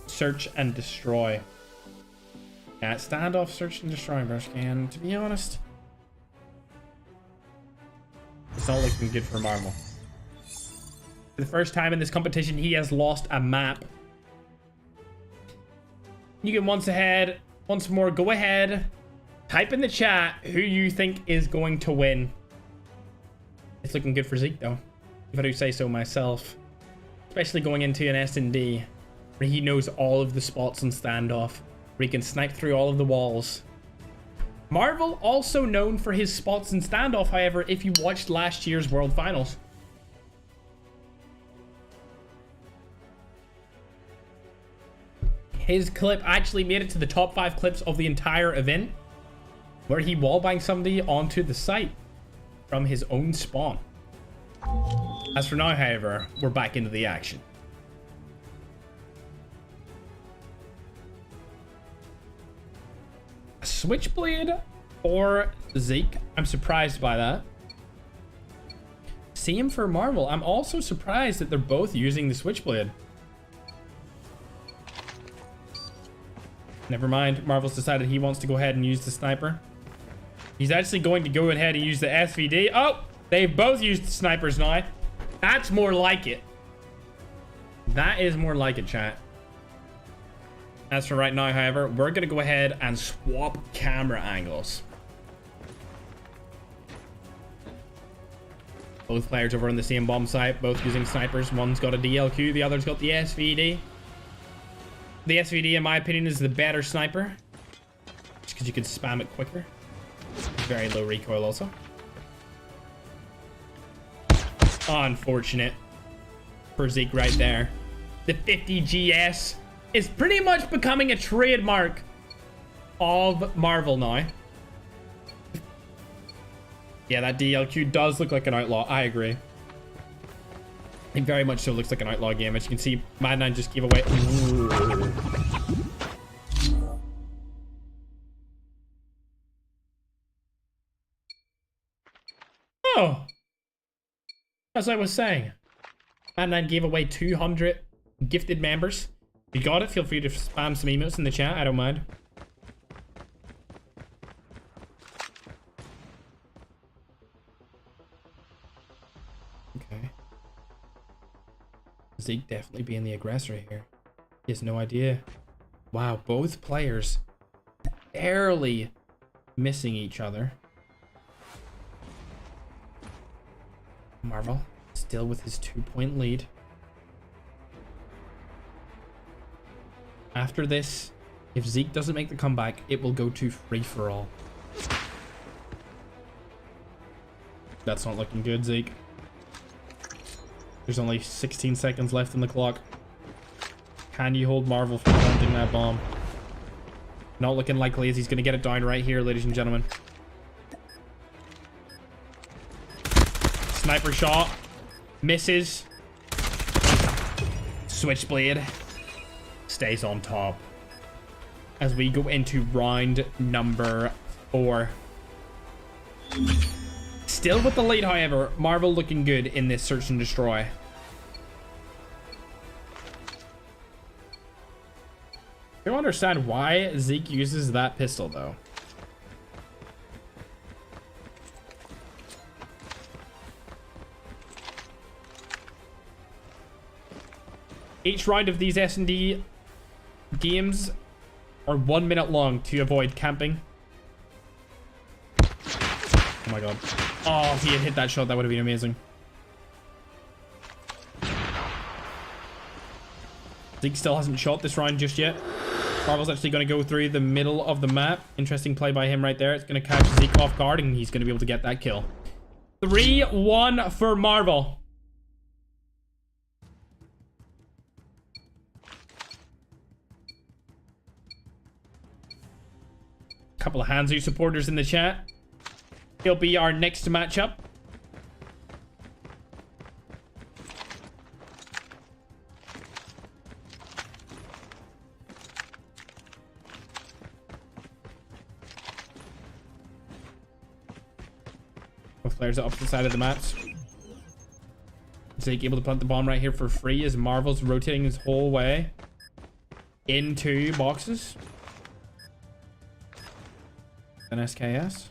Search and destroy. Yeah, Standoff, search and destroy, bro. And to be honest, it's not looking good for Marvel. For the first time in this competition, he has lost a map. You can once more go ahead, type in the chat who you think is going to win. It's looking good for Zeke though, if I do say so myself. Especially going into an S&D where he knows all of the spots on Standoff, where he can snipe through all of the walls. Marvel also known for his spots in Standoff, however, if you watched last year's World Finals. His clip actually made it to the top 5 clips of the entire event, where he wallbanged somebody onto the site from his own spawn. As for now, however, we're back into the action. Switchblade or Zeke. I'm surprised by that. Same for Marvel. I'm also surprised that they're both using the Switchblade. Never mind. Marvel's decided he wants to go ahead and use the sniper. He's actually going to go ahead and use the SVD. Oh, they've both used the snipers now. That's more like it. That is more like it, chat. As for right now, however, we're going to go ahead and swap camera angles. Both players over on the same bomb site, both using snipers. One's got a DLQ, the other's got the SVD. The SVD, in my opinion, is the better sniper, just because you can spam it quicker. Very low recoil also. Unfortunate for Zeke right there. The 50 GS is pretty much becoming a trademark of Marvel now. Yeah, that DLQ does look like an outlaw. I agree. It very much so looks like an outlaw game. As you can see, Mad9 just gave away. Ooh. Oh, as I was saying, Mad9 gave away 200 gifted members. If you got it, feel free to spam some emotes in the chat. I don't mind. Okay. Zeke definitely being the aggressor here. He has no idea. Wow, both players barely missing each other. Marvel still with his 2-point lead. After this, if Zeke doesn't make the comeback, it will go to free-for-all. That's not looking good, Zeke. There's only 16 seconds left on the clock. Can you hold Marvel from planting that bomb? Not looking likely as he's going to get it down right here, ladies and gentlemen. Sniper shot. Misses. Switchblade stays on top as we go into round number 4. Still with the lead, however. Marvel looking good in this search and destroy. I don't understand why Zeke uses that pistol though. Each round of these S&D games are 1 minute long to avoid camping. Oh my god. Oh, if he had hit that shot, that would have been amazing. Zeke still hasn't shot this round just yet. Marvel's actually going to go through the middle of the map. Interesting play by him right there. It's going to catch Zeke off guard, and he's going to be able to get that kill. 3-1 for Marvel. couple of Hanzo supporters in the chat. He'll be our next matchup. Both players are opposite side of the mats. Zeke able to plant the bomb right here for free as Marvel's rotating his whole way into boxes. An SKS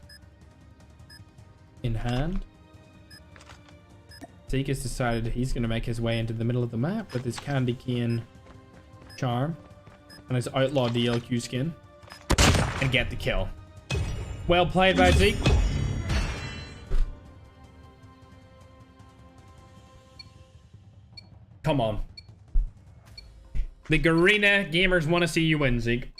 in hand. Zeke has decided he's going to make his way into the middle of the map with his candy cane charm and his outlaw DLQ skin and get the kill. Well played by Zeke. Come on. The Garena gamers want to see you win, Zeke.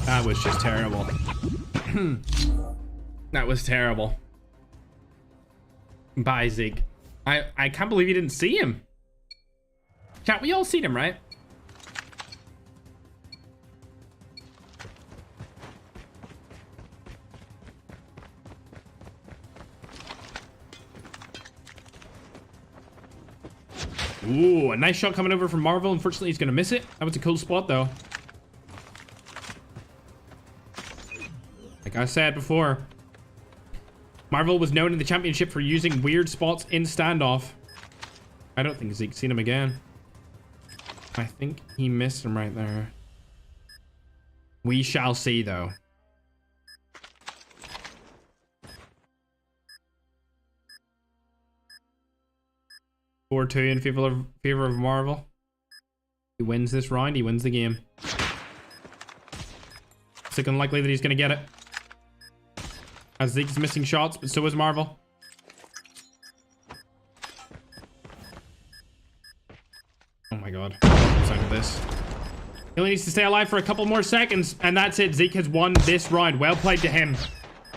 That was just terrible. That was terrible. Bye, Zeke. I can't believe you didn't see him. Chat, we all seen him, right? Ooh, a nice shot coming over from Marvel. Unfortunately, he's going to miss it. That was a cool spot, though. Like I said before, Marvel was known in the championship for using weird spots in standoff. I don't think Zeke's seen him again. I think he missed him right there. We shall see, though. (4-2) in favor of Marvel. He wins this round. He wins the game. It's like unlikely that he's going to get it. As Zeke's missing shots, but so is Marvel. Oh my god. Sign of this. He only needs to stay alive for a couple more seconds, and that's it. Zeke has won this round. Well played to him.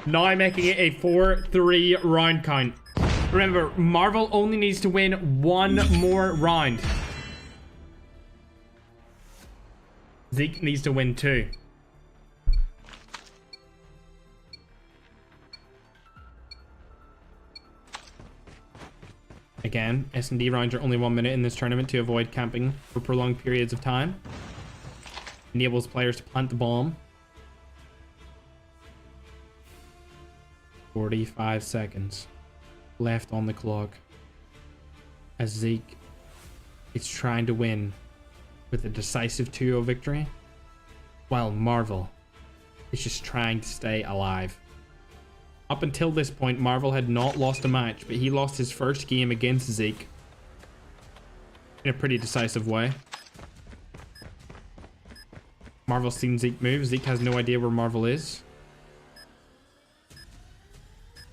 Now making it a 4-3 round count. Remember, Marvel only needs to win one more round. Zeke needs to win 2. Again, S&D rounds are only 1 minute in this tournament to avoid camping for prolonged periods of time. Enables players to plant the bomb. 45 seconds left on the clock as Zeke is trying to win with a decisive 2-0 victory, while Marvel is just trying to stay alive. Up until this point, Marvel had not lost a match, but he lost his first game against Zeke in a pretty decisive way. Marvel's seen Zeke move. Zeke has no idea where Marvel is.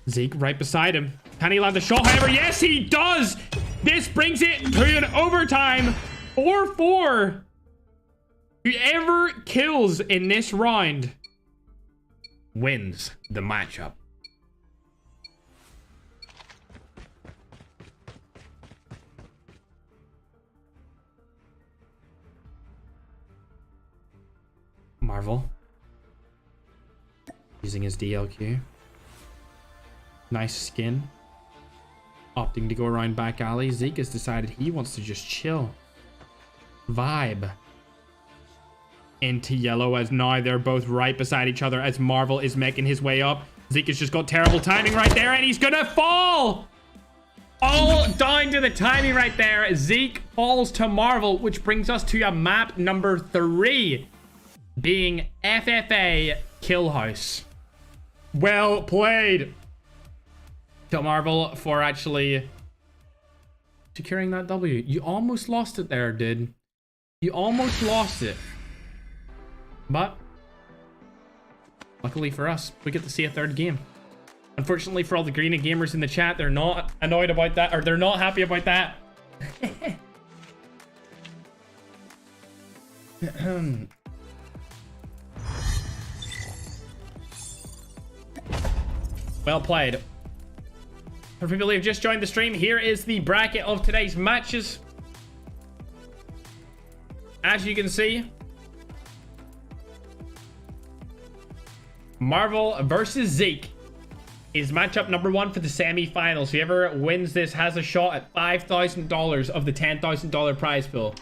Zeke right beside him. Can he land the shot? However, yes, he does! This brings it to an overtime. 4-4. Whoever kills in this round wins the matchup. Marvel using his DLQ. Nice skin. Opting to go around back alley. Zeke has decided he wants to just chill. Vibe. Into yellow as now they're both right beside each other as Marvel is making his way up. Zeke has just got terrible timing right there and he's gonna fall! All down to the timing right there. Zeke falls to Marvel, which brings us to a map number 3. Being FFA Killhouse. Well played to Marvel for actually securing that W. You almost lost it there, dude. You almost lost it. But luckily for us, we get to see a third game. Unfortunately for all the Green gamers in the chat, they're not annoyed about that, or they're not happy about that. Well played. For people who have just joined the stream, here is the bracket of today's matches. As you can see, Marvel versus Zeke is matchup number 1 for the semi-finals. Whoever wins this has a shot at $5,000 of the $10,000 prize pool.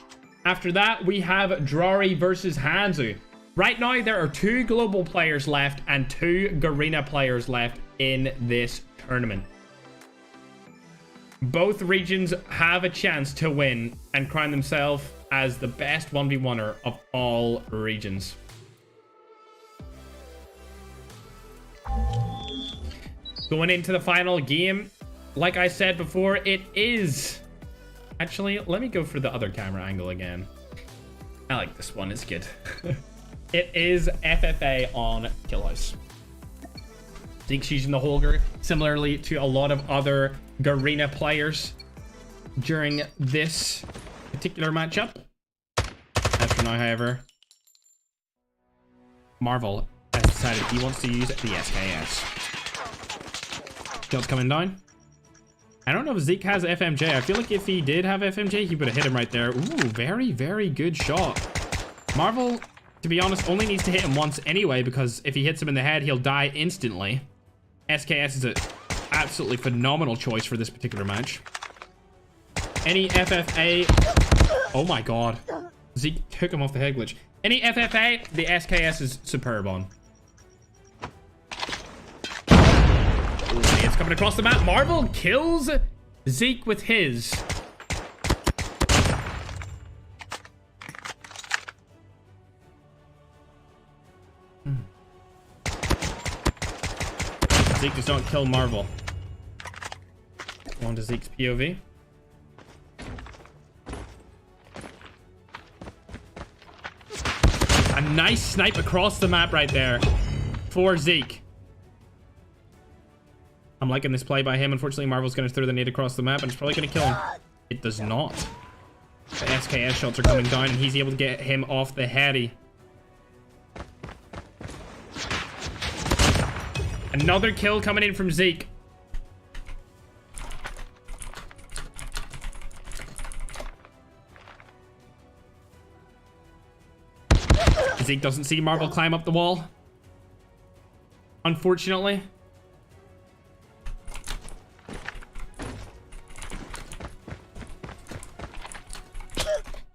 After that, we have Drary versus Hanzo. Right now, there are 2 global players left and 2 Garena players left in this tournament. Both regions have a chance to win and crown themselves as the best 1v1er of all regions. Going into the final game, like I said before, it is... Actually, let me go for the other camera angle again. I like this one, it's good. It is FFA on Killhouse. Zeke's using the Holger, similarly to a lot of other Garena players during this particular matchup. As for now, however, Marvel has decided he wants to use the SKS. Shot's coming down. I don't know if Zeke has FMJ. I feel like if he did have FMJ, he would have hit him right there. Ooh, very, very good shot. Marvel, to be honest, only needs to hit him once anyway, because if he hits him in the head, he'll die instantly. SKS is an absolutely phenomenal choice for this particular match. Any FFA... Oh my god. Zeke took him off the head glitch. Any FFA, the SKS is superb on. It's coming across the map. Marvel kills Zeke with his. Zeke does not kill Marvel. On to Zeke's POV. A nice snipe across the map right there for Zeke. I'm liking this play by him. Unfortunately, Marvel's going to throw the nade across the map, and it's probably going to kill him. It does not. The SKS shots are coming down, and he's able to get him off the heady. Another kill coming in from Zeke. Zeke doesn't see Marvel climb up the wall, unfortunately.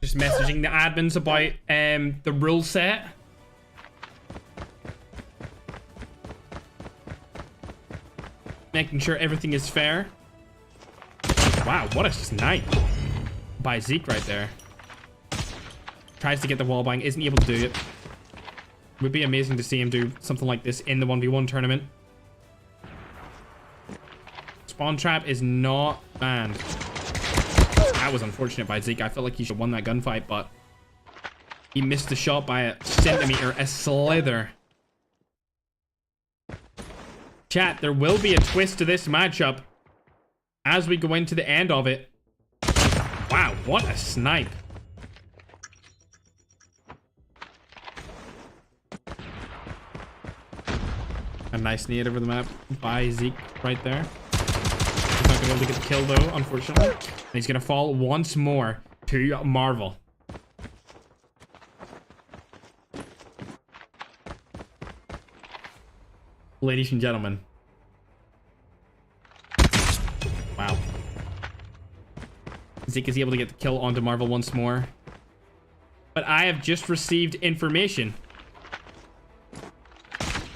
Just messaging the admins about the rule set. Making sure everything is fair. Wow, what a snipe by Zeke right there. Tries to get the wall bang, isn't able to do it. Would be amazing to see him do something like this in the 1v1 tournament. Spawn trap is not banned. That was unfortunate by Zeke. I felt like he should have won that gunfight, but he missed the shot by a centimeter, a slither. Chat, there will be a twist to this matchup as we go into the end of it. Wow, what a snipe. A nice nade over the map by Zeke right there. He's not going to be able to get the kill though, unfortunately. And he's going to fall once more to Marvel. Ladies and gentlemen. Wow. Zeke is able to get the kill onto Marvel once more. But I have just received information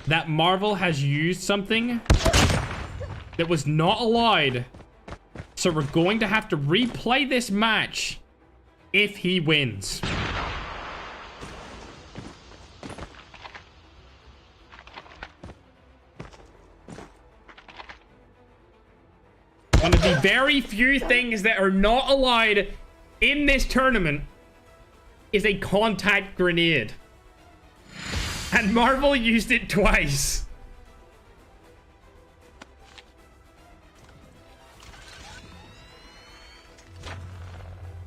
that Marvel has used something that was not allowed. So we're going to have to replay this match if he wins. One of the very few things that are not allowed in this tournament is a contact grenade. And Marvel used it twice.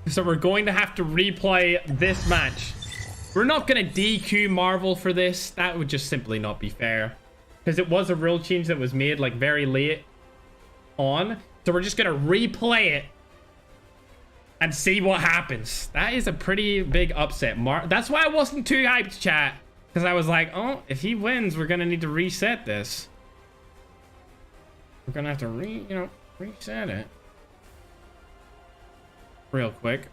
So we're going to have to replay this match. We're not going to DQ Marvel for this. That would just simply not be fair. because it was a rule change that was made like very late on. So we're just gonna replay it and see what happens. That is a pretty big upset. That's why I wasn't too hyped, chat, because I was like, oh, if he wins, we're gonna need to reset this. We're gonna have to reset it real quick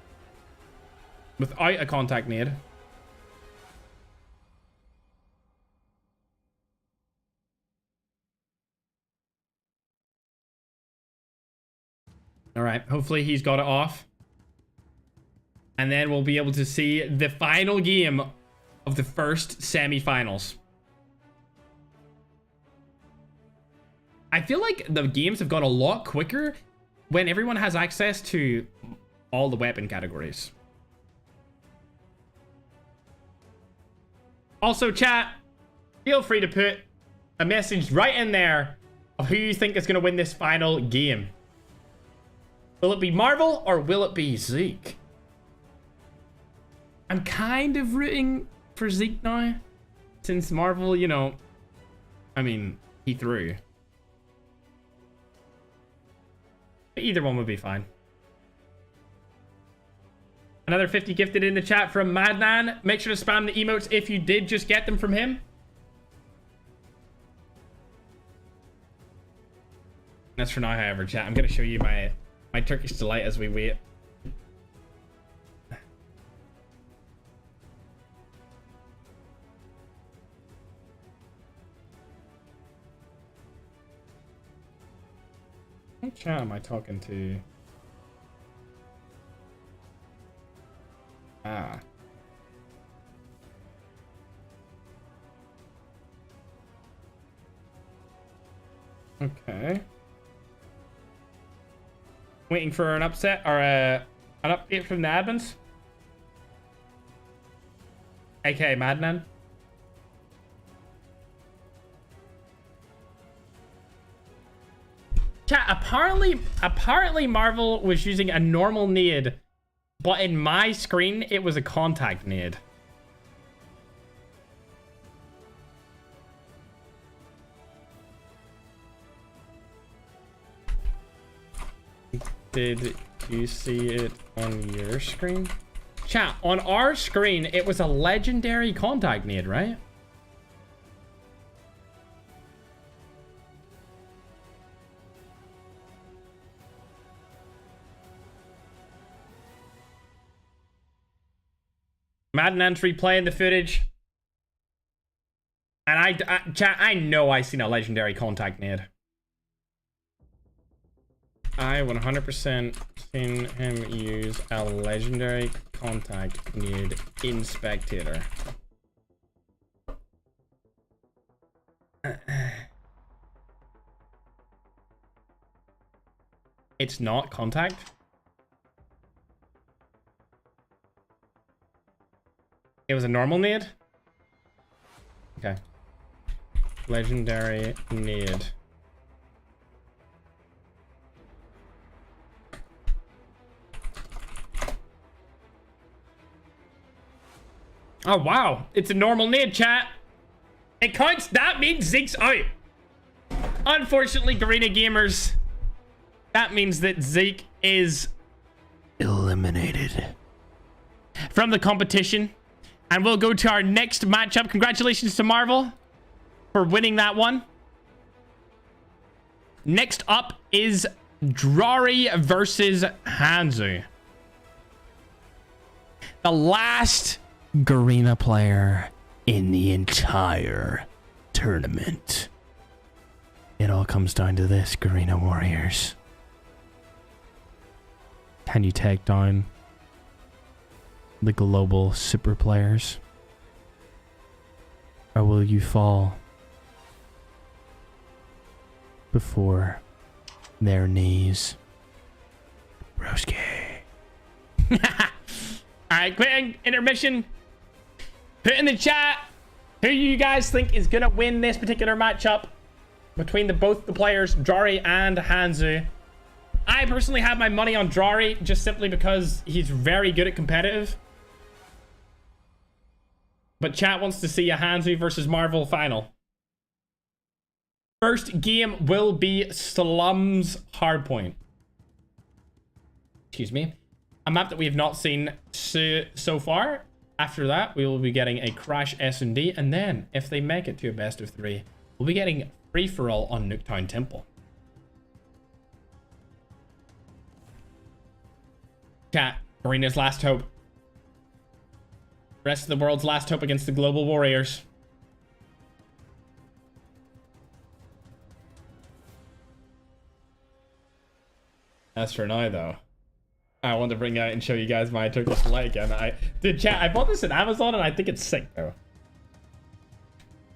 without a contact need. All right, hopefully he's got it off. And then we'll be able to see the final game of the first semifinals. I feel like the games have got a lot quicker when everyone has access to all the weapon categories. Also, chat, feel free to put a message right in there of who you think is going to win this final game. Will it be Marvel or will it be Zeke? I'm kind of rooting for Zeke now, since Marvel, you know, I mean, he threw. Either one would be fine. Another 50 gifted in the chat from Madman. Make sure to spam the emotes if you did just get them from him. That's for now, however, chat. I'm going to show you my Turkish delight as we wait. What chat am I talking to? Ah. Okay. Waiting for an upset or an update from the admins. Okay, Madman. Chat, apparently Marvel was using a normal nade, but in my screen it was a contact nade. Did you see it on your screen? Chat, on our screen it was a legendary contact nade, right? Madden entry playing the footage. And chat, I know I seen a legendary contact nade. I 100% seen him use a legendary contact nade in spectator. It's not contact? It was a normal nade? Okay. Legendary nade. Oh, wow. It's a normal nade, chat. It counts. That means Zeke's out. Unfortunately, Garena Gamers, that means that Zeke is eliminated from the competition. And we'll go to our next matchup. Congratulations to Marvel for winning that one. Next up is Drary versus Hanzo. The last Garena player in the entire tournament. It all comes down to this, Garena Warriors. Can you take down the global super players? Or will you fall before their knees? Broski. Alright, quick intermission. Put in the chat who you guys think is gonna win this particular matchup between both the players, Drary and Hanzo. I personally have my money on Drary just simply because he's very good at competitive. But chat wants to see a Hanzo versus Marvel final. First game will be Slums Hardpoint. Excuse me. A map that we have not seen so far. After that, we will be getting a Crash S&D. And then, if they make it to a best of 3, we'll be getting free-for-all on Nuketown Temple. Chat. Arena's last hope. Rest of the world's last hope against the Global Warriors. As for now, though, I want to bring out and show you guys my Turkish delight again. Dude, chat, I bought this at Amazon and I think it's sick, though.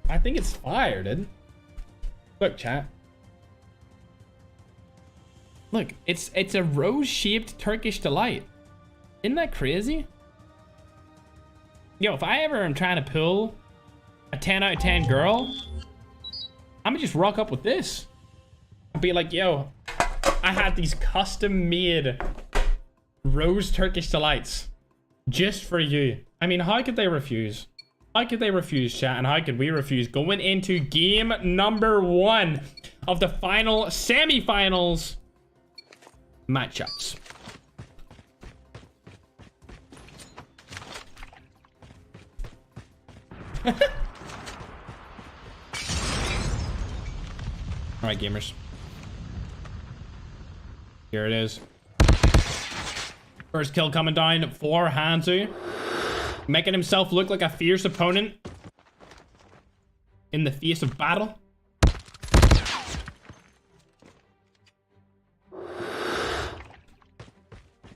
I think it's fire, dude. Look, chat. Look, it's a rose-shaped Turkish delight. Isn't that crazy? Yo, if I ever am trying to pull a 10 out of 10 girl, I'm gonna just rock up with this. I'd be like, yo, I had these custom-made rose Turkish delights just for you. I mean, how could they refuse? How could they refuse, chat? And how could we refuse going into game number 1 of the final semi-finals matchups? Alright, gamers. Here it is. First kill coming down for Hanzo. Making himself look like a fierce opponent in the face of battle.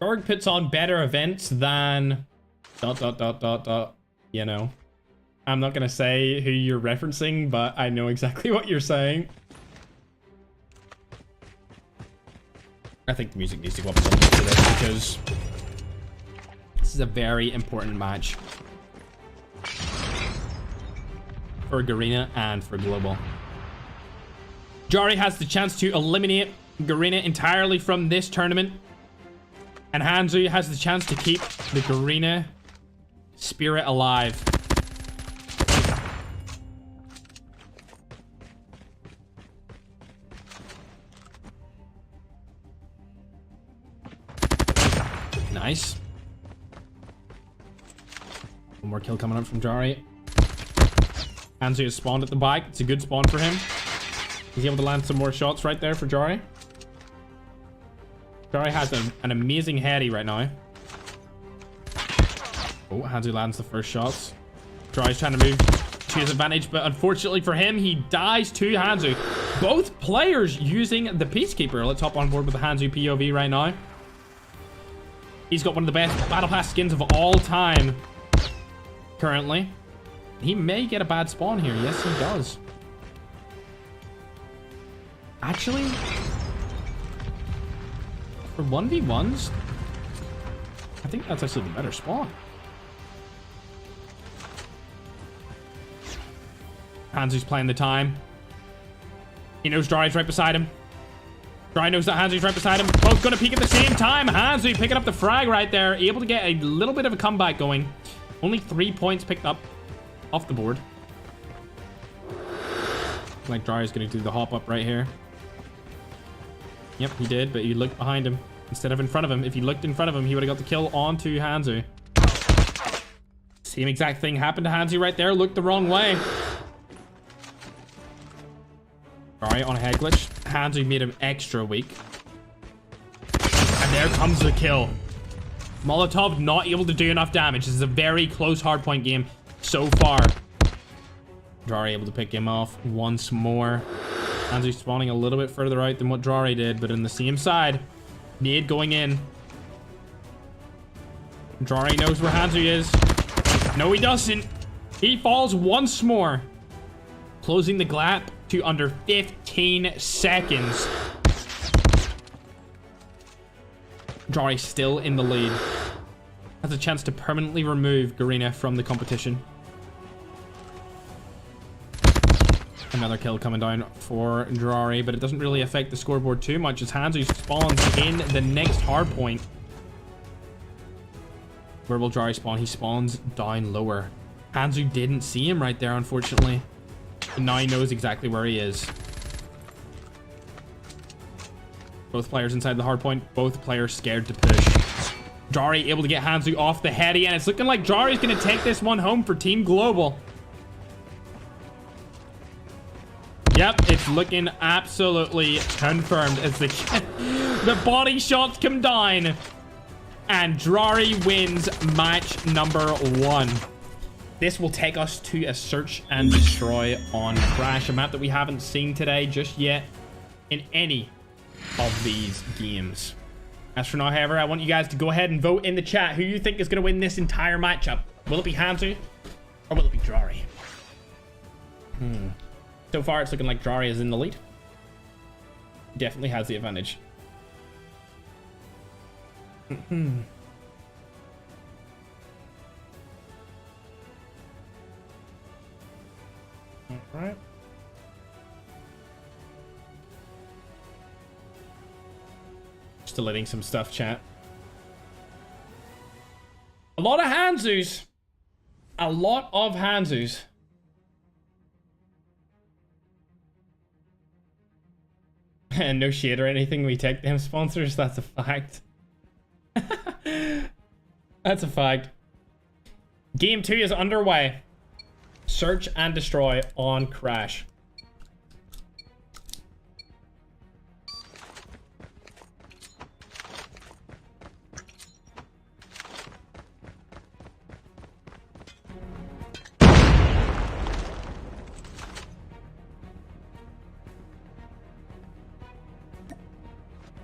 Ferg puts on better events than... You know. I'm not gonna say who you're referencing, but I know exactly what you're saying. I think the music needs to go up a little bit for this because this is a very important match for Garena and for Global. Drary has the chance to eliminate Garena entirely from this tournament, and Hanzo has the chance to keep the Garena spirit alive. Nice. One more kill coming up from Drary. Hanzo has spawned at the back. It's a good spawn for him. He's able to land some more shots right there for Drary. Drary has an amazing heady right now. Oh, Hanzo lands the first shots. Drary's trying to move to his advantage, but unfortunately for him, he dies to Hanzo. Both players using the Peacekeeper. Let's hop on board with the Hanzo POV right now. He's got one of the best Battle Pass skins of all time currently. He may get a bad spawn here. Yes, he does. Actually, for 1v1s, I think that's actually the better spawn. Hanzo's playing the time. He knows Drary's right beside him. Drary knows that Hanzo's right beside him. Both gonna peek at the same time. Hanzo picking up the frag right there. Able to get a little bit of a comeback going. Only 3 points picked up off the board. Like Drary's gonna do the hop up right here. Yep, he did, but he looked behind him instead of in front of him. If he looked in front of him, he would have got the kill onto Hanzo. Same exact thing happened to Hanzo right there. Looked the wrong way. Alright, on a head glitch. Hanzo made him extra weak. And there comes the kill. Molotov not able to do enough damage. This is a very close hardpoint game so far. Drary able to pick him off once more. Hanzo spawning a little bit further out than what Drary did, but in the same side. Nade going in. Drary knows where Hanzo is. No, he doesn't. He falls once more. Closing the gap to under 15 seconds. Drary still in the lead. Has a chance to permanently remove Garena from the competition. Another kill coming down for Drary, but it doesn't really affect the scoreboard too much as Hanzo spawns in the next hard point. Where will Drary spawn? He spawns down lower. Hanzo didn't see him right there, unfortunately. And now he knows exactly where he is. Both players inside the hard point. Both players scared to push. Drary able to get Hanzo off the heady, and it's looking like Drary's going to take this one home for Team Global. Yep, it's looking absolutely confirmed as the body shots come down. And Drary wins match number 1. This will take us to a search and destroy on Crash, a map that we haven't seen today just yet in any of these games. As for now, however, I want you guys to go ahead and vote in the chat who you think is going to win this entire matchup. Will it be Hanzo or will it be Drary? So far, it's looking like Drary is in the lead. Definitely has the advantage. Alright. Just deleting some stuff, chat. A lot of Hanzos. A lot of Hanzos. And no shade or anything, we take them sponsors, that's a fact. That's a fact. Game 2 is underway. Search and destroy on Crash.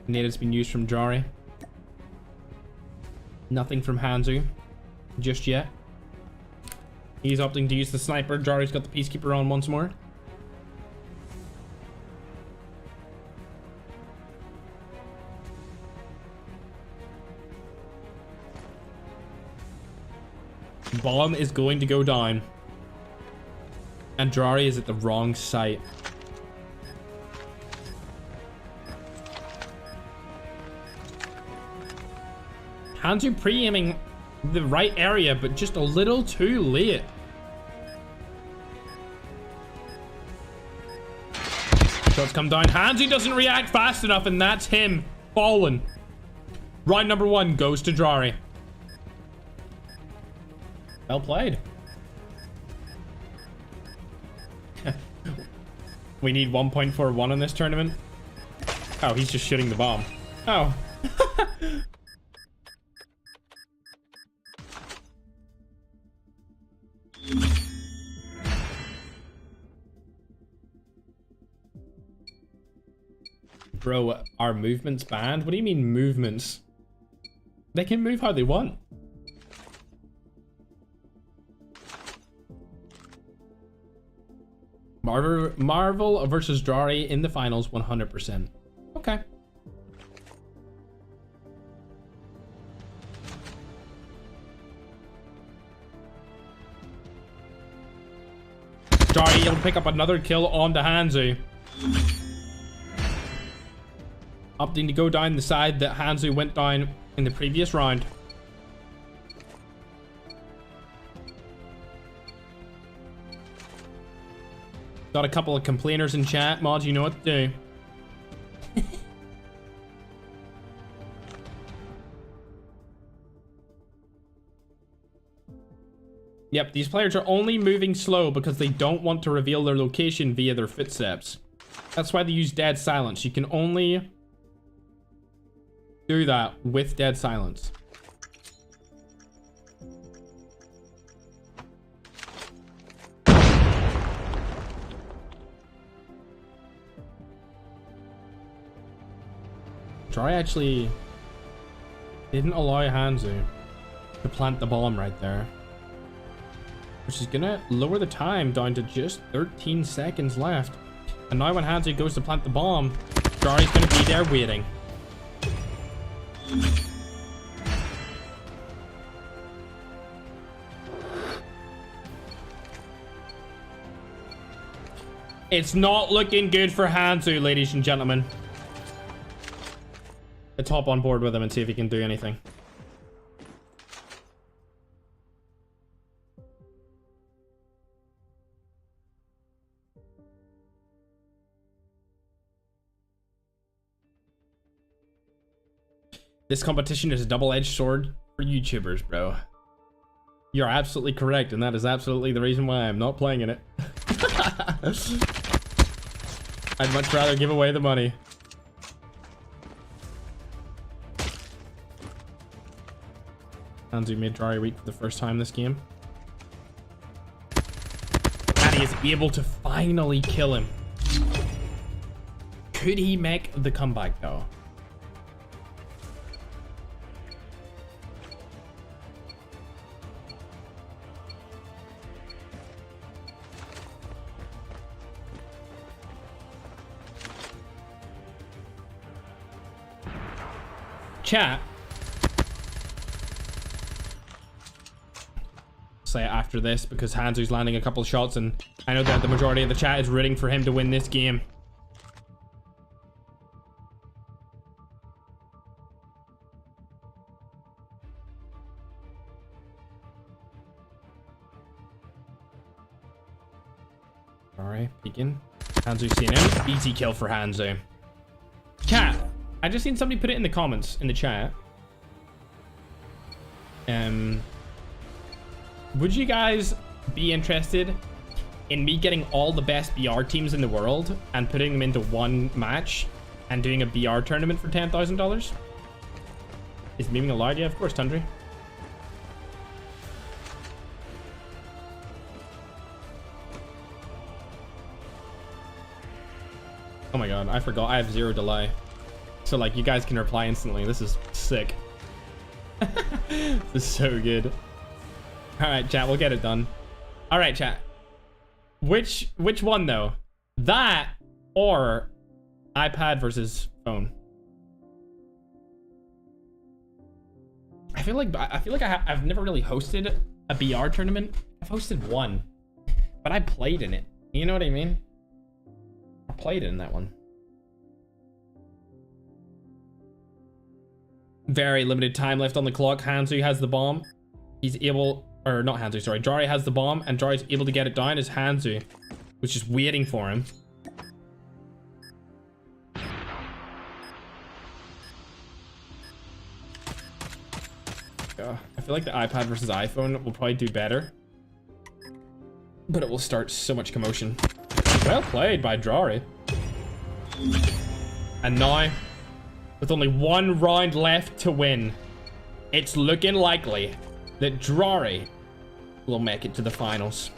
Nade has been used from Drary. Nothing from Hanzo just yet. He's opting to use the sniper. Drary's got the Peacekeeper on once more. Bomb is going to go down. And Drary is at the wrong site. Hanzo pre-aiming the right area, but just a little too late. Shots come down. Hanzo doesn't react fast enough, and that's him falling. Round number 1 goes to Drary. Well played. We need 1.41 in this tournament. Oh, he's just shooting the bomb. Oh. Bro, are movements banned? What do you mean movements? They can move how they want. Marvel versus Drary in the finals, 100%. Okay. Drary, he'll pick up another kill on the Hanzo. Opting to go down the side that Hanzo went down in the previous round. Got a couple of complainers in chat. Mods, you know what to do. Yep, these players are only moving slow because they don't want to reveal their location via their footsteps. That's why they use dead silence. You can only do that with dead silence. Drary actually didn't allow Hanzo to plant the bomb right there, which is gonna lower the time down to just 13 seconds left. And now when Hanzo goes to plant the bomb, Drary's gonna be there waiting. It's not looking good for Hanzo, ladies and gentlemen. Let's hop on board with him and see if he can do anything. This competition is a double-edged sword for YouTubers, bro. You're absolutely correct, and that is absolutely the reason why I'm not playing in it. I'd much rather give away the money. Hanzo made Drary weak for the first time this game. And he is able to finally kill him. Could he make the comeback though? Chat. Say it after this because Hanzo's landing a couple of shots and I know that the majority of the chat is rooting for him to win this game. Alright, peeking. Hanzo's seeing him. Easy kill for Hanzo. Chat. I just seen somebody put it in the comments in the chat. Would you guys be interested in me getting all the best BR teams in the world and putting them into one match and doing a BR tournament for $10,000? Is memeing allowed? Yeah, of course, Tundra. Oh my god, I forgot. I have 0 delay. So, like, you guys can reply instantly. This is sick. This is so good. Alright, chat. We'll get it done. Alright, chat. Which one, though? That or iPad versus phone? I feel like I've never really hosted a BR tournament. I've hosted one. But I played in it. You know what I mean? I played in that one. Very limited time left on the clock. Hanzo has the bomb. He's able, or not Hanzo, sorry. Drary has the bomb and Drary's able to get it down as Hanzo, which is waiting for him. I feel like the iPad versus iPhone will probably do better, but it will start so much commotion. Well played by Drary. And now, with only 1 round left to win, it's looking likely that Drary will make it to the finals.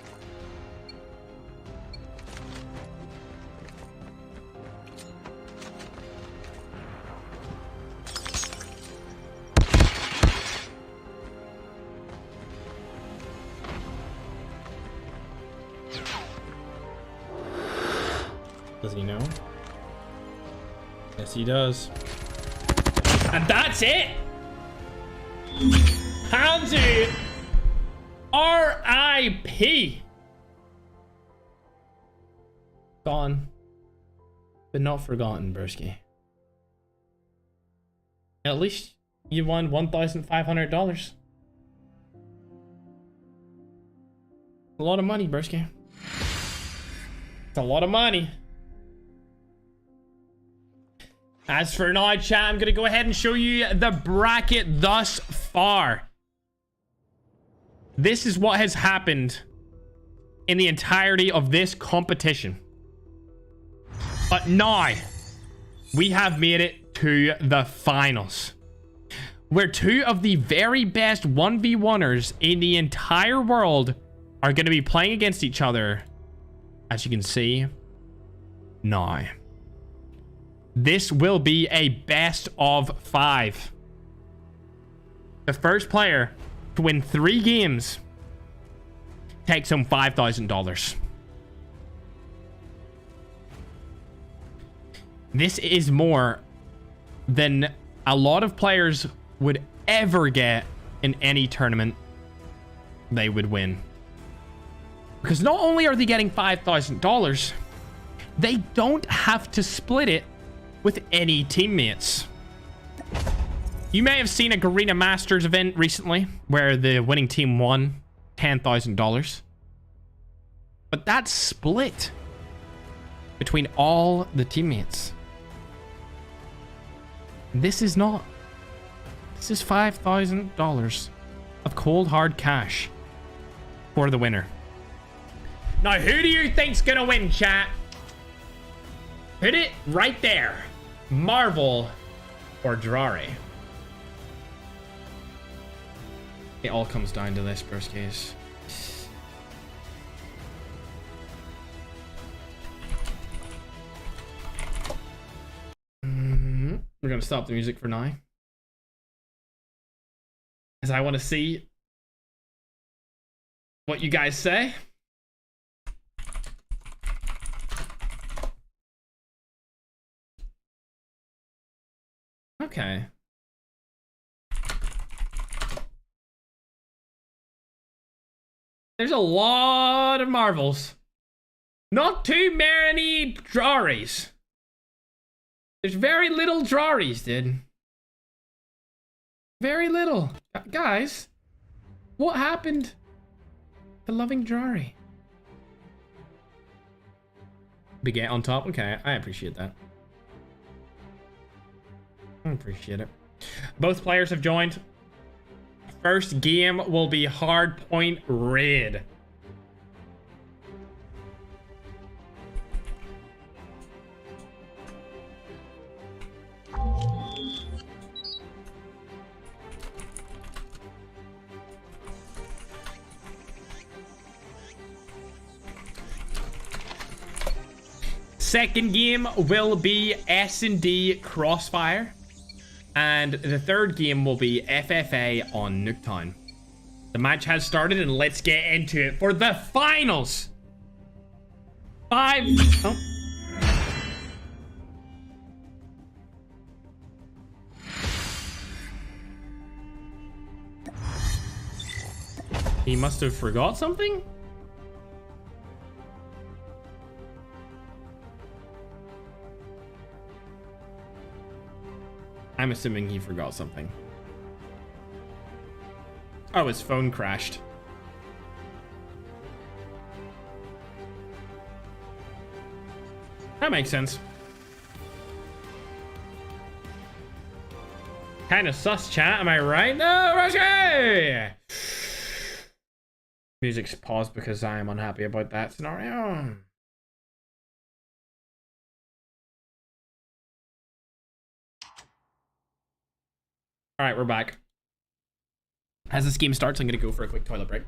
Does he know? Yes, he does. And that's it! Hanzo! R.I.P. Gone. But not forgotten, Bursky. At least you won $1,500. A lot of money, Bursky. It's a lot of money. As for now, chat, I'm going to go ahead and show you the bracket thus far. This is what has happened in the entirety of this competition. But now, we have made it to the finals, where 2 of the very best 1v1ers in the entire world are going to be playing against each other, as you can see now. This will be a best of 5. The first player to win 3 games takes home $5,000. This is more than a lot of players would ever get in any tournament they would win. Because not only are they getting $5,000, they don't have to split it with any teammates. You may have seen a Garena Masters event recently where the winning team won $10,000. But that's split between all the teammates. This is not. This is $5,000 of cold hard cash for the winner. Now, who do you think's gonna win, chat? Put it right there. Marvel or Drary. It all comes down to this, first case. We're gonna stop the music for now, as I want to see what you guys say. Okay. There's a lot of Marvels. Not too many Drarys. There's very little Drarys, dude. Very little. Guys, what happened to loving Drary? Baguette on top? Okay, I appreciate that. I appreciate it. Both players have joined. First game will be Hardpoint Raid. Second game will be S&D Crossfire. And the third game will be FFA on Nuketown. The match has started and let's get into it for the finals. Oh. He must have forgot something? I'm assuming he forgot something. Oh, his phone crashed. That makes sense. Kind of sus, chat, am I right? No, Roger! Music's paused because I am unhappy about that scenario. All right, we're back. As this game starts, I'm gonna go for a quick toilet break.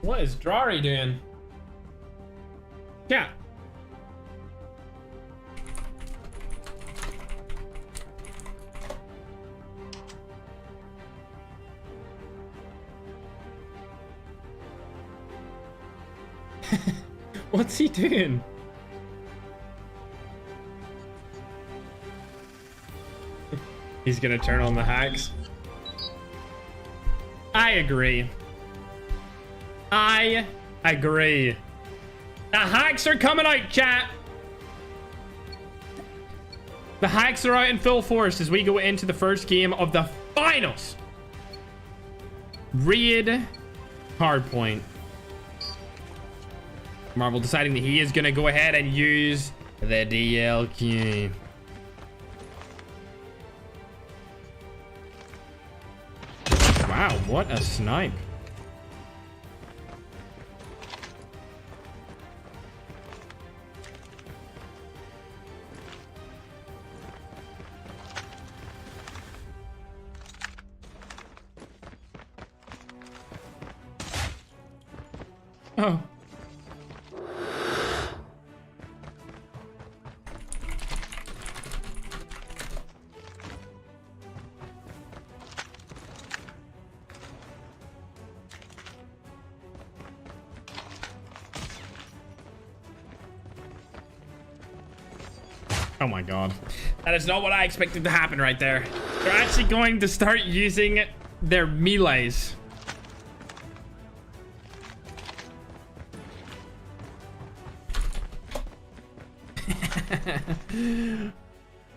What is Drary doing? Yeah. What's he doing? He's gonna turn on the hacks. I agree. I agree. The hacks are coming out, chat. The hacks are out in full force as we go into the first game of the finals. Raid Hardpoint. Marvel deciding that he is going to go ahead and use the DLQ. Wow, what a snipe. Oh. Oh my god. That is not what I expected to happen right there. They're actually going to start using their melees.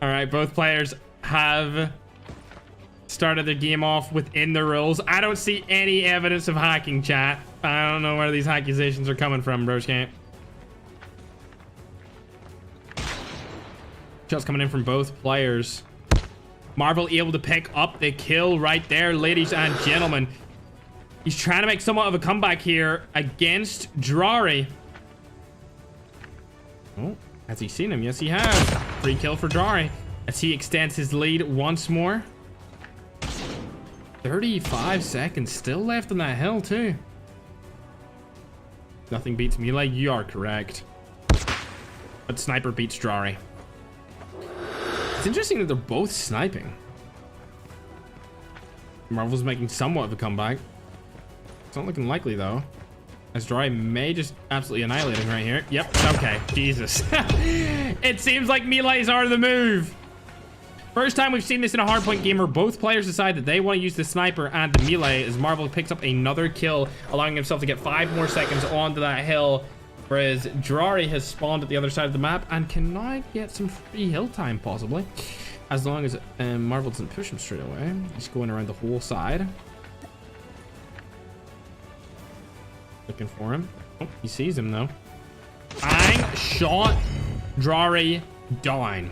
All right, both players have started the game off within the rules. I don't see any evidence of hacking, chat. I don't know where these accusations are coming from, broski. Shots coming in from both players. Marvel able to pick up the kill right there, ladies and gentlemen. He's trying to make somewhat of a comeback here against Drary. Oh, has he seen him? Yes, he has. Free kill for Drary as he extends his lead once more. 35 seconds still left on that hill too. Nothing beats melee. You are correct. But sniper beats Drary. It's interesting that they're both sniping. Marvel's making somewhat of a comeback. It's not looking likely though, as Drary may just absolutely annihilate him right here. Yep. Okay. Jesus. It seems like melees are the move. First time we've seen this in a hardpoint game where both players decide that they want to use the sniper and the melee, as Marvel picks up another kill, allowing himself to get 5 more seconds onto that hill. Whereas Drary has spawned at the other side of the map and can now get some free hill time, possibly. As long as Marvel doesn't push him straight away. He's going around the whole side. Looking for him. Oh, he sees him, though. Bang! Shot! Drary down.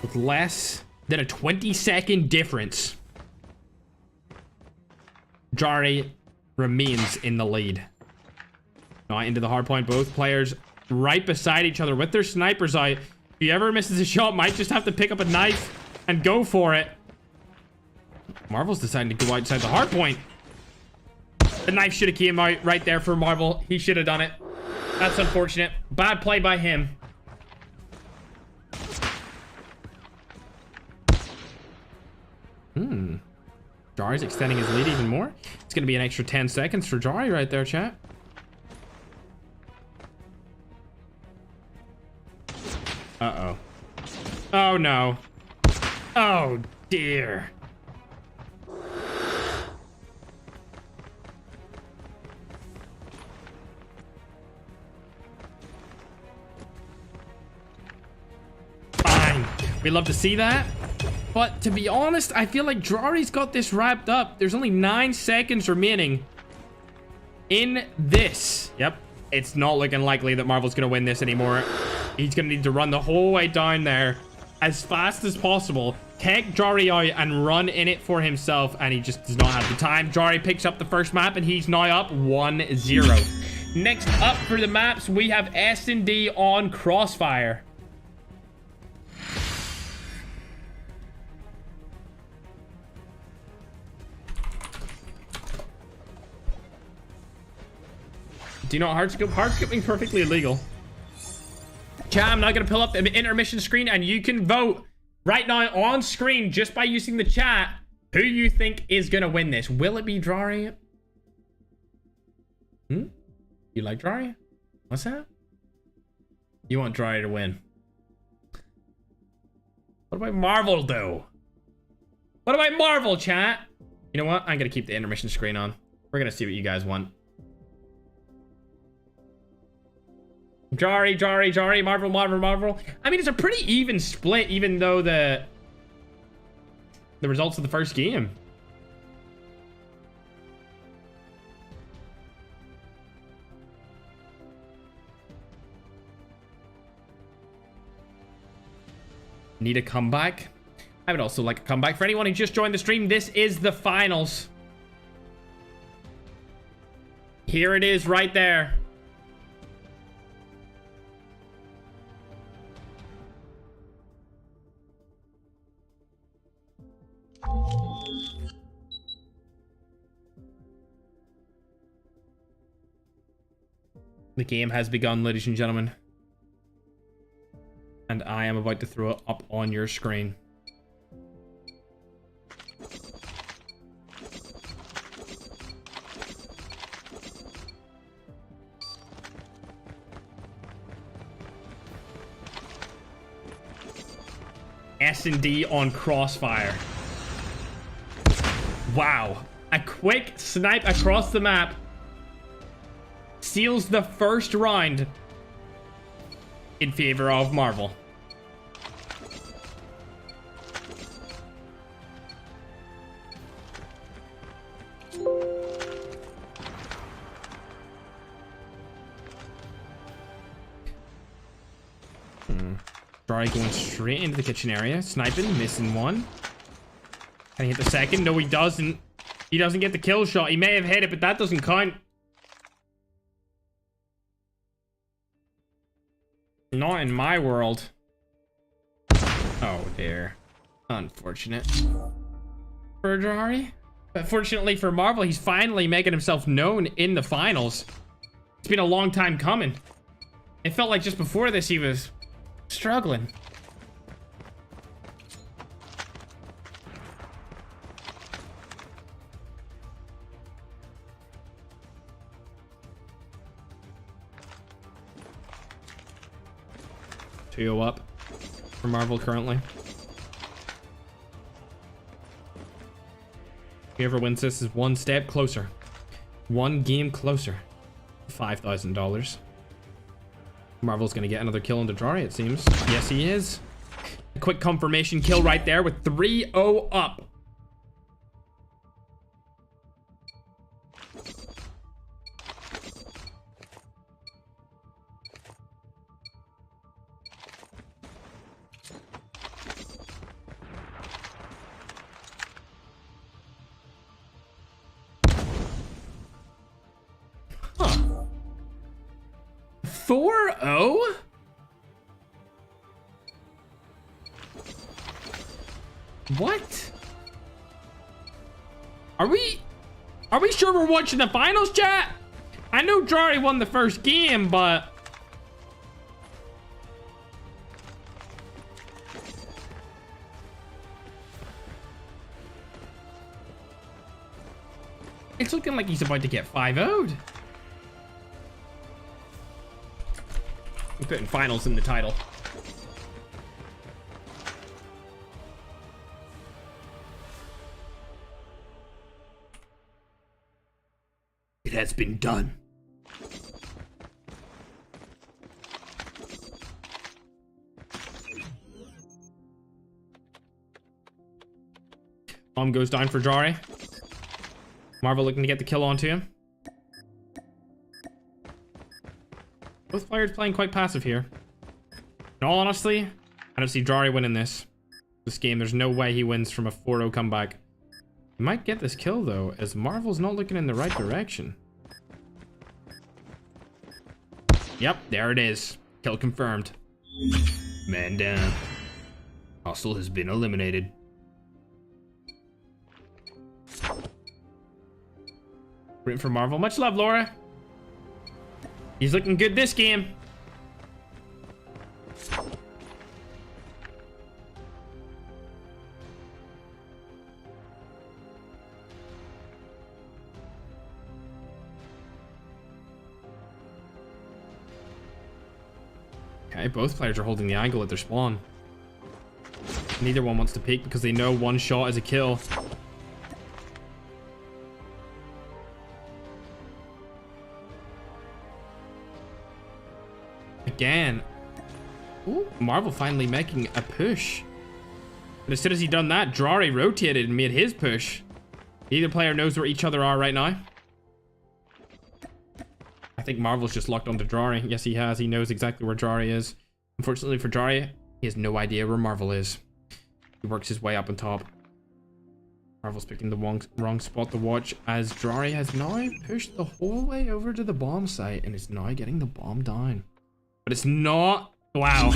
With less than a 20-second difference, Drary remains in the lead. Now into the hard point, both players right beside each other with their snipers out. Whoever misses a shot might just have to pick up a knife and go for it. Marvel's deciding to go outside the hard point. The knife should have came out right there for Marvel. He should have done it. That's unfortunate. Bad play by him. Drary's extending his lead even more. It's going to be an extra 10 seconds for Drary right there, chat. Uh-oh. Oh, no. Oh, dear. Fine. We love to see that. But to be honest, I feel like Drary's got this wrapped up. There's only 9 seconds remaining in this. Yep. It's not looking likely that Marvel's going to win this anymore. He's going to need to run the whole way down there as fast as possible. Take Drary out and run in it for himself. And he just does not have the time. Drary picks up the first map and he's now up 1-0. Next up for the maps, we have S&D on Crossfire. Do you know hardscope? Hardscoping perfectly illegal. Chat, I'm not going to pull up the intermission screen and you can vote right now on screen just by using the chat who you think is going to win this. Will it be Drary? You like Drary? What's that? You want Drary to win. What about Marvel, though? What about Marvel, chat? You know what? I'm going to keep the intermission screen on. We're going to see what you guys want. Drary, Marvel, Marvel. I mean, it's a pretty even split, even though the results of the first game. Need a comeback? I would also like a comeback. For anyone who just joined the stream, this is the finals. Here it is right there. The game has begun, ladies and gentlemen. And I am about to throw it up on your screen. S&D on Crossfire. Wow. A quick snipe across the map seals the first round in favor of Marvel. Drary going straight into the kitchen area. Sniping, missing one. Can he hit the second? No, he doesn't. He doesn't get the kill shot. He may have hit it, but that doesn't count. Not in my world. Oh, dear. Unfortunate. For Drary. But fortunately for Marvel, he's finally making himself known in the finals. It's been a long time coming. It felt like just before this he was struggling. Two up for Marvel currently. Whoever wins this is one step closer. One game closer. $5,000. Marvel's gonna get another kill into Drary, it seems. Yes, he is. A quick confirmation kill right there with 3-0 up. Huh. 4-0? What? Are we sure we're watching the finals, chat? I know Drary won the first game, but it's looking like he's about to get 5-0'd. We're putting finals in the title. It has been done. Bomb goes down for Drary. Marvel looking to get the kill onto him. Both players playing quite passive here. In all honesty, I don't see Drary winning this game. There's no way he wins from a 4-0 comeback. He might get this kill though, as Marvel's not looking in the right direction. Yep, there it is. Kill confirmed. Man down. Hostile has been eliminated. Rooting for Marvel. Much love, Laura. He's looking good this game. Okay, both players are holding the angle at their spawn. Neither one wants to peek because they know one shot is a kill. Again. Ooh, Marvel finally making a push. But as soon as he done that, Drary rotated and made his push. Neither player knows where each other are right now. I think Marvel's just locked onto Drary. Yes, he has. He knows exactly where Drary is. Unfortunately for Drary, he has no idea where Marvel is. He works his way up on top. Marvel's picking the wrong spot to watch as Drary has now pushed the whole way over to the bomb site and is now getting the bomb down. But it's not. Wow.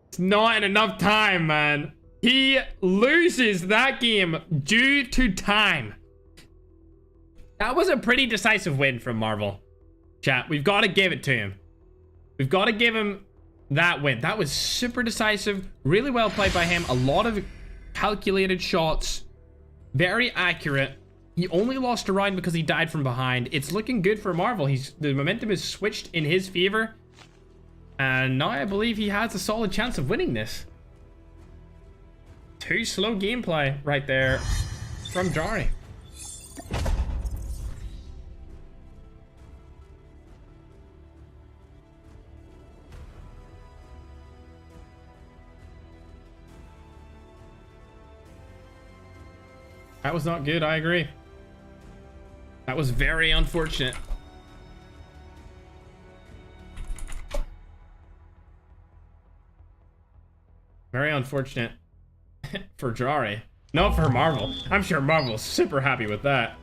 It's not in enough time, man. He loses that game due to time. That was a pretty decisive win from Marvel. Chat, we've got to give it to him. We've got to give him that win. That was super decisive. Really well played by him. A lot of calculated shots. Very accurate. He only lost a round because he died from behind. It's looking good for Marvel. The momentum is switched in his favor. And now I believe he has a solid chance of winning this. Too slow gameplay right there from Drary. That was not good, I agree. That was very unfortunate. Very unfortunate for Drary. Not for Marvel. I'm sure Marvel's super happy with that.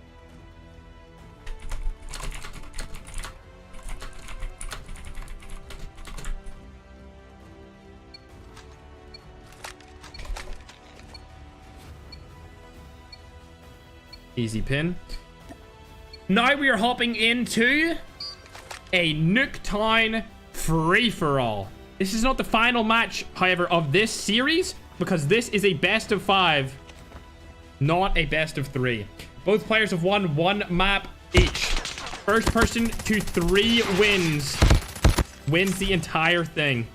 Easy pin. Now we are hopping into a Nuketown free-for-all. This is not the final match, however, of this series, because this is a best of 5, not a best of 3. Both players have won 1 map each. First person to 3 wins wins the entire thing.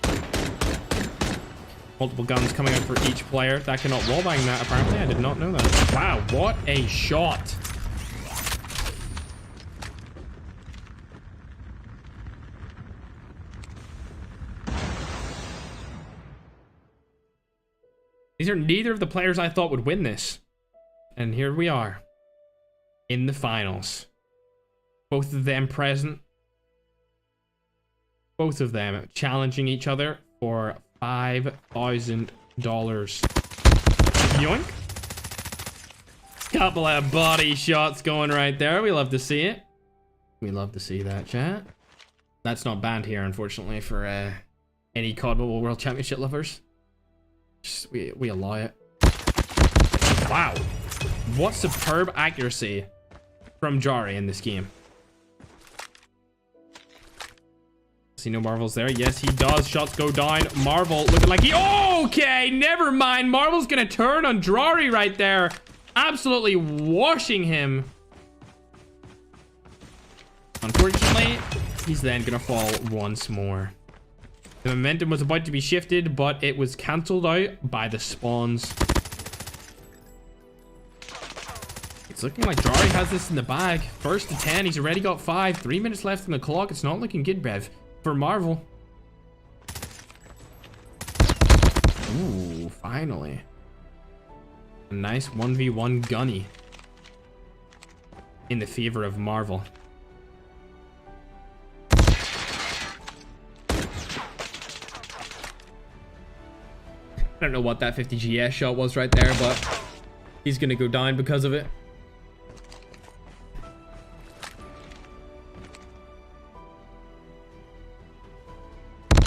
Multiple guns coming out for each player. That cannot wallbang that, apparently. I did not know that. Wow, what a shot. These are neither of the players I thought would win this. And here we are. In the finals. Both of them present. Both of them challenging each other for $5,000. Yoink. Couple of body shots going right there. We love to see it. We love to see that, chat. That's not banned here, unfortunately, for any COD Mobile World Championship lovers. Just, we allow it. Wow. What superb accuracy from Drary in this game. See no Marvel's there. Yes, he does. Shots go down. Marvel looking like he... Okay, never mind. Marvel's gonna turn on Drary right there. Absolutely washing him. Unfortunately, he's then gonna fall once more. The momentum was about to be shifted, but it was cancelled out by the spawns. It's looking like Drary has this in the bag. First to 10, he's already got 5. 3 minutes left on the clock. It's not looking good, Bev, for Marvel. Ooh, finally. A nice 1v1 gunny in the favor of Marvel. I don't know what that 50 GS shot was right there, but he's gonna go down because of it.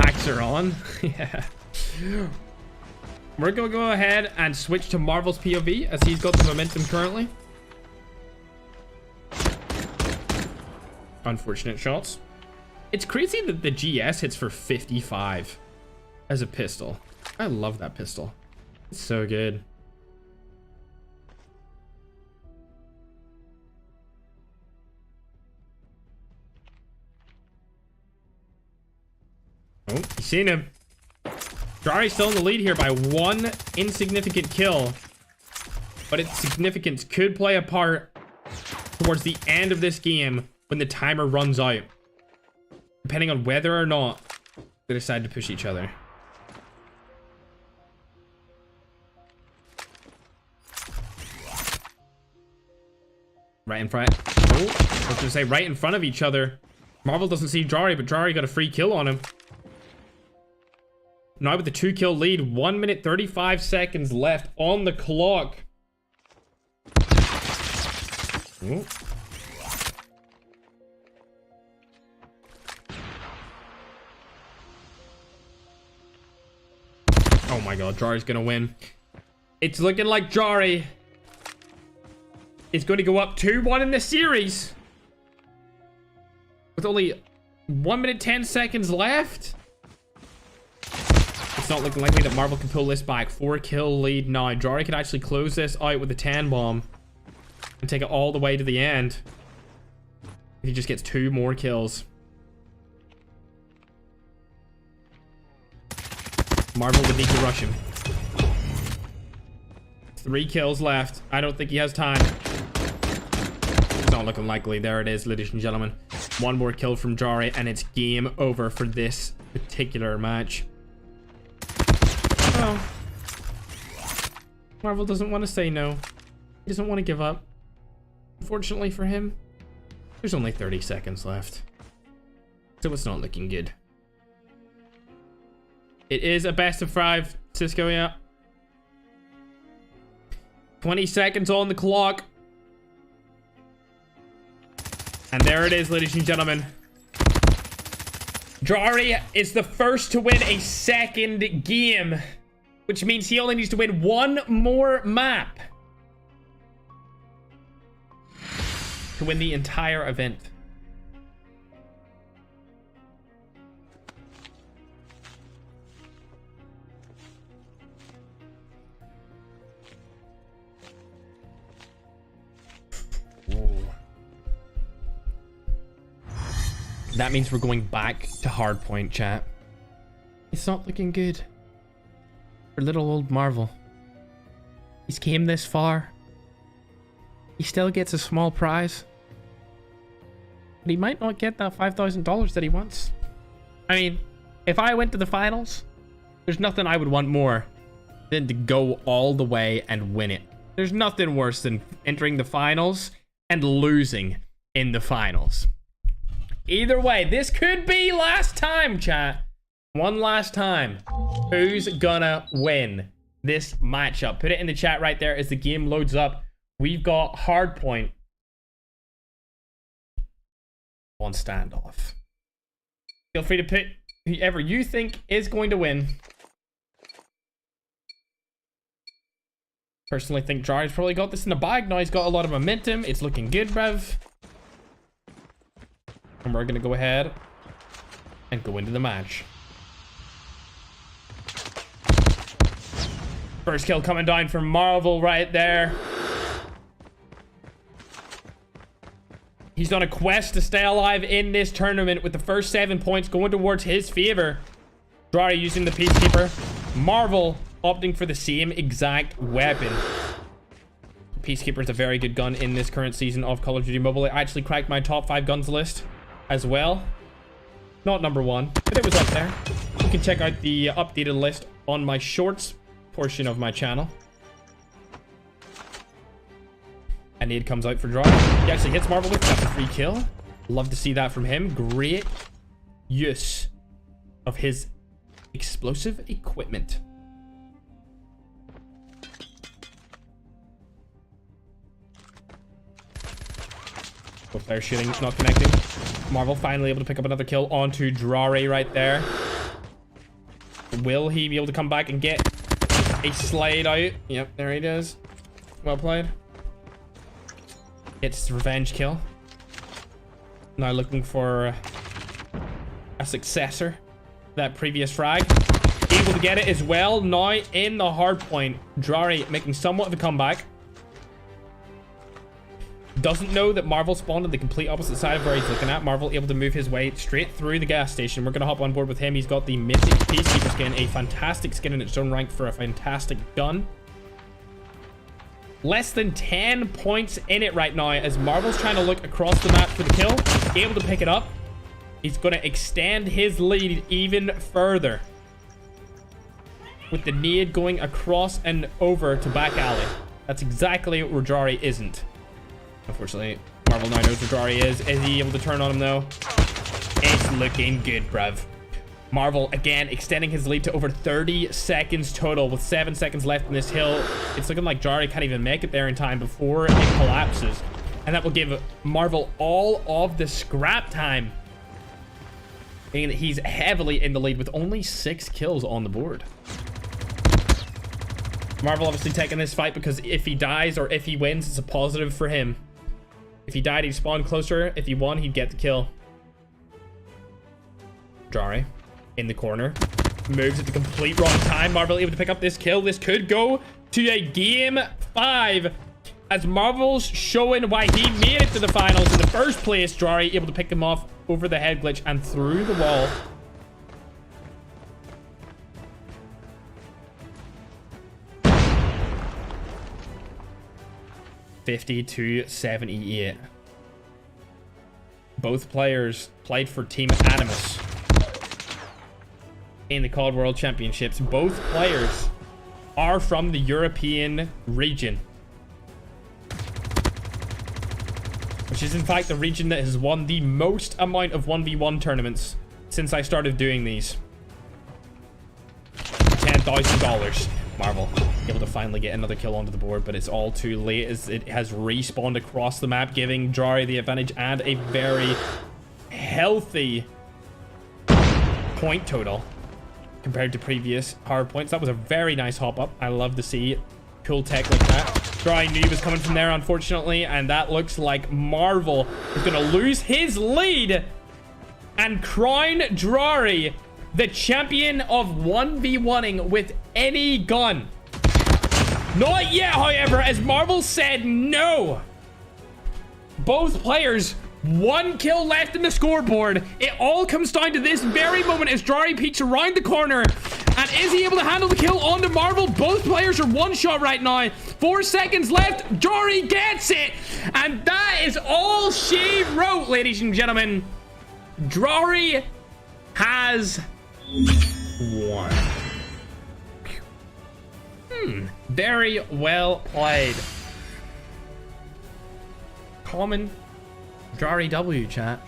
Hacks are on. Yeah. We're gonna go ahead and switch to Marvel's POV as he's got the momentum currently. Unfortunate shots. It's crazy that the GS hits for 55 as a pistol. I love that pistol. It's so good. Oh, you seen him. Drary's still in the lead here by 1 insignificant kill. But its significance could play a part towards the end of this game when the timer runs out. Depending on whether or not they decide to push each other. Right in front. Oh, I was gonna say right in front of each other. Marvel doesn't see Drary, but Drary got a free kill on him. Now with the 2-kill lead, 1 minute 35 seconds left on the clock. Ooh. Oh my god, Drary's gonna win. It's looking like Drary is going to go up 2-1 in this series. With only 1 minute 10 seconds left. It's not looking likely that Marvel can pull this back. 4-kill lead now. Drary could actually close this out with a 10 bomb and take it all the way to the end. If he just gets 2 more kills. Marvel would need to rush him. 3 kills left. I don't think he has time. It's not looking likely. There it is, ladies and gentlemen. 1 more kill from Drary, and it's game over for this particular match. Oh. Marvel doesn't want to say no. He doesn't want to give up. Unfortunately for him, there's only 30 seconds left. So it's not looking good. It is a best of 5, Cisco, yeah. 20 seconds on the clock. And there it is, ladies and gentlemen. Drary is the first to win a second game, which means he only needs to win 1 more map to win the entire event. That means we're going back to hardpoint, chat. It's not looking good for little old Marvel. He's came this far. He still gets a small prize. But he might not get that $5,000 that he wants. I mean, if I went to the finals, there's nothing I would want more than to go all the way and win it. There's nothing worse than entering the finals and losing in the finals. Either way, this could be last time, chat. One last time. Who's gonna win this matchup? Put it in the chat right there as the game loads up. We've got hardpoint on standoff. Feel free to put whoever you think is going to win. Personally think Drary's probably got this in the bag. Now he's got a lot of momentum. It's looking good, bruv. And we're going to go ahead and go into the match. First kill coming down from Marvel right there. He's on a quest to stay alive in this tournament with the first 7 points going towards his favor. Drary using the Peacekeeper. Marvel opting for the same exact weapon. Peacekeeper is a very good gun in this current season of Call of Duty Mobile. It actually cracked my top 5 guns list as well. Not number 1, but it was up there. You can check out the updated list on my shorts portion of my channel. And nade comes out for Drary. He actually hits Marvel with a free kill. Love to see that from him. Great use of his explosive equipment. Both players shooting, not connecting. Marvel finally able to pick up another kill onto Drary right there. Will he be able to come back and get a slide out? Yep, there he does. Well played. It's revenge kill. Now looking for a successor to that previous frag. Able to get it as well. Now in the hard point. Drary making somewhat of a comeback. Doesn't know that Marvel spawned on the complete opposite side of where he's looking at. Marvel able to move his way straight through the gas station. We're going to hop on board with him. He's got the Mythic Peacekeeper skin. A fantastic skin in its own rank for a fantastic gun. Less than 10 points in it right now as Marvel's trying to look across the map for the kill. Able to pick it up. He's going to extend his lead even further. With the nade going across and over to back alley. That's exactly where Drary isn't. Unfortunately, Marvel now knows where Drary is. Is he able to turn on him though? It's looking good, bruv. Marvel again extending his lead to over 30 seconds total with 7 seconds left in this hill. It's looking like Drary can't even make it there in time before it collapses. And that will give Marvel all of the scrap time. Meaning that he's heavily in the lead with only 6 kills on the board. Marvel obviously taking this fight because if he dies or if he wins, it's a positive for him. If he died, he'd spawn closer. If he won, he'd get the kill. Drary in the corner. Moves at the complete wrong time. Marvel able to pick up this kill. This could go to a game 5. As Marvel's showing why he made it to the finals in the first place. Drary able to pick him off over the head glitch and through the wall. $50-78. Both players played for Team Animus in the COD World Championships. Both players are from the European region, which is in fact the region that has won the most amount of 1v1 tournaments since I started doing these. $10,000. Marvel able to finally get another kill onto the board, but it's all too late as it has respawned across the map, giving Drary the advantage and a very healthy point total compared to previous hard points. That was a very nice hop up. I love to see cool tech like that. Drary knew he was coming from there, unfortunately, and that looks like Marvel is going to lose his lead and crown Drary the champion of 1v1ing with any gun. Not yet, however, as Marvel said no. Both players, 1 kill left in the scoreboard. It all comes down to this very moment as Drary peeks around the corner. And is he able to handle the kill onto Marvel? Both players are 1 shot right now. 4 seconds left. Drary gets it. And that is all she wrote, ladies and gentlemen. Drary has won. Very well played. Common Drary W, chat.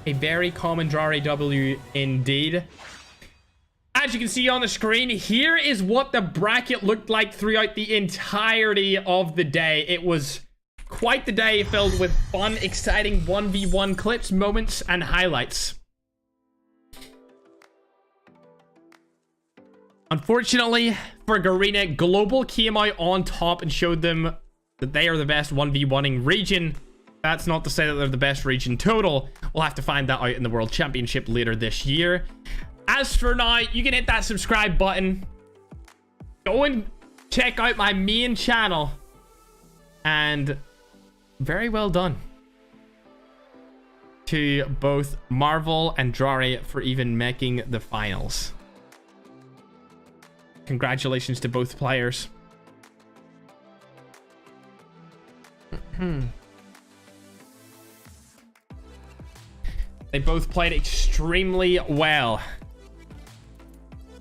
A very common Drary W indeed. As you can see on the screen, here is what the bracket looked like throughout the entirety of the day. It was quite the day filled with fun, exciting 1v1 clips, moments, and highlights. Unfortunately for Garena, Global came out on top and showed them that they are the best 1v1ing region. That's not to say that they're the best region total. We'll have to find that out in the World Championship later this year. As for now, you can hit that subscribe button. Go and check out my main channel. And very well done to both Marvel and Drary for even making the finals. Congratulations to both players. They both played extremely well.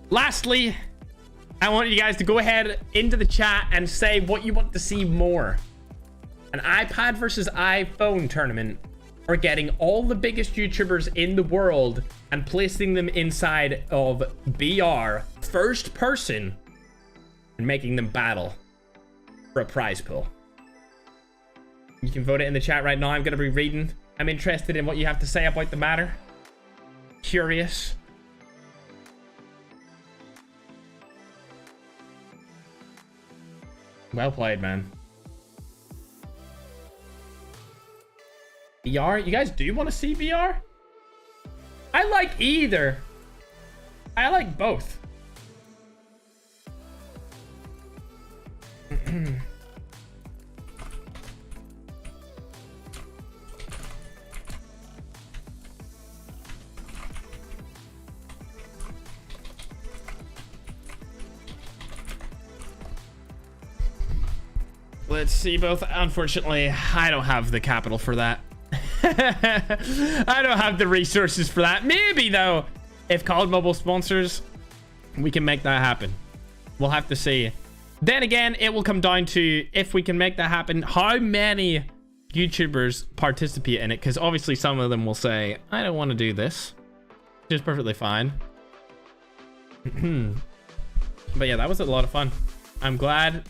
Lastly, I want you guys to go ahead into the chat and say what you want to see more. An iPad versus iPhone tournament, or getting all the biggest YouTubers in the world and placing them inside of BR first person and making them battle for a prize pool. You can vote it in the chat right now. I'm going to be reading. I'm interested in what you have to say about the matter. Curious. Well played, man. BR? You guys do want to see BR? I like either. I like both. Let's see both. Unfortunately, I don't have the capital for that. I don't have the resources for that. Maybe, though, if COD Mobile sponsors, we can make that happen. We'll have to see. Then again, it will come down to, if we can make that happen, how many YouTubers participate in it. Because obviously some of them will say, I don't want to do this. Which is perfectly fine. But yeah, that was a lot of fun. I'm glad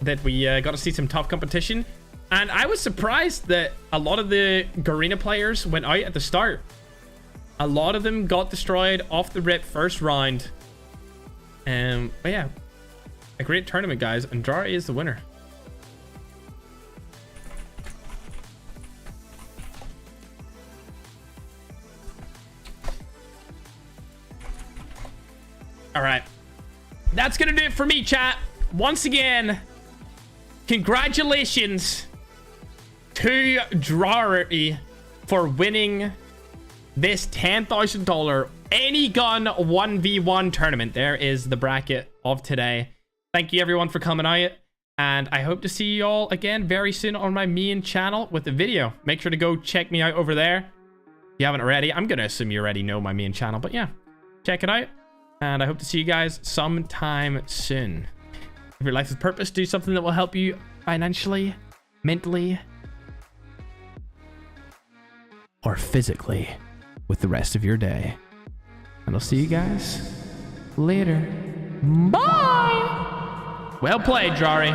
that we got to see some tough competition. And I was surprised that a lot of the Garena players went out at the start. A lot of them got destroyed off the rip first round. But yeah, a great tournament, guys, and Drary is the winner. All right. That's going to do it for me, chat. Once again, congratulations to Drary for winning this $10,000 any gun 1v1 tournament. There is the bracket of today. Thank you everyone for coming out, and I hope to see you all again very soon on my main channel with the video. Make sure to go check me out over there if you haven't already. I'm gonna assume you already know my main channel, but yeah, check it out, and I hope to see you guys sometime soon. If your life is purpose, do something that will help you financially, mentally, or physically with the rest of your day. And I'll see you guys later. Bye! Well played, Drary.